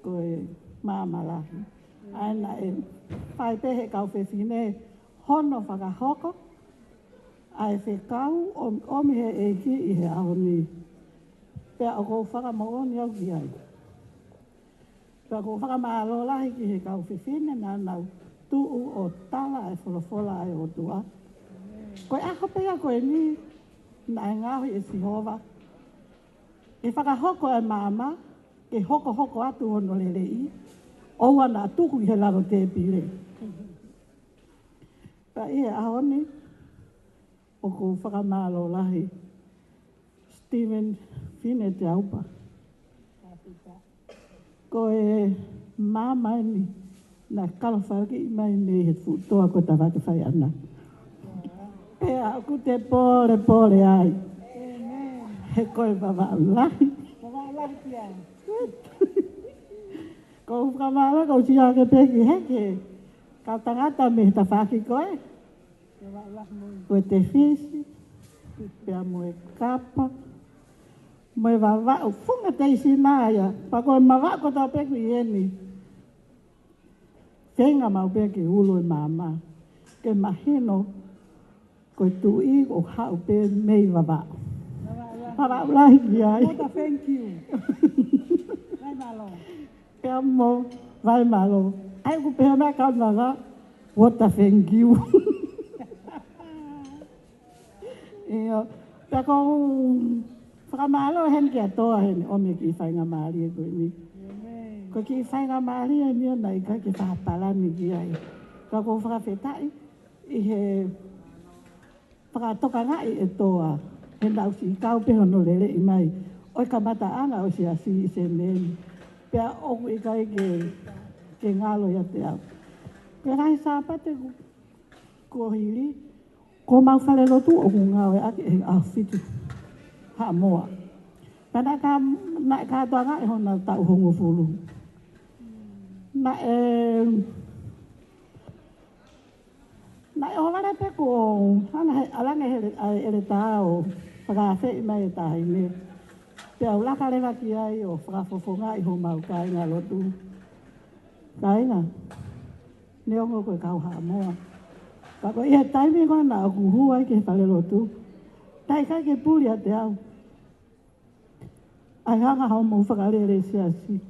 ko e mamalahi. Aina e whai pe he kau whewhine hono whakahoko. Ai whekau o mi he e ki I he ahoni. Pea o kou whakamooni au ki ai. Pea ko whakamalo lahi ki he kau whiwhine na nau tuu o tala e wholofola e o tua. Koe ako pea koe ni na e ngahui e sihova. E whakahoko e mama, ke hoko atu hono lelei, oua na tuku he laro te pire. Pea I he ahoni, o ko whakamalo lahi, Stephen Whine te aupa. Ko e mama ni na kalawhaki mai ne he futoa ko ta wake whai ana. Pea aku te pole ai. He koe wawau lahi. Wawau lahi pia. Ko whamala ko si ake peki heke. Kau tangata me ta whaki koe. Koe te whisi. Pea mo e kapa. Mai wawau funga te isi nāia. Pa koe mawa ko tau peku I eni. Whenga mau peki ulu I mama. Ke mahino koe tui o hau pe mei wawau. Wawau lahi ki ai. Mota, thank you. Vai malo. Pea mo, vai malo. Ai ku pea mea kau naga. What a thank you. Iyo. Pea kong whakamalo hen ki atoa hen ome ki whainga maari e koe ni. Ko ki whainga maari e ni ana I ka ki whakapalani ki ai. Ka ko whakawhetai I he whakatoka ngai e toa. He nau si kau pe hono lele I mai. o ka mata anga o si asi se neni. Pea oku I kai ke ngalo ia te au. Pea kai Sabate ko hili, ko mau whale lotu o ngau e ake e a fitu. Ha moa. Pena ka toanga e hona tau hongo fulu. Na hona pe ko alanga ele tau whakawhi mai e tahi me. Pea ulaka rewa ki ai o whakafofonga I ho mau kai ngā lotu. Kai ngā. Neongo koe kau ha moa. Kako ia taimi koe nā ku huai ke whale lotu. Tai kai ke puli a te au. Ai hanga hau mou whakarere si asi.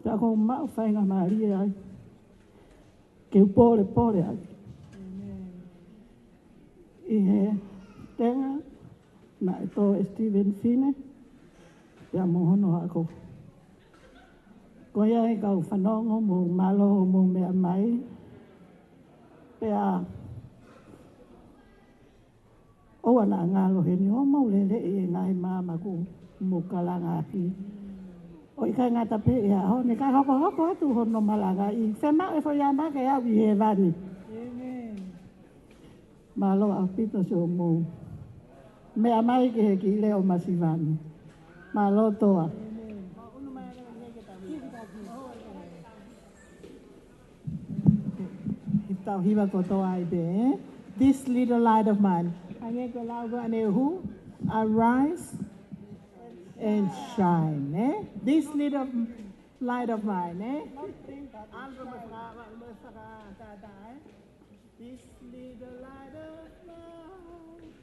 Pea ko mau whainga maari ai. Ke upore ai. I he tenga na e tō Stephen Fine. Pea mohono ako. Ko ia e kau whanongo mo malo mo mea mai. Pea o ana ngalo he ni o maulele e ngai mama ku mo kalanga ki. O I kai ngata pe e ho ne kai hoko atu hono Malanga I whema e whoiama ke au I he vani. Malo au pito so mo. Mea mai ke he ki leo masivani. Malo toa. Tau hiwa ko toa I be. This little light of mine. Ange ko lau ko ane hu. Arise and shine. This little light of mine. This little light of mine.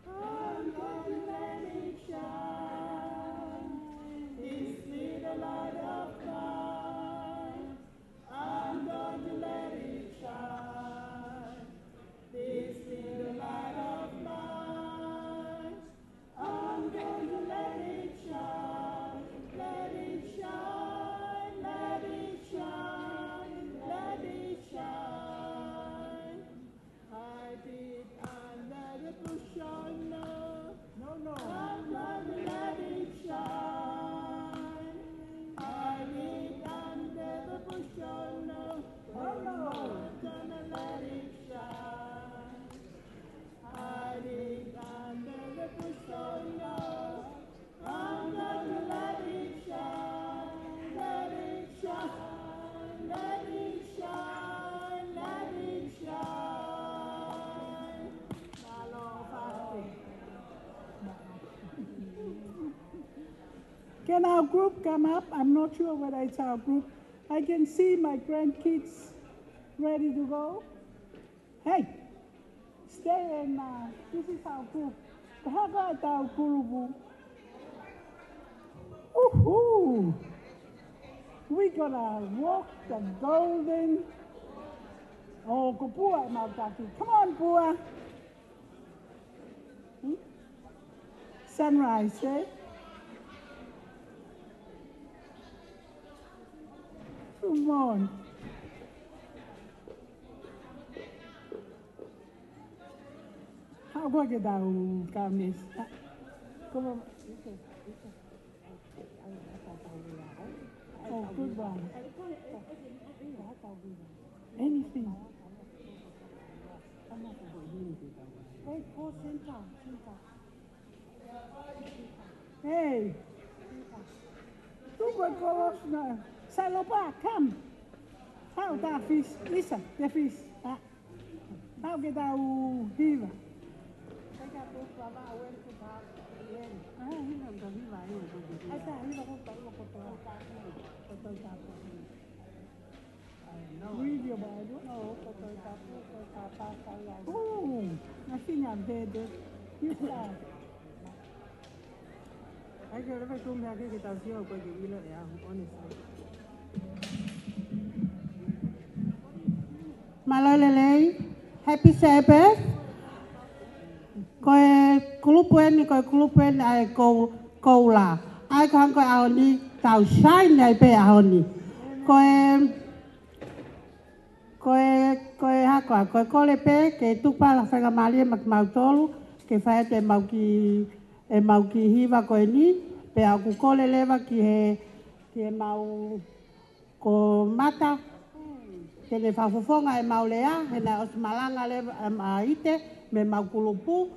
I'm gonna let it shine. This little light of mine. I'm going to let it shine. This little light of mine. I'm going to let it shine. Let it shine. Let it shine. Let it shine. Hide it under the bush or no. I'm going to let it shine. Hide it under the bush or no. I'm gonna let it shine. Hide it under the bush or no. I'm gonna let it shine. Let it shine. Let it shine. Let it shine. Can our group come up? I'm not sure whether it's our group. I can see my grandkids ready to go. Hey, stay and this is our group. Kahaga at our guru. Woohoo! We're gonna walk the golden. Oh, Kupua, Mautaki. Come on, Pua. Sunrise, eh? Come on. How go get down, Carmes? Come on. Oh, good one. Anything. Hey, go center. Hey. Look what goes now. Salopa, come. How that fish? Listen, the fish. How get out here? Read your Bible. Oh, I think I'm dead. You start. I can never come back and get out here because you will, honestly. Malolele, happy Sabbath. Koe kulupuen ai ko la. Ai kan ko au ni tau shine ai pe au ni. Koe hako le pe ke tupa la whanga malia mak mautolu ke whae te mau ki e mau ki hiwa koe ni, pe au ku kole lewa ki he mau ko mata, ke ne whawhawhonga e mau lea, he na os malanga lewa a ite, me mau kulupu,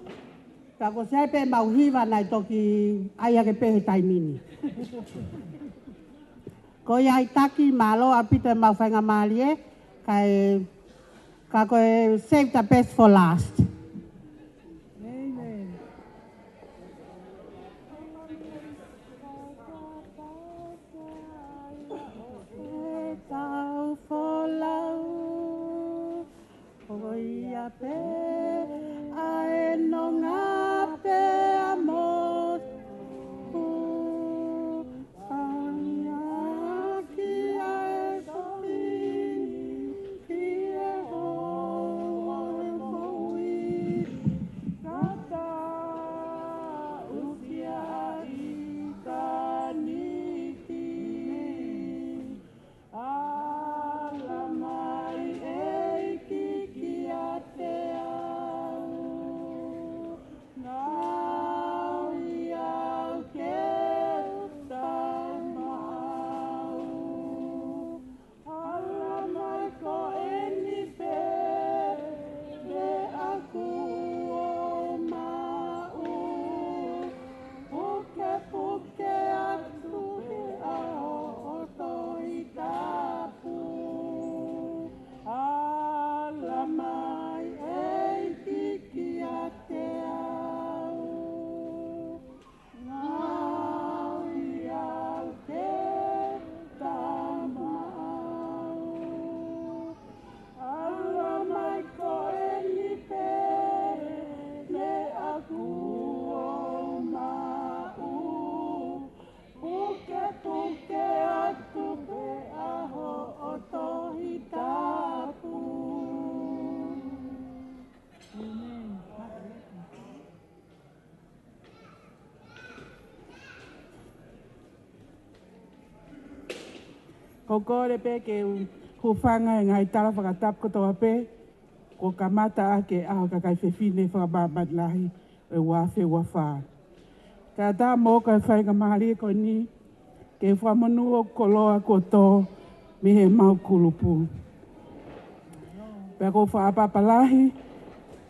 ka ko sai pe mau hiwa nai toki aia ke pehe taimini. Ko iai taki malo apita mau whainga malie, ka koe save the best for last. Amen. Tau folau, oia pe, ae no ngā pe amos, Ko kore pe ke hufanga e ngai tala whakatap kotoa pe, ko kamata ake aho kakai whewhine whakababat lahi e wafe wafā. Ka tā mō kai whainga mahari ko ni, ke whamanu o koloa koto me he mau kulupu. Pea ko whaapapalahi,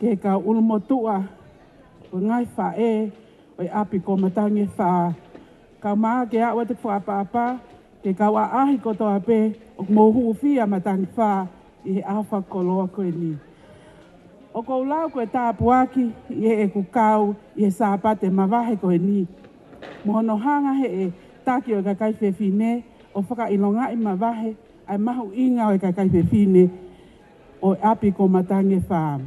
ke ka ulmotua, o ngai whae, o api ko matangi wha. Ka maa ke awa te whaapapa, ke kawa ahi kotoa pe, o mohu whia matangi wha, i he awha koloa koe ni. O kou lau koe tāpuaki, i he e kukau, i he sāpate mawahe koe ni. Mohono hanga he e taki o kakai whewhine, o whakailonga i mawahe, ai mahu inga o kakai whewhine, o api ko matangi wha.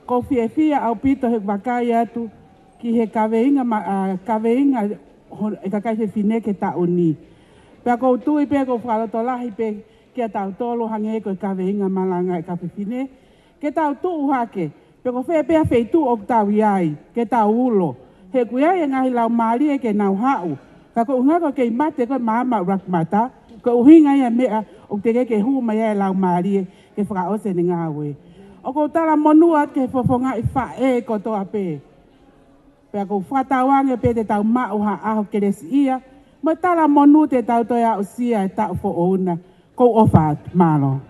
Ko whiewhia au pito he wakai atu, ki he kaweinga e kakai whewhine ke tauni. Pea kou tui pe kou whalatolahi pe, kia tau tolo hange koe kaweinga malanga e kawhewhine, ke tau tuu hake, pe ko whepea wheitu o tau iai, ke tau ulo. He kuiai e ngahi lau maari e ke nau hau. Ka ko unga ko kei mate koe maama urakmata, ko uhinga ia mea o te ke huma ia e lau maari e ke whakaose ni ngāwe. O ko tala monua ke whawhonga i whae kotoa pe. Pea ko whatawange pe te tau mau ha aho keresi ia, ma tala monu te tau toia o sia e tau fo ouna, ko ofa malo.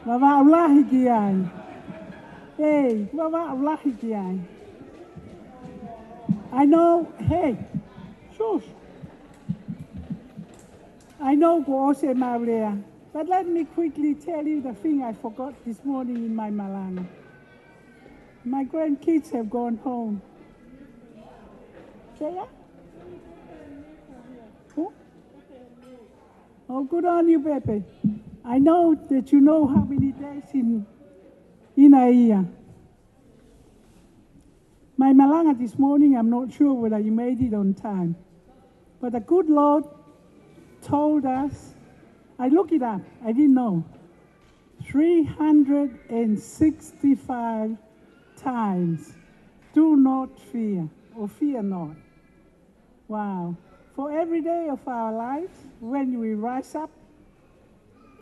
Wawa ulahi ki ai. Hey, wawa ulahi ki ai. I know, hey, shush. I know ko ose maurea, but let me quickly tell you the thing I forgot this morning in my Malanga. My grandkids have gone home. Say yeah? Who? Oh, good on you, Pepe. I know that you know how many days in a year. My Malanga this morning, I'm not sure whether you made it on time. But the good Lord told us, I looked it up, I didn't know, 365 times, do not fear, or fear not. Wow. For every day of our lives, when we rise up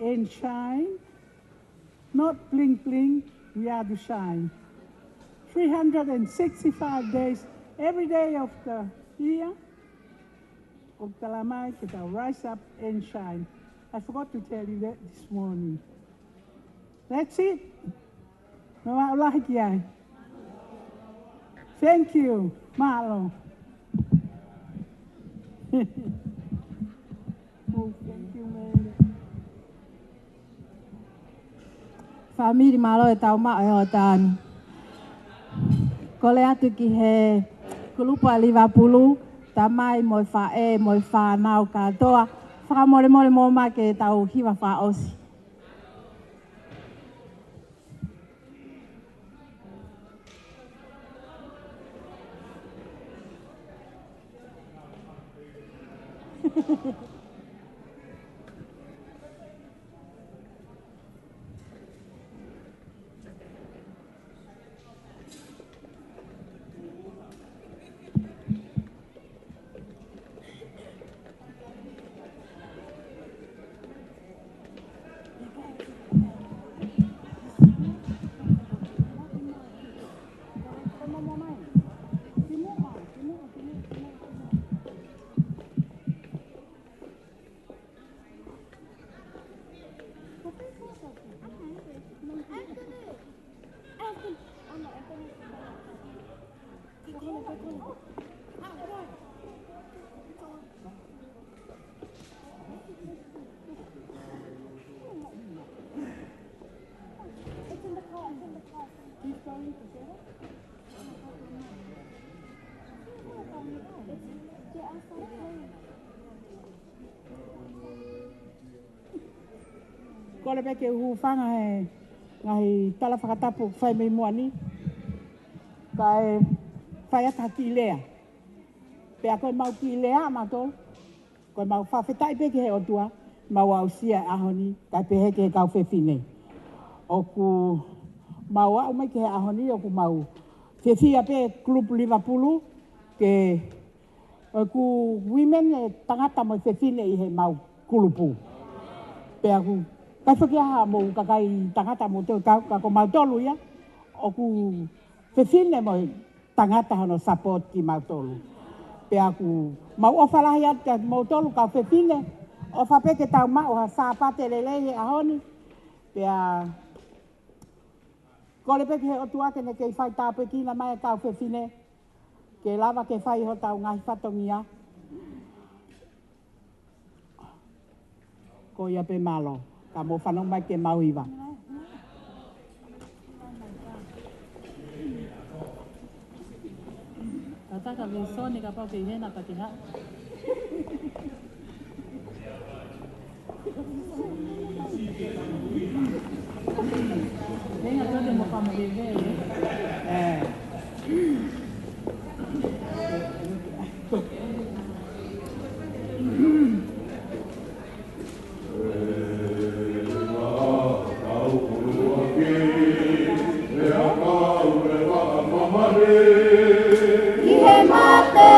and shine, not bling bling, we are to shine. 365 days, every day of the year, of Talamai, kita rise up and shine. I forgot to tell you that this morning. That's it. Thank you, Malo. Oh, thank you, man. Family malo e tau ma e o tan. Kole atu ki he kulupa Liverpool, tamai mo fa e mo fa nau katoa, fa more more mo ma ke tau hiwa fa osi. Kole peke hufanga he ngai tala whakatapu whai mei moani. Kai whai ata ki lea. Pea koe mau ki lea matol. Koe mau whawhetai peke he otua. Mau au sia ahoni. Kai pehe ke kau whewhine. Oku mau au mai ke he ahoni. Oku mau whewhia pe Club Liverpool. Ke oku women e tangata mo whewhine I he mau kulupu. Pea ku kai whakia mo kakai tangata mo teo kako mau tolu ia. Oku whewhine mo tangata hano support ki mau tolu. Pea ku mau ofalahi ata mau tolu ka whewhine. Ofa peke tau mau ha sāpate lelei ahoni. Pea kole peke he otua kene kei whai tāpe kina mai kau whewhine. Ke lava ke whai ho tau ngahi whatongia. Ko ia pe malo. Ka mo whanong mai ke mau iwa. Tataka visoni ka pau ke hena ka te ha. Venga, todo mo pa me ver. Mate,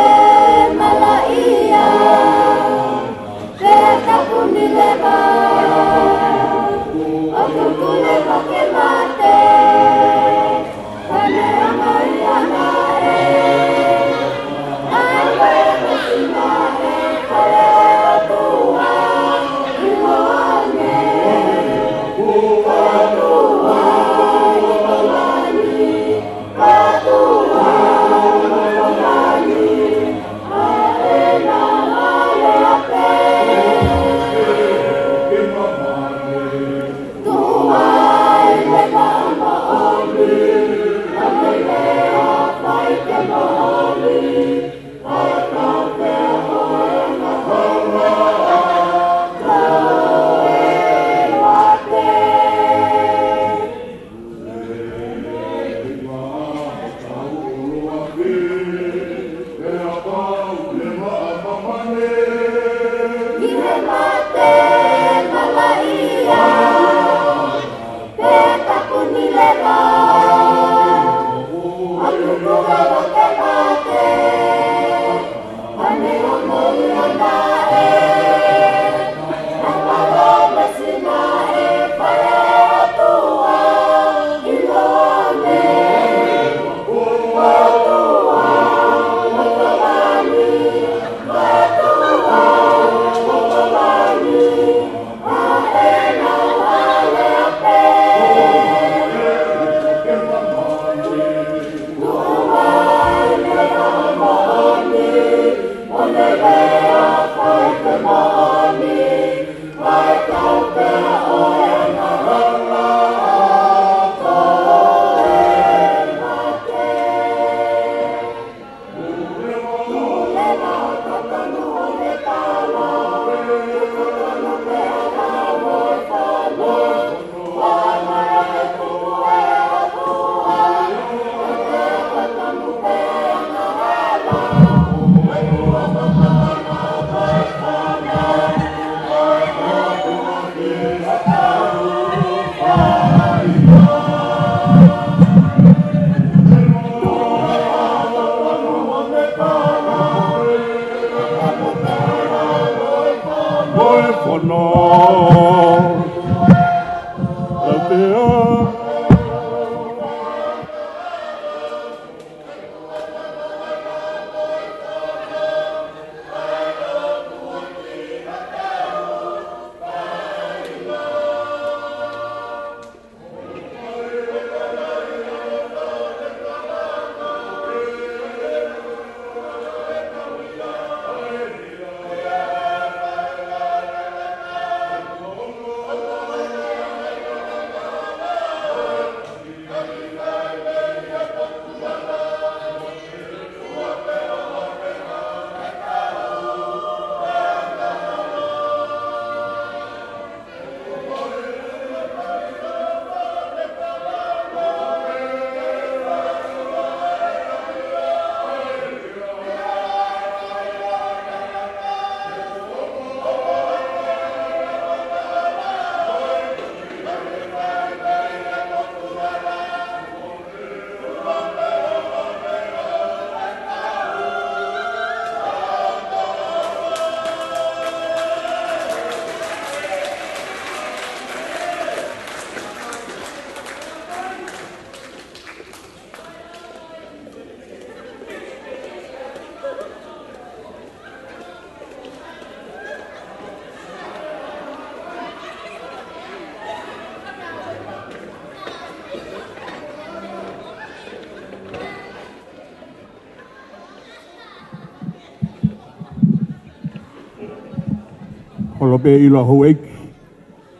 holope ilo hoek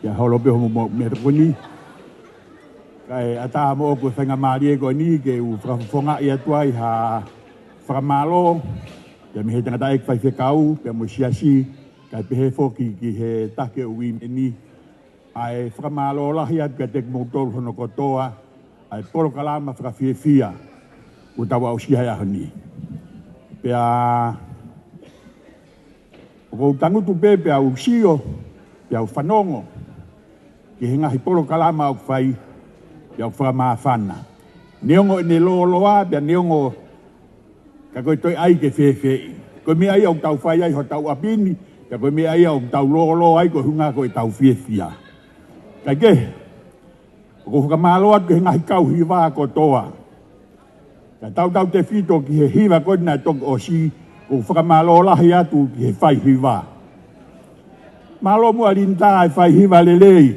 ya holope ho mo merkoni kai ata mo ko fenga mari ko ni ke u fonga ia tuai ha framalo ya mi heta dai fai fe kau pe mo siasi kai pe he foki ki he take wi ni ai framalo la hia ke tek mo tol hono ko toa ai polo kalama fra fia u tawa o sia ya hani pe a o tangu tu pepe au sio ya o fanongo ki hinga hipolo kalama o fai ya o fama fana neongo ne lo loa be neongo ka ko toi ai ke fe ko mi ai o tau fai ai ho tau apini ka ko mi ai o tau lo ai ko hunga ko tau fia ka ke ko ka malo at hinga hikau hiwa ko toa ka tau te fito ki he hiwa ko na tok o si o whakamalo lahi atu ki he whai hiwa. Malo mua rinta e whai hiwa lelei.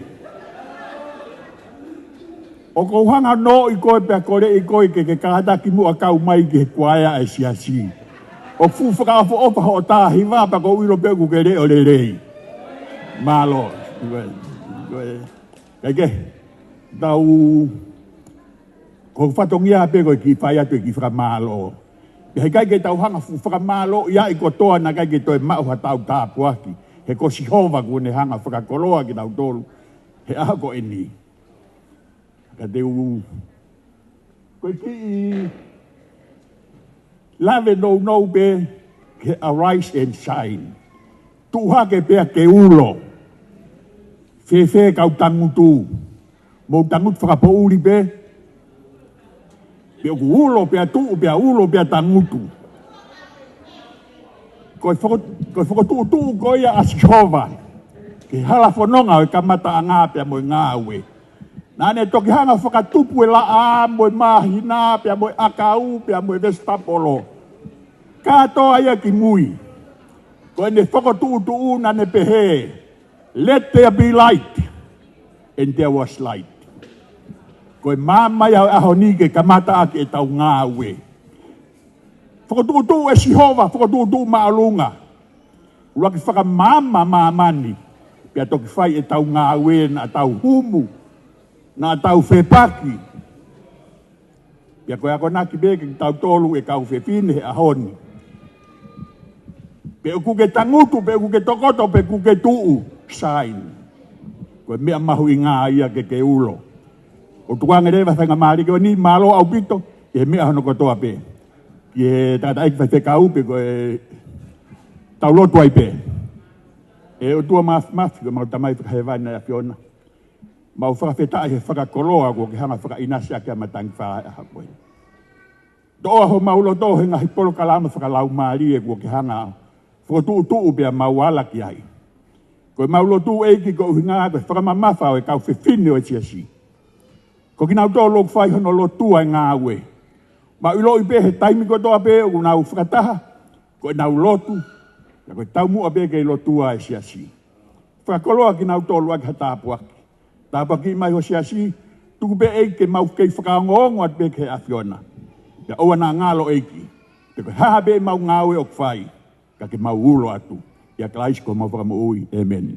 O ko hanga no i koe pia kore i koe ke kāta ki mua kau mai ki he kuaia e siasi. O fu whakawha opa ho tā hiwa pa ko uiro pegu ke reo lelei. Malo. Kake, tau ko whatongia pego ki whai atu ki whakamalo. He kai ke tau hanga whakamalo ia i kotoa na kai ke toi mau ha tau tāpuaki. He ko sihova kune hanga whakakoloa ki tau tolu. He ako e ni. Ka te u... Koe ki i... Lave no be ke arise and shine. Tuha ke pea ke ulo. Fefe kau tangutu. Mo tangut whakapouri be. Pea ku ulo, pea tuu, pea ulo, pea tangutu. Koe whakatu koe a asihova. Ke hala whanonga o kamata a ngā pea moe ngā ue. Nāne toki hanga whakatupu e la a moe mahina, pea moe akau, pea moe vestapolo. Kātoa ia ki mui. Koe ne whakatu nane pehe. Let there be light. And there was light. Koe mamai au aho ni ke kamata ake e tau ngā ue. Whakatuutu e Sihova, whakatuutu maalunga. Ura ki whakamama maamani. Pia toki whai e tau ngā ue na tau humu. Na tau whepaki. Pia koe ako naki beke ki tau tolu e kau whepine he ahoni. Pe uku ke tangutu, pe uku ke tokoto, pe uku ke tuu. Sain. Koe mea mahu i ngā ia ke ulo. O tuange rewa whainga maari ke o ni malo au pito. E mea hono kotoa pe. Ki e tata eiki whaikau pe koe tau lotu ai pe. E o tua mafi ko mau tamai whakahewa na ia whiona. Mau whakawhetai he whakakoloa ko ke hanga whakainasi ake a matangi whaai aha koe. Toa ho maulo tō he ngahi polo kalama whakalau maari e ko ke hanga whakatuu pia mau ala ki ai. Koe maulo tū eiki ko uhinga koe whakamamafa o e kau whiwhine o e tiasi. Ko ki nau tō lok whai hono lo tua e ngā ue. Ma ilo i pe he taimi ko toa pe o nau whakataha. Ko e nau lotu. Ja koe tau mua pe kei lo tua e siasi. Whakakoloa ki nau tō luak ha tāpuaki. Tāpuaki mai ho siasi. Tuku pe eike mau kei whakaongo at pe kei awhiona. Ja oa nā ngālo eiki. Te koe haha pe mau ngāwe o kwhai. Ka ke mau ulo atu. Ia klaisi ko mau whakamu ui. Amen.